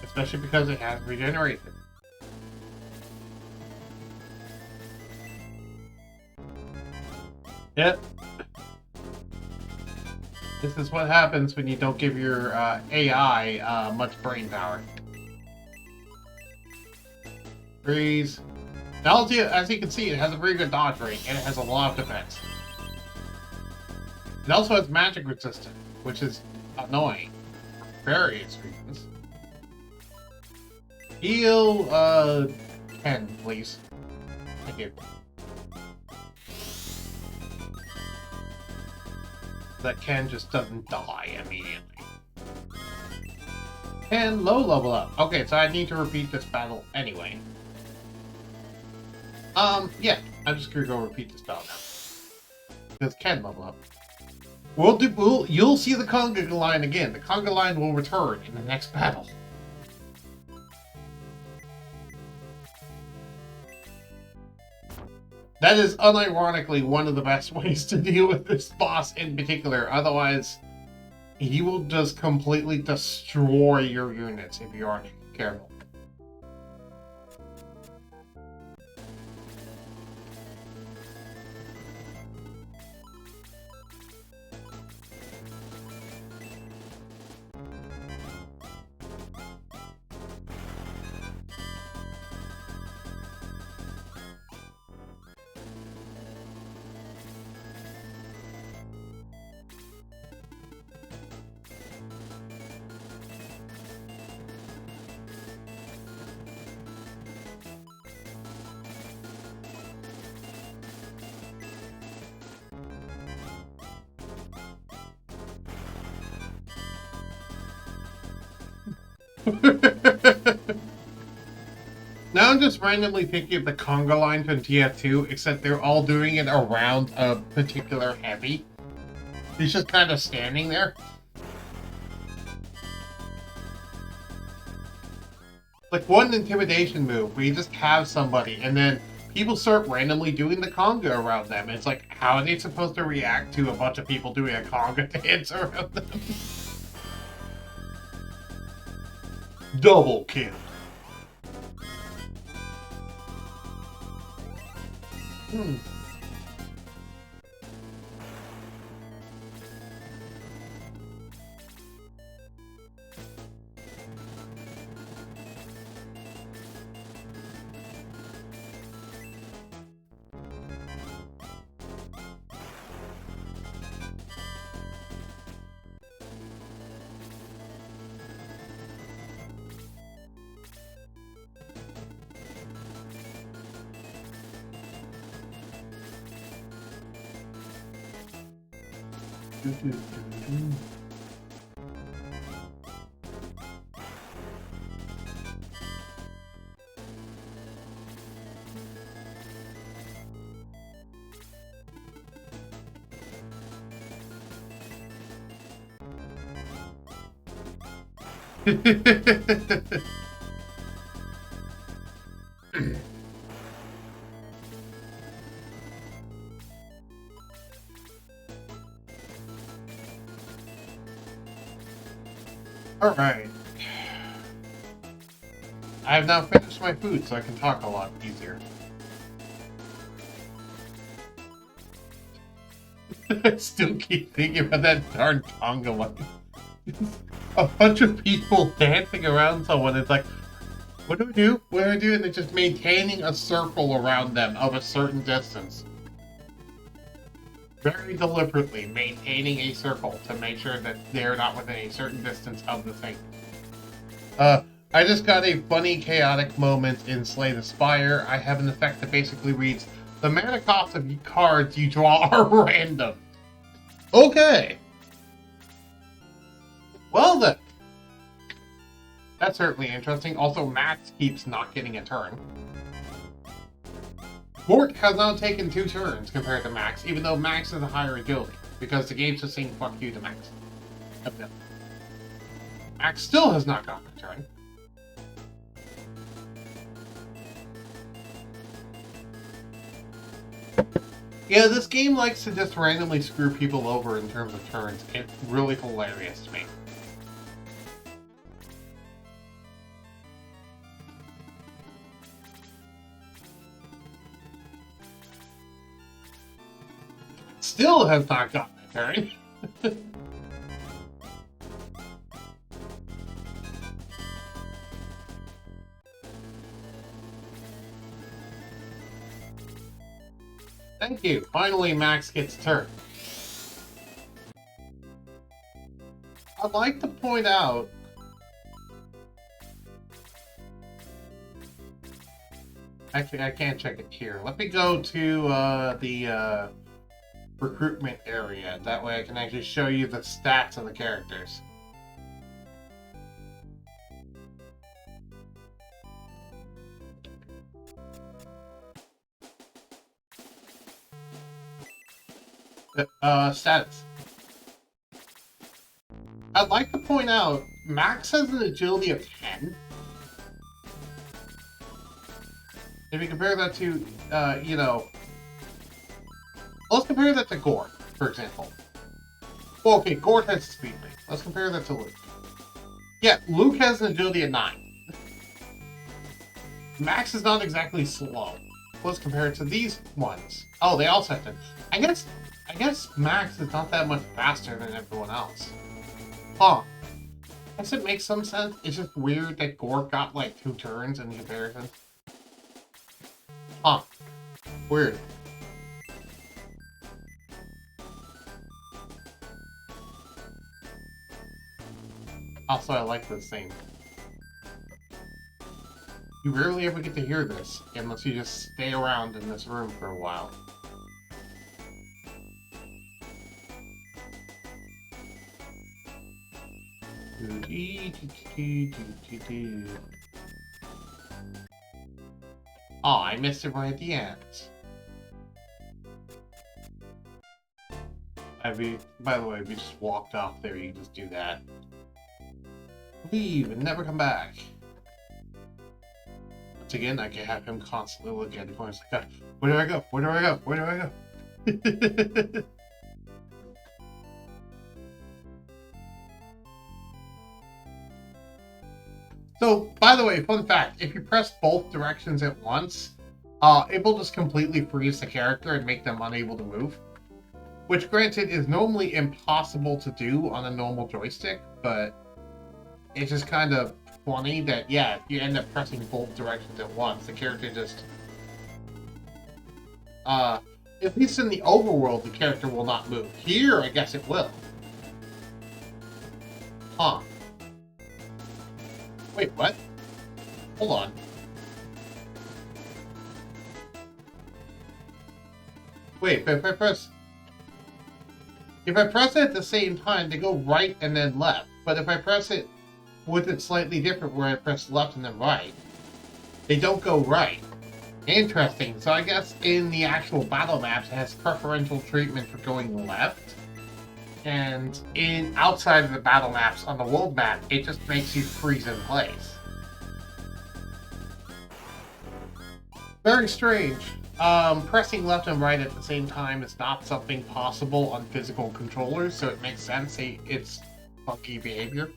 Especially because it has regeneration. Yep. This is what happens when you don't give your AI much brain power. Freeze. Now, as you can see, it has a very good dodge rate, and it has a lot of defense. It also has magic resistance, which is annoying for various reasons. Heal, 10, please. Thank you. That Ken just doesn't die immediately. And low level up. Okay, so I need to repeat this battle anyway. Yeah, I'm just gonna go repeat this battle now. Because Ken level up. You'll see the conga line again. The conga line will return in the next battle. That is unironically one of the best ways to deal with this boss in particular. Otherwise, he will just completely destroy your units if you aren't careful. Now I'm just randomly thinking of the conga line from TF2, except they're all doing it around a particular heavy. He's just kind of standing there. Like one intimidation move where you just have somebody and then people start randomly doing the conga around them. It's like, how are they supposed to react to a bunch of people doing a conga dance around them? Double kill. Alright. I have now finished my food, so I can talk a lot easier. I still keep thinking about that darn conga one. A bunch of people dancing around someone. It's like, what do I do? What do I do? And they're just maintaining a circle around them of a certain distance. Very deliberately maintaining a circle to make sure that they're not within a certain distance of the thing. I just got a funny, chaotic moment in Slay the Spire. I have an effect that basically reads, the mana cost of cards you draw are random. Okay. Well then. That's certainly interesting. Also, Max keeps not getting a turn. Gort has now taken 2 turns compared to Max, even though Max is a higher agility, because the game's just saying fuck you to Max. Max still has not gotten a turn. Yeah, this game likes to just randomly screw people over in terms of turns. It's really hilarious to me. Still has not gotten a turn. Thank you. Finally, Max gets a turn. I'd like to point out actually, I can't check it here. Let me go to the recruitment area. That way I can actually show you the stats of the characters. Status. I'd like to point out, Max has an agility of 10. If you compare that to, you know, let's compare that to Gort, for example. Well, okay, Gort has speed rate. Let's compare that to Luke. Yeah, Luke has an agility of 9. Max is not exactly slow. Let's compare it to these ones. Oh, they also have 10. I guess Max is not that much faster than everyone else. Huh. I guess it makes some sense. It's just weird that Gort got like 2 turns in comparison. Huh. Weird. Also, I like this thing. You rarely ever get to hear this, unless you just stay around in this room for a while. Oh, I missed it right at the end. By the way, if you just walked off there, you can just do that. Leave and never come back. once again, I can have him constantly looking at the corners like, God, where do I go? Where do I go? Where do I go? So, by the way, fun fact, if you press both directions at once, it will just completely freeze the character and make them unable to move. Which, granted, is normally impossible to do on a normal joystick, but it's just kind of funny that, yeah, if you end up pressing both directions at once, the character just... at least in the overworld, the character will not move. Here, I guess it will. Huh. Wait, what? Hold on. Wait, but if I press it at the same time, they go right and then left. But if I press it with it slightly different, where I press left and then right, they don't go right. Interesting. So I guess in the actual battle maps, it has preferential treatment for going left. And outside of the battle maps on the world map, it just makes you freeze in place. Very strange. Pressing left and right at the same time is not something possible on physical controllers, so it makes sense. It's funky behavior.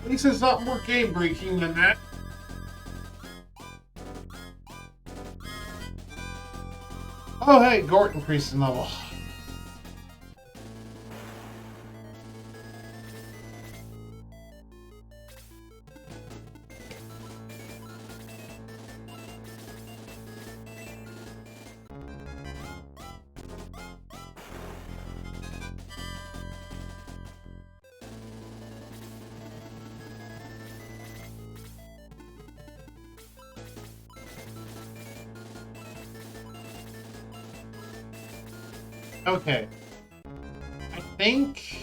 At least it's not more game breaking than that. Oh hey, Gort increased in level. Okay. I think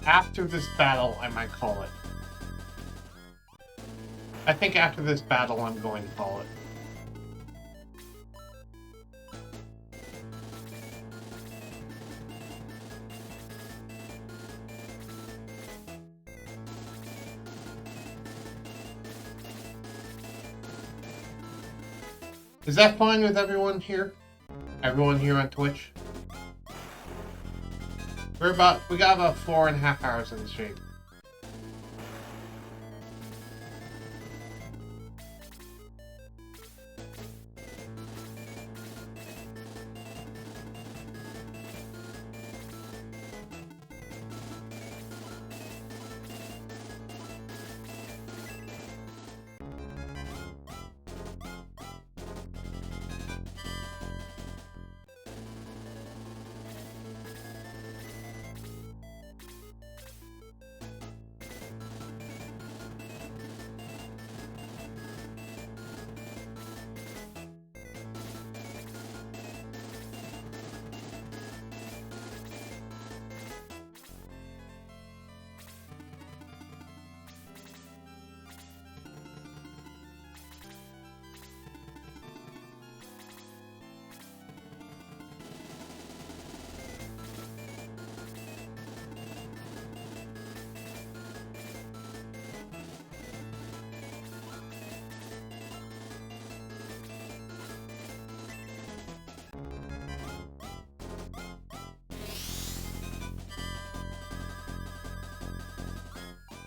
after this battle, I might call it. I think after this battle, I'm going to call it. Is that fine with everyone here? Everyone here on Twitch? We got about 4.5 hours in the stream.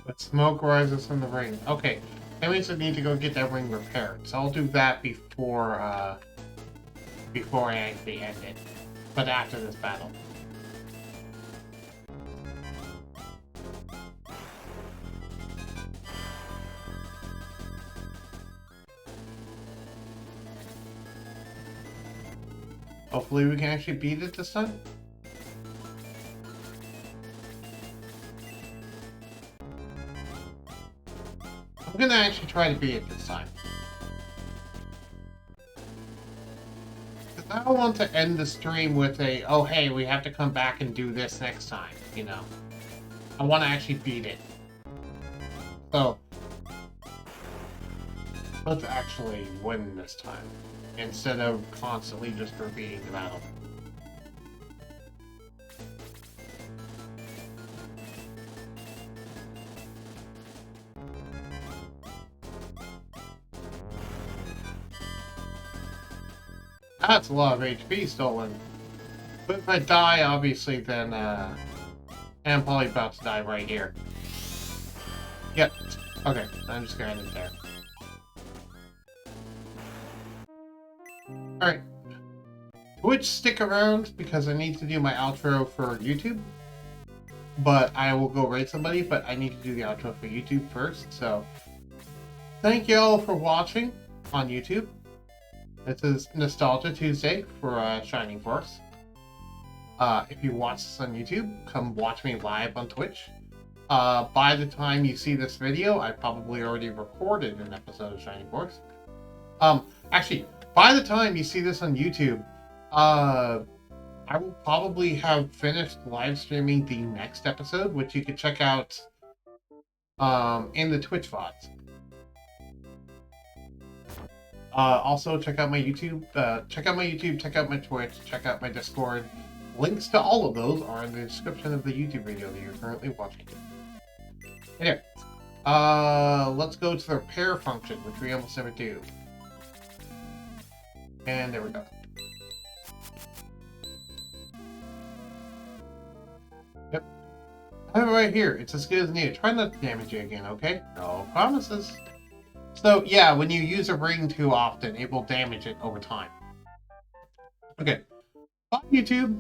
But smoke rises from the ring. Okay, that means I need to go get that ring repaired. So I'll do that before I actually end it. But after this battle. Hopefully we can actually beat it this time. I'm gonna actually try to beat it this time. Because I don't want to end the stream with a, oh hey, we have to come back and do this next time, you know. I want to actually beat it. So, let's actually win this time, instead of constantly just repeating the battle. That's a lot of HP stolen. But if I die, obviously, then, I'm probably about to die right here. Yep. Okay, I'm just gonna end it there. Alright. Twitch, stick around, because I need to do my outro for YouTube. But I will go raid somebody, but I need to do the outro for YouTube first, so... Thank you all for watching on YouTube. This is Nostalgia Tuesday for Shining Force. If you watch this on YouTube, come watch me live on Twitch. By the time you see this video, I probably already recorded an episode of Shining Force. Actually, by the time you see this on YouTube, I will probably have finished live streaming the next episode, which you can check out in the Twitch VODs. Also, check out my YouTube, check out my Twitch, check out my Discord. Links to all of those are in the description of the YouTube video that you're currently watching. Anyway, let's go to the repair function, which we almost never do. And there we go. Yep. I have it right here. It's as good as new. Try not to damage you again, okay? No promises. So, yeah, when you use a ring too often, it will damage it over time. Okay. Bye, YouTube.